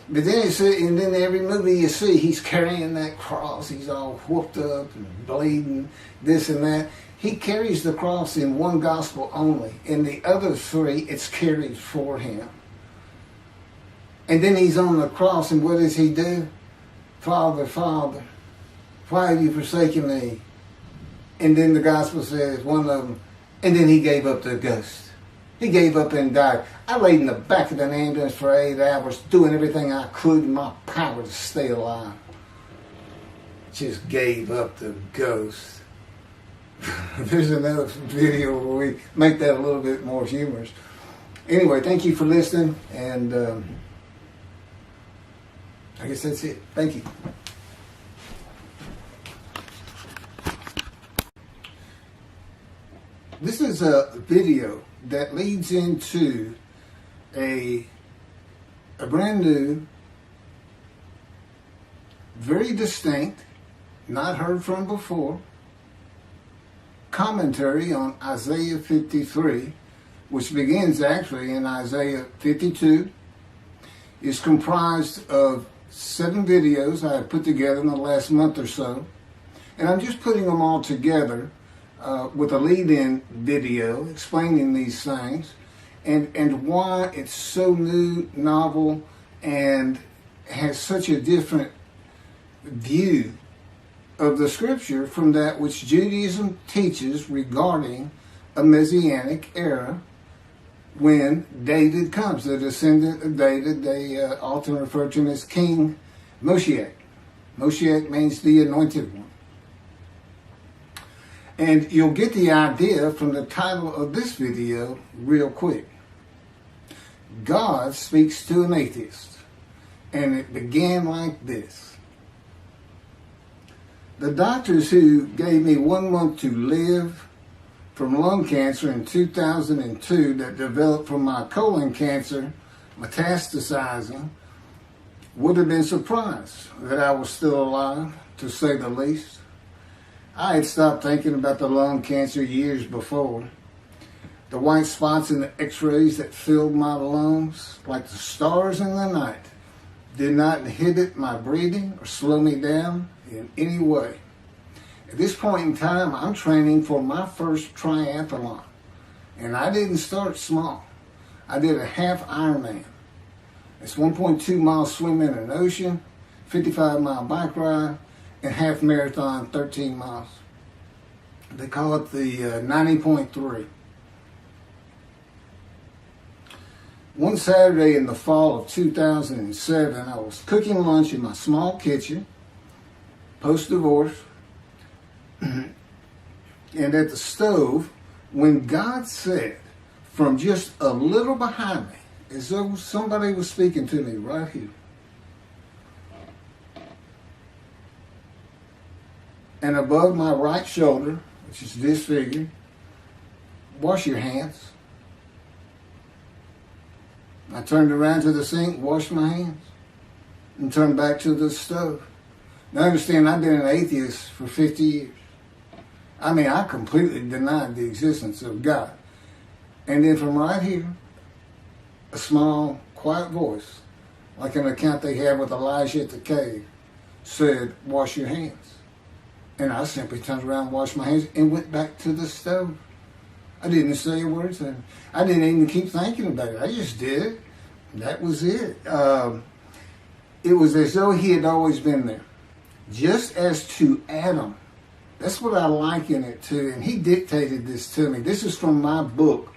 But then and then every movie you see, he's carrying that cross. He's all whooped up and bleeding, this and that. He carries the cross in one gospel only. In the other three, it's carried for him. And then he's on the cross, and what does he do? Father, Father, why have you forsaken me? And then the gospel says, one of them, and then he gave up the ghost. He gave up and died. I laid in the back of an ambulance for 8 hours, doing everything I could in my power to stay alive. Just gave up the ghost. There's another video where we make that a little bit more humorous. Anyway, thank you for listening, and I guess that's it. Thank you. This is a video that leads into a brand new, very distinct, not heard from before, commentary on Isaiah 53, which begins actually in Isaiah 52. Is comprised of 7 videos I have put together in the last month or so, and I'm just putting them all together with a lead-in video explaining these things and why it's so new, novel, and has such a different view of the scripture from that which Judaism teaches regarding a Messianic era when David comes, the descendant of David. They often refer to him as King Moshiach. Moshiach means the anointed one. And you'll get the idea from the title of this video real quick. God speaks to an atheist. And it began like this. The doctors who gave me 1 month to live from lung cancer in 2002 that developed from my colon cancer metastasizing would have been surprised that I was still alive, to say the least. I had stopped thinking about the lung cancer years before. The white spots in the x-rays that filled my lungs, like the stars in the night, did not inhibit my breathing or slow me down in any way. At this point in time, I'm training for my first triathlon. And I didn't start small. I did a half Ironman. It's 1.2 miles swimming in an ocean, 55-mile bike ride, and half marathon, 13 miles. They call it the 90.3. One Saturday in the fall of 2007, I was cooking lunch in my small kitchen, post-divorce, and at the stove, when God said, from just a little behind me, as though somebody was speaking to me right here, and above my right shoulder, which is disfigured, wash your hands. I turned around to the sink, washed my hands, and turned back to the stove. Now understand, I've been an atheist for 50 years. I mean, I completely denied the existence of God. And then from right here, a small, quiet voice, like an account they had with Elijah at the cave, said, wash your hands. And I simply turned around, washed my hands, and went back to the stove. I didn't say a word to him. I didn't even keep thinking about it. I just did it. That was it. It was as though he had always been there. Just as to Adam. That's what I liken it to. And he dictated this to me. This is from my book,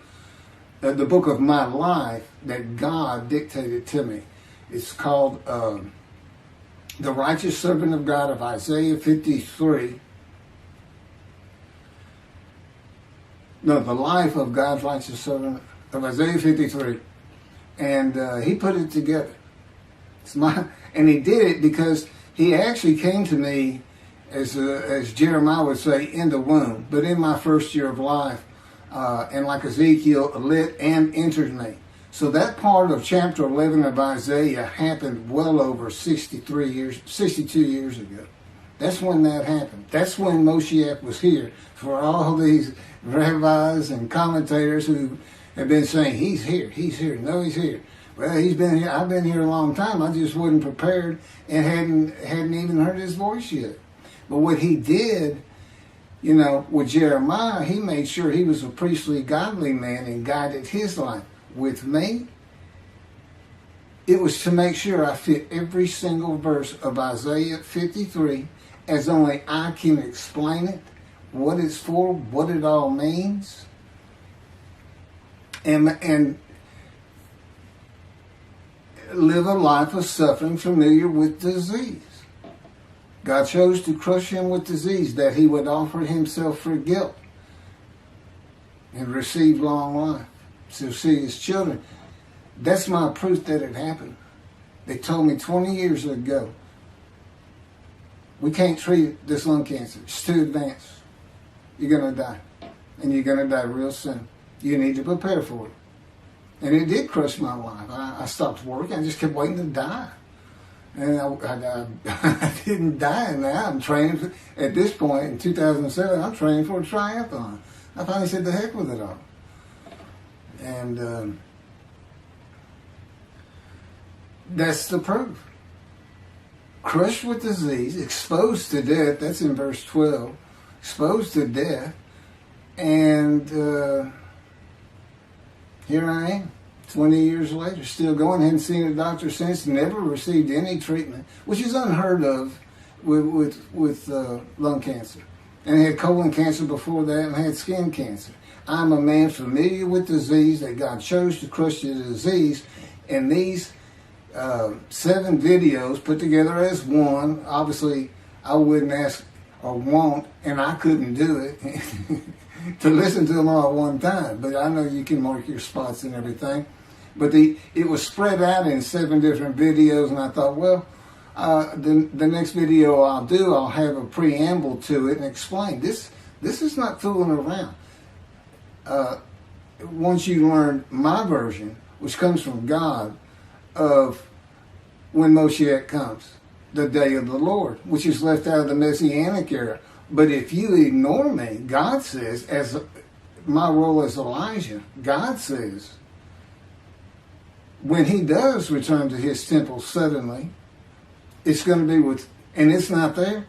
the book of my life that God dictated to me. It's called The Righteous Servant of God of Isaiah 53. No, the life of God's righteous servant of Isaiah 53. And he put it together. And he did it because he actually came to me, as Jeremiah would say, in the womb, but in my first year of life, and like Ezekiel, lit and entered me. So that part of chapter 11 of Isaiah happened well over 62 years ago. That's when that happened. That's when Moshiach was here. For all these rabbis and commentators who have been saying, he's here, no, he's here. Well, he's been here. I've been here a long time. I just wasn't prepared and hadn't even heard his voice yet. But what he did, you know, with Jeremiah, he made sure he was a priestly, godly man and guided his life. With me, it was to make sure I fit every single verse of Isaiah 53 as only I can explain it, what it's for, what it all means, and live a life of suffering familiar with disease. God chose to crush him with disease that he would offer himself for guilt and receive long life to see his children. That's my proof that it happened. They told me 20 years ago, we can't treat this lung cancer. It's too advanced. You're going to die. And you're going to die real soon. You need to prepare for it. And it did crush my life. I stopped working. I just kept waiting to die. And I didn't die now. I'm training for, at this point, in 2007, I'm training for a triathlon. I finally said, the heck with it all. And that's the proof. Crushed with disease, exposed to death. That's in verse 12. Exposed to death. And here I am, 20 years later, still going. Hadn't seen a doctor since, never received any treatment, which is unheard of with lung cancer. And I had colon cancer before that, and I had skin cancer. I'm a man familiar with disease, that God chose to crush the disease. And these 7 videos put together as one, obviously I wouldn't ask or want, and I couldn't do it, to listen to them all at one time. But I know you can mark your spots and everything. But it was spread out in 7 different videos, and I thought, well, the next video I'll do, I'll have a preamble to it and explain. This is not fooling around. Once you learn my version, which comes from God, of when Moshiach comes, the day of the Lord, which is left out of the Messianic era. But if you ignore me, God says, as my role as Elijah, God says, when he does return to his temple suddenly, it's going to be with, and it's not there,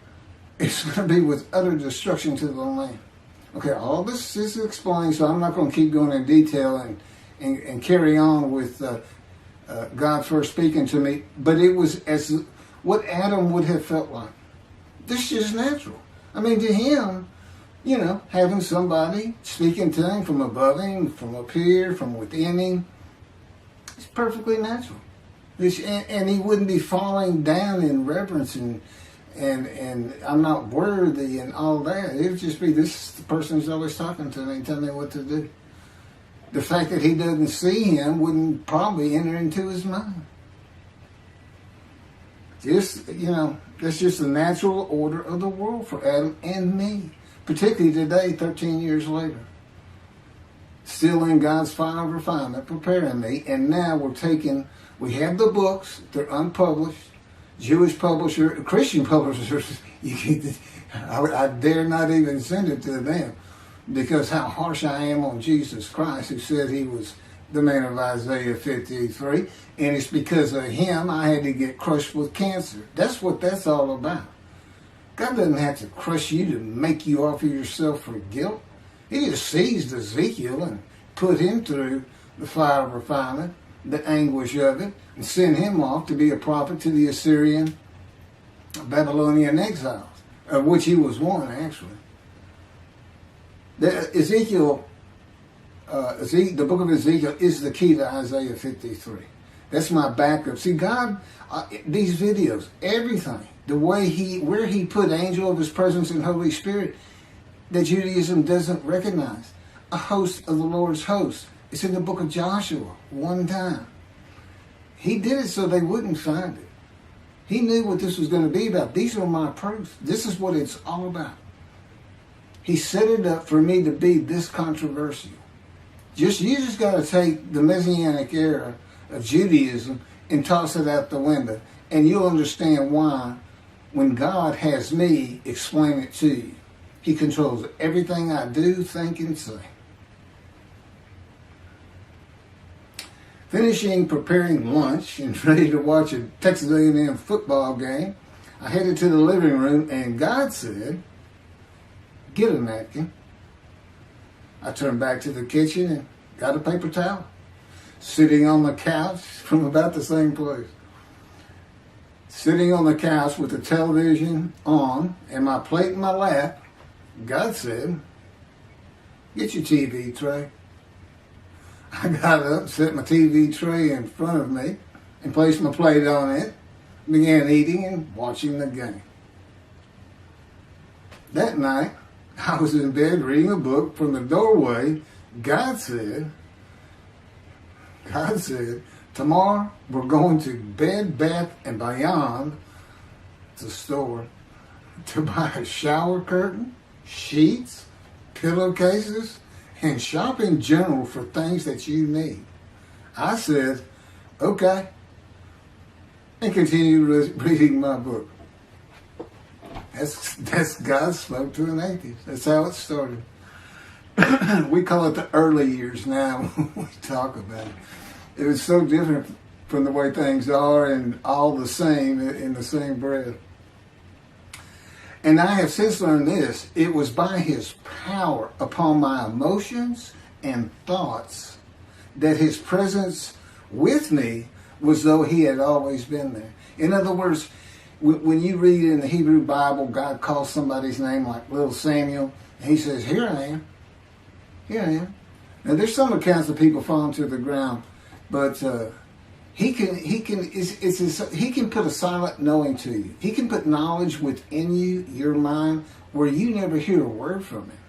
it's going to be with utter destruction to the land. Okay, all this is explained, so I'm not going to keep going in detail and carry on with God first speaking to me, but it was as what Adam would have felt like. This is natural. I mean, to him, you know, having somebody speaking to him from above him, from up here, from within him, it's perfectly natural. And he wouldn't be falling down in reverence and I'm not worthy and all that. It would just be, this is the person who's always talking to me and telling me what to do. The fact that he doesn't see him wouldn't probably enter into his mind. Just, you know, that's just the natural order of the world for Adam and me. Particularly today, 13 years later. Still in God's fire of refinement, preparing me. And now we have the books, they're unpublished. Jewish publisher, Christian publishers, I dare not even send it to them. Because how harsh I am on Jesus Christ, who said he was the man of Isaiah 53. And it's because of him I had to get crushed with cancer. That's what that's all about. God doesn't have to crush you to make you offer yourself for guilt. He just seized Ezekiel and put him through the fire of refinement, the anguish of it, and sent him off to be a prophet to the Assyrian, Babylonian exiles, of which he was one, actually. The book of Ezekiel is the key to Isaiah 53. That's my backup. See, God, these videos, everything, the way where he put angel of his presence and Holy Spirit, that Judaism doesn't recognize. A host of the Lord's host. It's in the book of Joshua, one time. He did it so they wouldn't find it. He knew what this was going to be about. These are my proofs. This is what it's all about. He set it up for me to be this controversial. You just got to take the Messianic era of Judaism and toss it out the window. And you'll understand why, when God has me explain it to you. He controls everything I do, think, and say. Finishing preparing lunch and ready to watch a Texas A&M football game, I headed to the living room and God said, "Get a napkin." I turned back to the kitchen and got a paper towel, sitting on the couch from about the same place. Sitting on the couch with the television on and my plate in my lap, God said, "Get your TV tray." I got up, set my TV tray in front of me, and placed my plate on it, began eating and watching the game. That night, I was in bed reading a book. From the doorway, God said, "Tomorrow we're going to Bed Bath & Beyond, the store, to buy a shower curtain, sheets, pillowcases, and shop in general for things that you need." I said, "Okay," and continued reading my book. That's God spoke to an atheist. That's how it started. We call it the early years now when we talk about it. It was so different from the way things are and all the same in the same breath. And I have since learned this. It was by his power upon my emotions and thoughts that his presence with me was though he had always been there. In other words, when you read in the Hebrew Bible, God calls somebody's name like little Samuel, and he says, "Here I am. Here I am." Now there's some accounts of people falling to the ground, but he can put a silent knowing to you. He can put knowledge within you, your mind, where you never hear a word from him.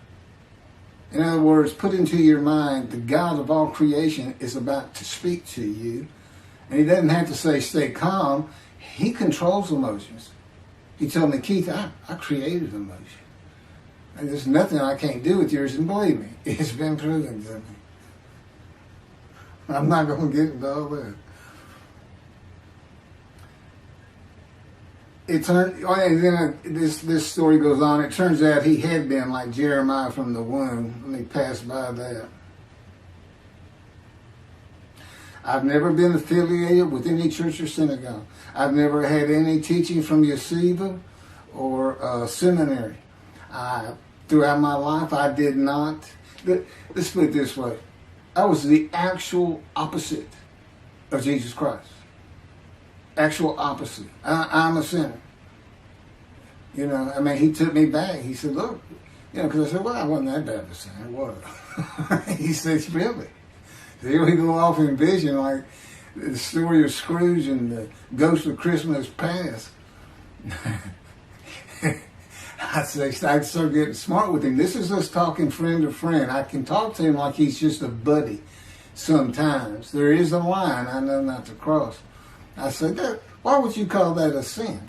In other words, put into your mind the God of all creation is about to speak to you, and he doesn't have to say stay calm. He controls emotions. He told me, "Keith, I created emotion. And there's nothing I can't do with yours." And believe me, it's been proven to me. I'm not going to get into all that. And then this story goes on. It turns out he had been like Jeremiah from the womb. Let me pass by that. I've never been affiliated with any church or synagogue. I've never had any teaching from yeshiva or seminary. Throughout my life, I did not. Let's put it this way. I was the actual opposite of Jesus Christ. Actual opposite. I'm a sinner. He took me back. He said, "Look," because I said, "Well, I wasn't that bad of a sinner, was I?" He said, "Really?" So here we go off in vision like the story of Scrooge and the Ghost of Christmas Past. I start getting smart with him. This is us talking friend to friend. I can talk to him like he's just a buddy sometimes. There is a line I know not to cross. I said, "Why would you call that a sin?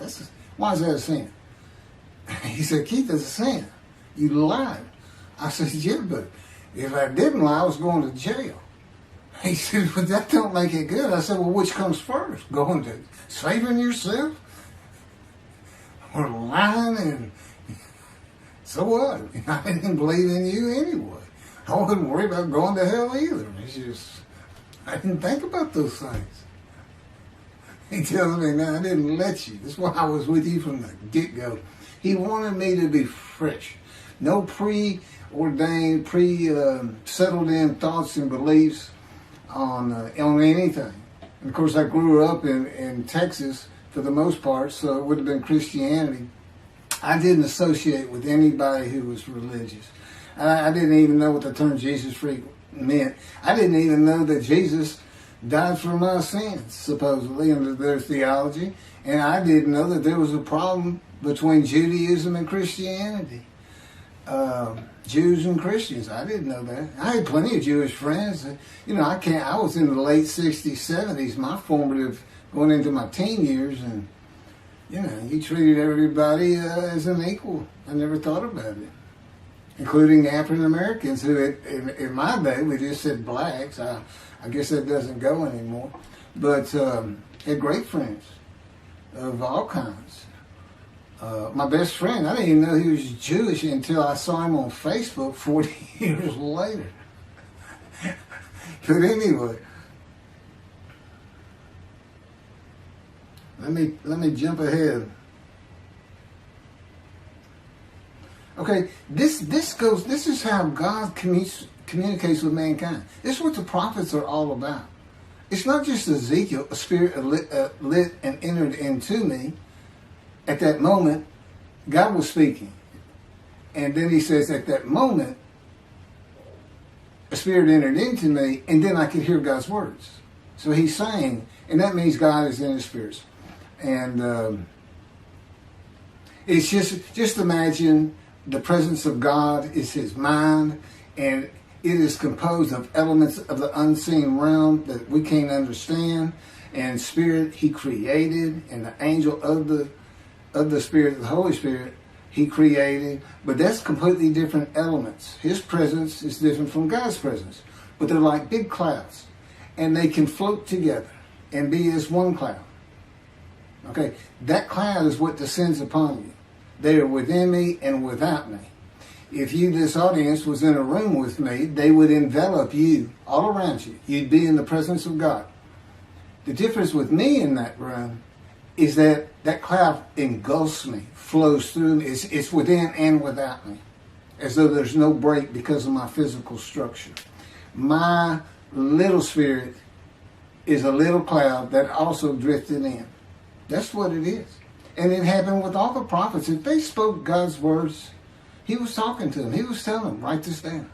Why is that a sin?" He said, "Keith, it's a sin. You lied." I said, "Yeah, but if I didn't lie, I was going to jail." He said, "But that don't make it good." I said, "Well, which comes first? Going to saving yourself? Or lying? And so what? I didn't believe in you anyway. I wasn't worried about going to hell either. It's just, I didn't think about those things." He tells me, "No, I didn't let you. That's why I was with you from the get-go." He wanted me to be fresh. No preordained, settled in thoughts and beliefs on anything. And of course, I grew up in Texas for the most part, so it would have been Christianity. I didn't associate with anybody who was religious. I didn't even know what the term Jesus freak meant. I didn't even know that Jesus died for my sins, supposedly, under their theology. And I didn't know that there was a problem between Judaism and Christianity. Jews and Christians. I didn't know that. I had plenty of Jewish friends. I was in the late 60s, 70s, my formative, going into my teen years, and, you treated everybody as an equal. I never thought about it. Including African Americans, who in my day, we just said blacks. I guess that doesn't go anymore. But had great friends of all kinds. My best friend, I didn't even know he was Jewish until I saw him on Facebook 40 years later. But anyway, Let me jump ahead. Okay, this is how God communicates with mankind. This is what the prophets are all about. It's not just Ezekiel, a spirit lit and entered into me. At that moment, God was speaking. And then he says, at that moment, a spirit entered into me, and then I could hear God's words. So he's saying, and that means God is in his spirits. And it's just imagine the presence of God is his mind, and it is composed of elements of the unseen realm that we can't understand. And spirit he created, and the angel of the Spirit, the Holy Spirit, he created. But that's completely different elements. His presence is different from God's presence. But they're like big clouds. And they can float together and be as one cloud. Okay, that cloud is what descends upon you. They are within me and without me. If this audience was in a room with me, they would envelop you all around you. You'd be in the presence of God. The difference with me in that room is that cloud engulfs me, flows through me. It's within and without me, as though there's no break because of my physical structure. My little spirit is a little cloud that also drifted in. That's what it is. And it happened with all the prophets. If they spoke God's words, he was talking to them. He was telling them, write this down.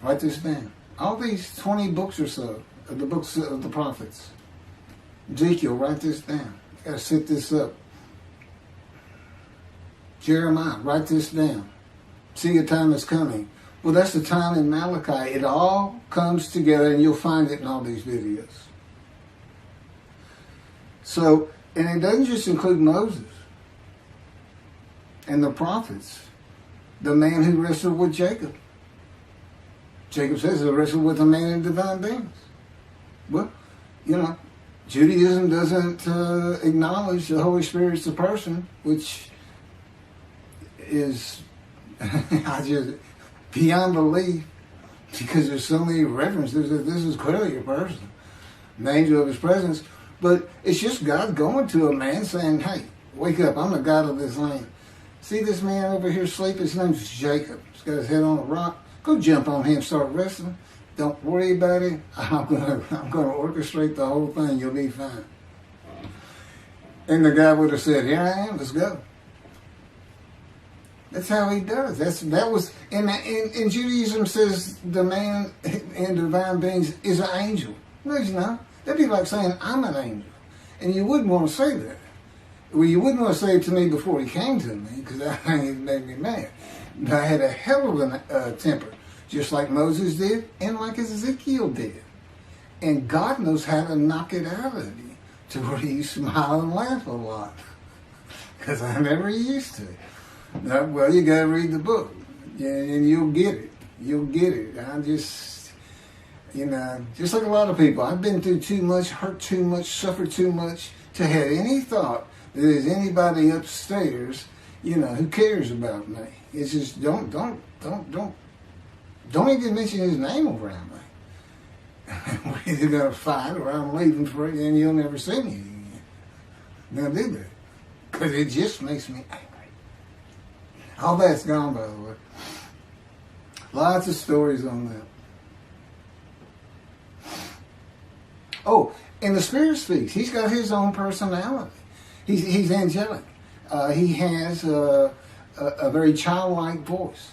Write this down. All these 20 books or so, of the books of the prophets. Ezekiel, write this down. You got to set this up. Jeremiah, write this down. See, a time is coming. Well, that's the time in Malachi. It all comes together, and you'll find it in all these videos. So, and it doesn't just include Moses and the prophets. The man who wrestled with Jacob. Jacob says he wrestled with a man in divine beings. Well, Judaism doesn't acknowledge the Holy Spirit's a person, which is beyond belief, because there's so many references that this is clearly a person, an angel of his presence. But it's just God going to a man saying, hey, wake up, I'm the God of this land. See this man over here sleeping? His name's Jacob. He's got his head on a rock. Go jump on him, start wrestling. Don't worry about it. I'm gonna orchestrate the whole thing. You'll be fine. And the guy would have said, here I am, let's go. That's how he does. That was in Judaism says the man in divine beings is an angel. No, he's not. That'd be like saying I'm an angel, and you wouldn't want to say that. Well, you wouldn't want to say it to me before he came to me, because that made me mad. But I had a hell of a temper, just like Moses did, and like Ezekiel did. And God knows how to knock it out of you to where you smile and laugh a lot, because I never used to. Well, you got to read the book, and you'll get it. You'll get it. I just, just like a lot of people, I've been through too much, hurt too much, suffered too much to have any thought that there's anybody upstairs, who cares about me. It's just don't even mention his name around me. We're either gonna fight or I'm leaving for it, and you'll never see me again. Don't do that, because it just makes me angry. All that's gone, by the way. Lots of stories on that. Oh, and the Spirit speaks. He's got his own personality. He's angelic. He has a very childlike voice,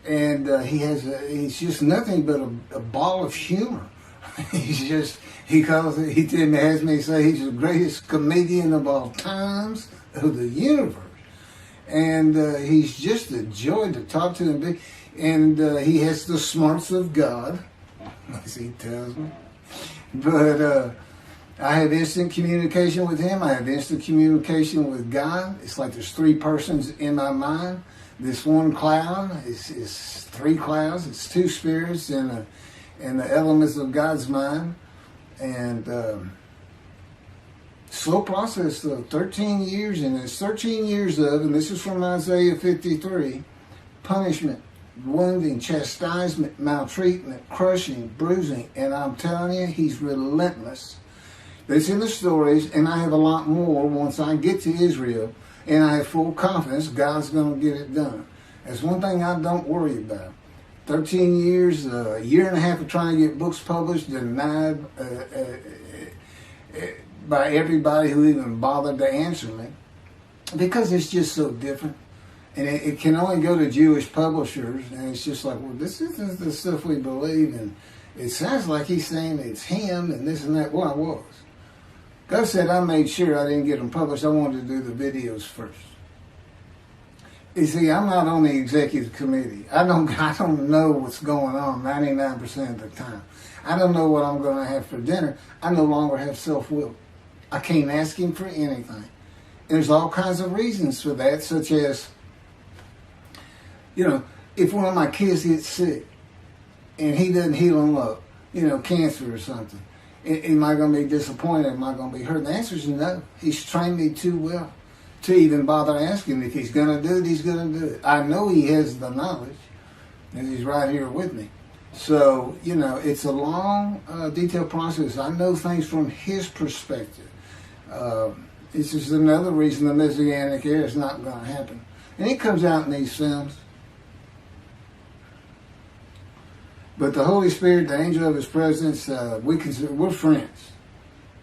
and he's just nothing but a ball of humor. He has me say he's the greatest comedian of all times of the universe. And he's just a joy to talk to and be. And he has the smarts of God, as he tells me. But I have instant communication with him. I have instant communication with God. It's like there's three persons in my mind. This one cloud is three clouds. It's two spirits and the elements of God's mind. And slow process of 13 years, and it's 13 years of, and this is from Isaiah 53, punishment, wounding, chastisement, maltreatment, crushing, bruising, and I'm telling you, he's relentless. That's in the stories, and I have a lot more once I get to Israel, and I have full confidence God's going to get it done. That's one thing I don't worry about. 13 years, a year and a half of trying to get books published, denied by everybody who even bothered to answer me, because it's just so different. And it can only go to Jewish publishers, and it's just like, well, this isn't the stuff we believe, and it sounds like he's saying it's him, and this and that. Well, I was. God said I made sure I didn't get them published. I wanted to do the videos first. You see, I'm not on the executive committee. I don't know what's going on 99% of the time. I don't know what I'm going to have for dinner. I no longer have self-will. I can't ask him for anything. And there's all kinds of reasons for that, such as, if one of my kids gets sick and he doesn't heal them up, cancer or something, am I going to be disappointed? Am I going to be hurt? The answer is no. He's trained me too well to even bother asking. If he's going to do it, he's going to do it. I know he has the knowledge, and he's right here with me. So, it's a long, detailed process. I know things from his perspective. It's just another reason the Messianic era is not going to happen. And it comes out in these films. But the Holy Spirit, the angel of his presence, we're friends.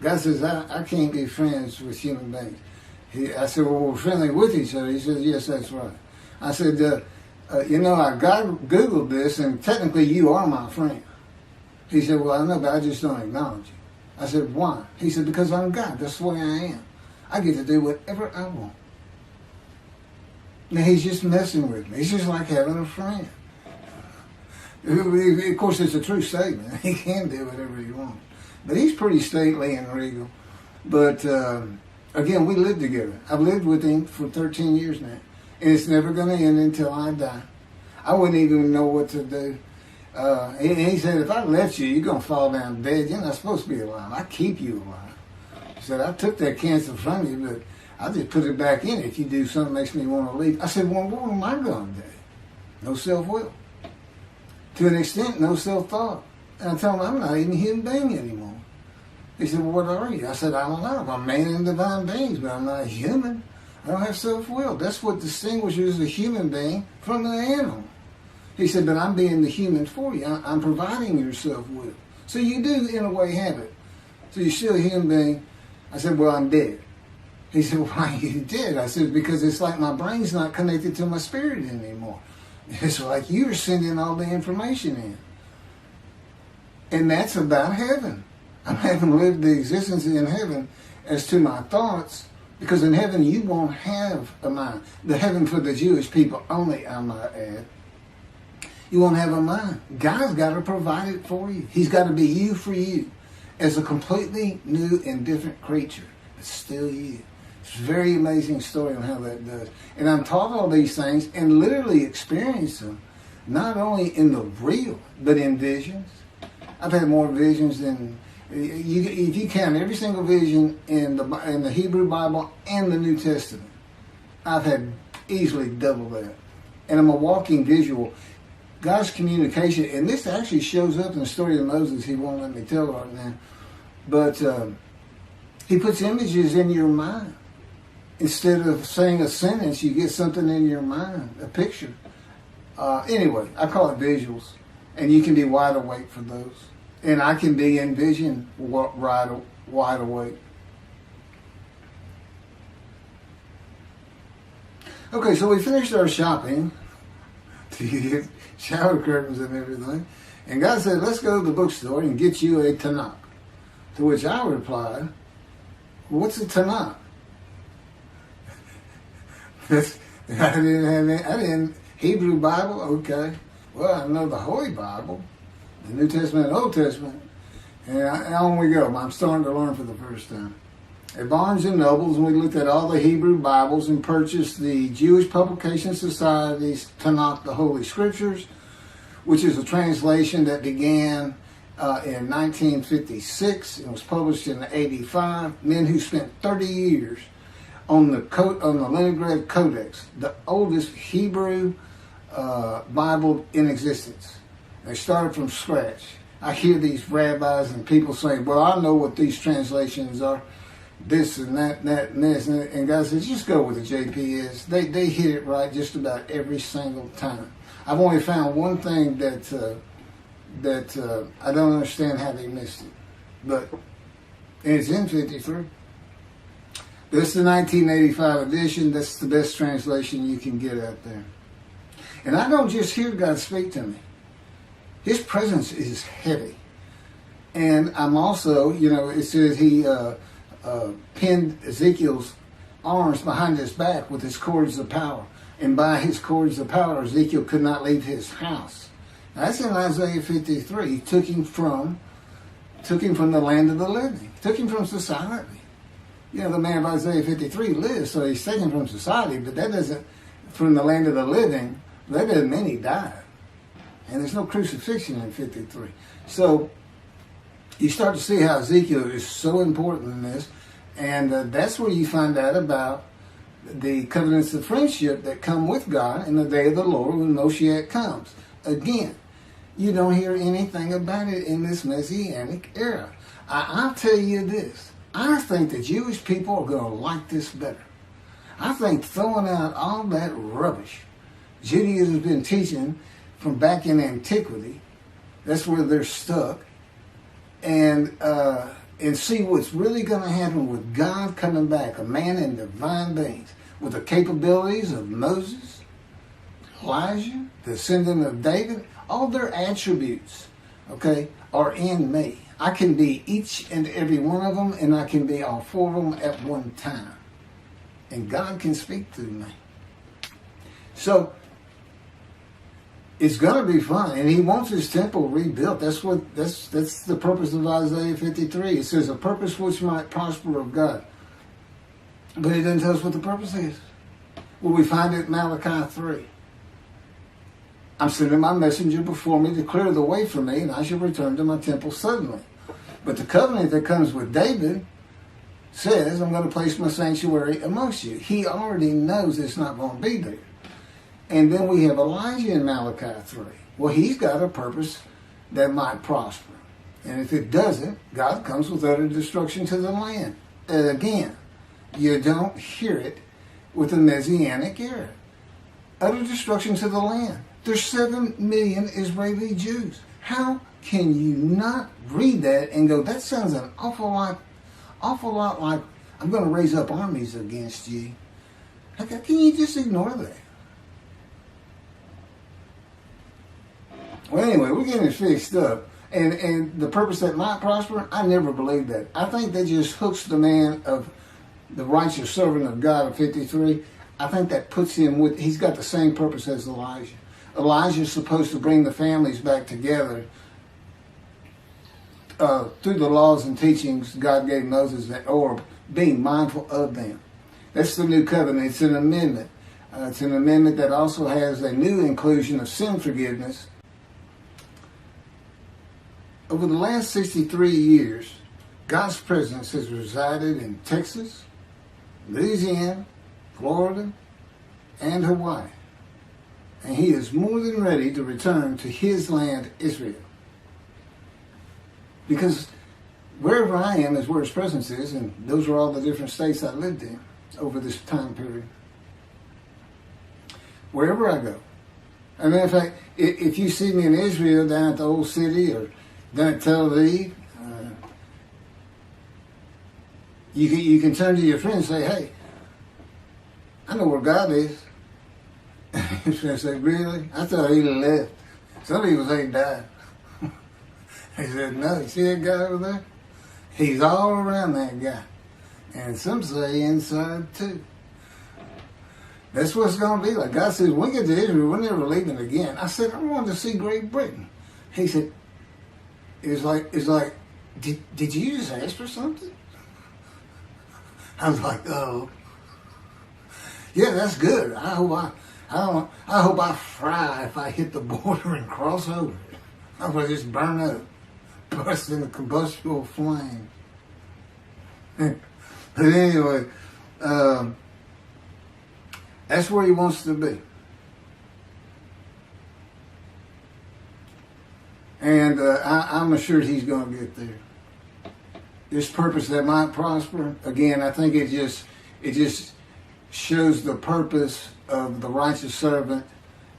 God says, I can't be friends with human beings. I said, well, we're friendly with each other. He says, yes, that's right. I said, I Googled this, and technically you are my friend. He said, well, I know, but I just don't acknowledge you. I said, why? He said, because I'm God. That's the way I am. I get to do whatever I want. Now, he's just messing with me. He's just like having a friend. Of course, it's a true statement. He can do whatever he wants. But he's pretty stately and regal. But, again, we live together. I've lived with him for 13 years now. And it's never going to end until I die. I wouldn't even know what to do. And he said, if I left you, you're going to fall down dead. You're not supposed to be alive. I keep you alive. He said, I took that cancer from you, but I just put it back in if you do something that makes me want to leave. I said, well, what am I going to do? No self-will. To an extent, no self-thought. And I told him, I'm not even a human being anymore. He said, well, what are you? I said, I don't know. I'm a man in divine beings, but I'm not a human. I don't have self-will. That's what distinguishes a human being from the animal. He said, but I'm being the human for you. I'm providing your self-will. So you do, in a way, have it. So you're still a human being. I said, well, I'm dead. He said, well, why are you dead? I said, because it's like my brain's not connected to my spirit anymore. It's like you're sending all the information in. And that's about heaven. I haven't lived the existence in heaven as to my thoughts, because in heaven you won't have a mind. The heaven for the Jewish people only, I might add. You won't have a mind. God's got to provide it for you. He's got to be you for you as a completely new and different creature. It's still you. It's a very amazing story on how that does. And I'm taught all these things and literally experienced them, not only in the real, but in visions. I've had more visions than, if you count every single vision in the Hebrew Bible and the New Testament, I've had easily double that. And I'm a walking visual. God's communication, and this actually shows up in the story of Moses. He won't let me tell right now. But he puts images in your mind. Instead of saying a sentence, you get something in your mind, a picture. Anyway, I call it visuals. And you can be wide awake for those. And I can be in vision wide awake. Okay, so we finished our shopping to get shower curtains and everything. And God said, let's go to the bookstore and get you a Tanakh. To which I replied, what's a Tanakh? I didn't Hebrew Bible, okay. Well, I know the Holy Bible, the New Testament and Old Testament. And on we go. I'm starting to learn for the first time. At Barnes & Noble's, we looked at all the Hebrew Bibles and purchased the Jewish Publication Society's Tanakh, the Holy Scriptures, which is a translation that began in 1956 and was published in 85. Men who spent 30 years on the Leningrad Codex, the oldest Hebrew Bible in existence. They started from scratch. I hear these rabbis and people saying, well, I know what these translations are, this and that and this. And God says, just go with the JPS. They hit it right just about every single time. I've only found one thing that I don't understand how they missed it. But it's in 53. This is the 1985 edition. That's the best translation you can get out there. And I don't just hear God speak to me. His presence is heavy. And I'm also, it says he pinned Ezekiel's arms behind his back with his cords of power. And by his cords of power, Ezekiel could not leave his house. Now, that's in Isaiah 53. He took him from the land of the living. He took him from society. The man of Isaiah 53 lives, so he's taken from society, but that doesn't, from the land of the living, that doesn't mean he died. And there's no crucifixion in 53. So you start to see how Ezekiel is so important in this, and that's where you find out about the covenants of friendship that come with God in the day of the Lord when Moshiach comes. Again, you don't hear anything about it in this Messianic era. I'll tell you this. I think the Jewish people are going to like this better. I think throwing out all that rubbish Judaism has been teaching from back in antiquity, that's where they're stuck, and see what's really going to happen with God coming back, a man in divine beings, with the capabilities of Moses, Elijah, the descendant of David. All their attributes, are in me. I can be each and every one of them, and I can be all four of them at one time. And God can speak through me. So, it's going to be fun. And he wants his temple rebuilt. That's the purpose of Isaiah 53. It says, a purpose which might prosper of God. But it doesn't tell us what the purpose is. Well, we find it in Malachi 3. I'm sending my messenger before me to clear the way for me, and I shall return to my temple suddenly. But the covenant that comes with David says, I'm going to place my sanctuary amongst you. He already knows it's not going to be there. And then we have Elijah in Malachi 3. Well, he's got a purpose that might prosper. And if it doesn't, God comes with utter destruction to the land. And again, you don't hear it with the Messianic era. Utter destruction to the land. There's 7 million Israeli Jews. How can you not read that and go, that sounds an awful lot like I'm going to raise up armies against you? How can you just ignore that? Well, anyway, we're getting it fixed up. And the purpose that might prosper, I never believed that. I think that just hooks the man of the righteous servant of God of 53. I think that puts him with, he's got the same purpose as Elijah. Elijah's supposed to bring the families back together through the laws and teachings God gave Moses, or being mindful of them. That's the new covenant. It's an amendment. It's an amendment that also has a new inclusion of sin forgiveness. Over the last 63 years, God's presence has resided in Texas, Louisiana, Florida, and Hawaii. And he is more than ready to return to his land, Israel. Because wherever I am is where his presence is, and those are all the different states I lived in over this time period. Wherever I go. And in fact, if you see me in Israel, down at the old city, or down at Tel Aviv, you can turn to your friend and say, hey, I know where God is. His friend said, really? I thought he left. Some people say he died. He said, no, you see that guy over there? He's all around that guy. And some say inside too. That's what it's going to be like. God says, when we get to Israel, we're never leaving again. I said, I wanted to see Great Britain. He said, it's like, did you just ask for something? I was like, oh. Yeah, that's good. I hope I fry if I hit the border and cross over it. I will just burn up, burst into combustible flame. But anyway, that's where he wants to be. And I'm assured he's going to get there. This purpose that might prosper, again, I think it just shows the purpose of the righteous servant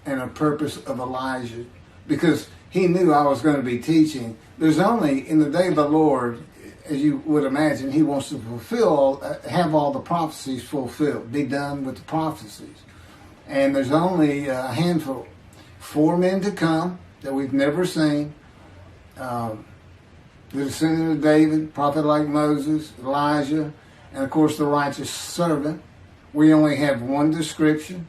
and a purpose of Elijah. Because he knew I was going to be teaching. There's only, in the day of the Lord, as you would imagine, he wants to have all the prophecies fulfilled, be done with the prophecies. And there's only a handful, 4 men to come that we've never seen. The descendant of David, prophet like Moses, Elijah, and of course the righteous servant. We only have one description.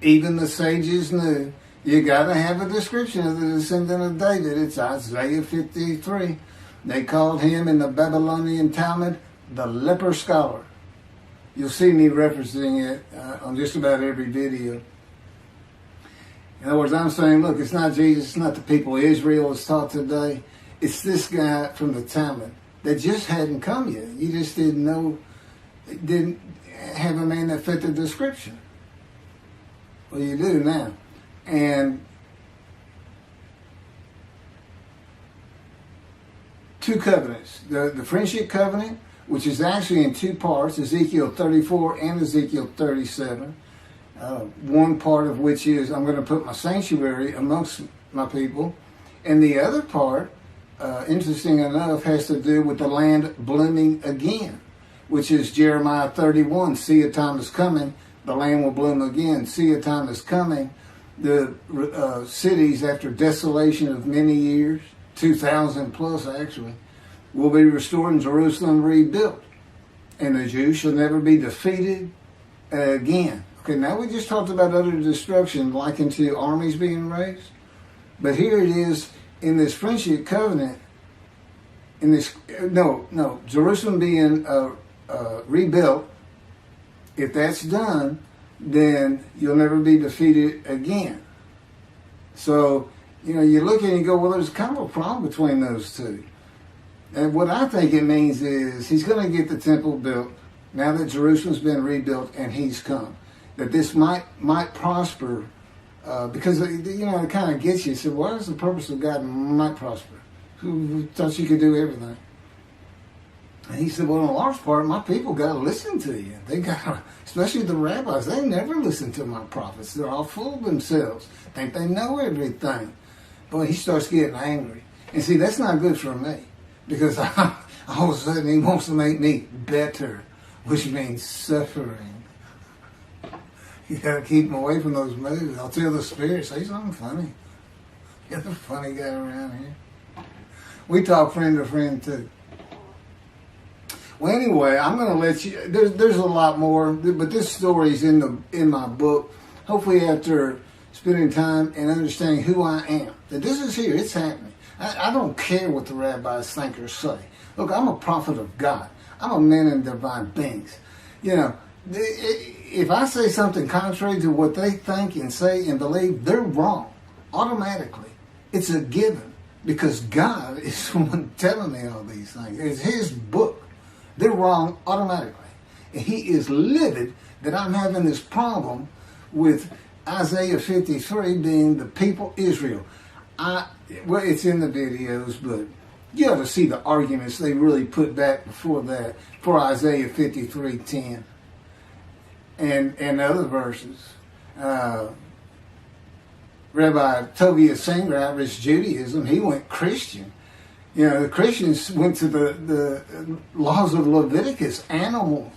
Even the sages knew you got to have a description of the descendant of David. It's Isaiah 53. They called him in the Babylonian Talmud the Leper Scholar. You'll see me referencing it on just about every video. In other words, I'm saying, look, it's not Jesus, it's not the people of Israel is taught today. It's this guy from the Talmud that just hadn't come yet. You just didn't know, didn't have a man that fit the description. Well, you do now. And 2 covenants. The friendship covenant, which is actually in 2 parts, Ezekiel 34 and Ezekiel 37. One part of which is, I'm going to put my sanctuary amongst my people. And the other part, interesting enough, has to do with the land blooming again, which is Jeremiah 31. See, a time is coming, the land will bloom again. See, a time is coming. The cities, after desolation of many years, 2,000 plus actually, will be restored and Jerusalem rebuilt. And the Jews shall never be defeated again. Okay, now we just talked about utter destruction likened to armies being raised. But here it is in this friendship covenant, in this, Jerusalem being rebuilt. If that's done, then you'll never be defeated again. So, you look and you go, well, there's kind of a problem between those two. And what I think it means is he's going to get the temple built now that Jerusalem's been rebuilt and he's come. That this might prosper because, it kind of gets you. So what is the purpose of God might prosper? Who thought you could do everything? And he said, well, in a large part, my people got to listen to you. They got, especially the rabbis, they never listen to my prophets. They're all full of themselves. Think they know everything. Boy, he starts getting angry. And see, that's not good for me. Because all of a sudden he wants to make me better, which means suffering. You got to keep him away from those movies. I'll tell the spirit, say something funny. You're the funny guy around here. We talk friend to friend too. Well, anyway, I'm going to let you. There's a lot more, but this story's in my book. Hopefully, after spending time and understanding who I am, that this is here, it's happening. I don't care what the rabbis think or say. Look, I'm a prophet of God. I'm a man in divine beings. If I say something contrary to what they think and say and believe, they're wrong automatically. It's a given because God is the one telling me all these things. It's His book. They're wrong automatically. And He is livid that I'm having this problem with Isaiah 53 being the people Israel. Well, it's in the videos, but you ought to see the arguments they really put back before that for Isaiah 53:10 and other verses. Rabbi Tovia Singer, Irish Judaism, he went Christian. The Christians went to the laws of Leviticus, animal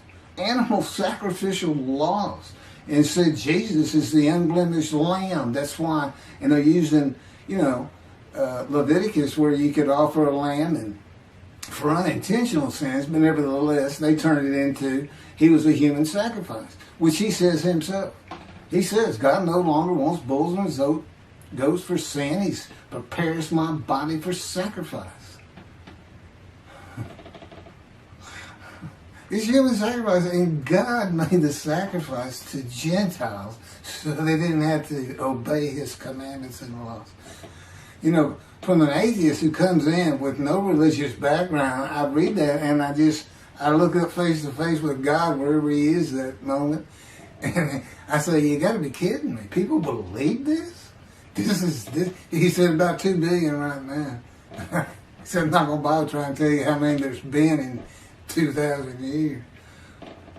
sacrificial laws, and said Jesus is the unblemished lamb. That's why, and they're using, Leviticus where you could offer a lamb and for unintentional sins, but nevertheless, they turned it into he was a human sacrifice, which he says himself. He says, God no longer wants bulls and goats for sin. He prepares my body for sacrifice. It's human sacrifice, and God made the sacrifice to Gentiles so they didn't have to obey His commandments and laws. From an atheist who comes in with no religious background, I read that and I look up face to face with God wherever He is at that moment, and I say, you got to be kidding me. People believe this? He said about 2 billion right now. He said, I'm not going to bother trying to tell you how many there's been in 2,000 years.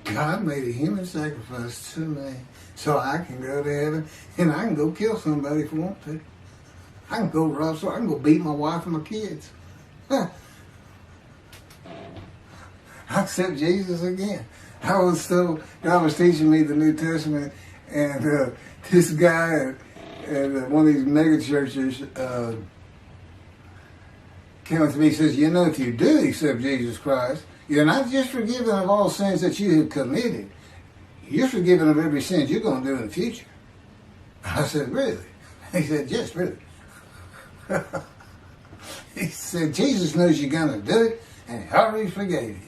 God made a human sacrifice to me so I can go to heaven and I can go kill somebody if I want to. I can go rob, so I can go beat my wife and my kids. I accept Jesus again. God was teaching me the New Testament, and this guy at one of these mega churches came up to me and says, you know, if you do accept Jesus Christ, you're not just forgiven of all sins that you have committed. You're forgiven of every sin you're going to do in the future. I said, really? He said, yes, really. He said, Jesus knows you're going to do it, and he already forgave you.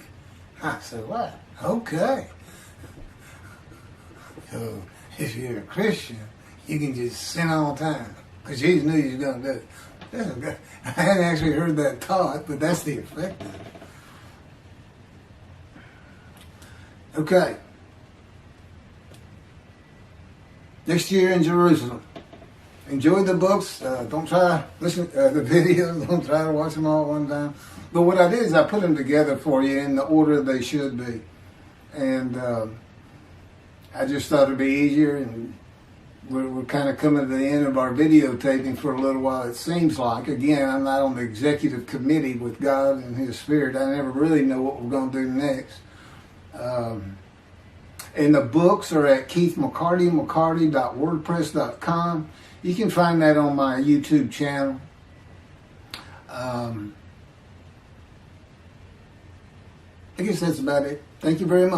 I said, what? Okay. So, if you're a Christian, you can just sin all the time, because Jesus knew you was going to do it. I hadn't actually heard that taught, but that's the effect of it. Okay. Next year in Jerusalem. Enjoy the books. Don't try to listen to the videos. Don't try to watch them all at one time. But what I did is I put them together for you in the order they should be. And I just thought it'd be easier. And we're kind of coming to the end of our videotaping for a little while, it seems like. Again, I'm not on the executive committee with God and His Spirit. I never really know what we're going to do next. And the books are at keithmccarty.wordpress.com. You can find that on my YouTube channel. I guess that's about it. Thank you very much.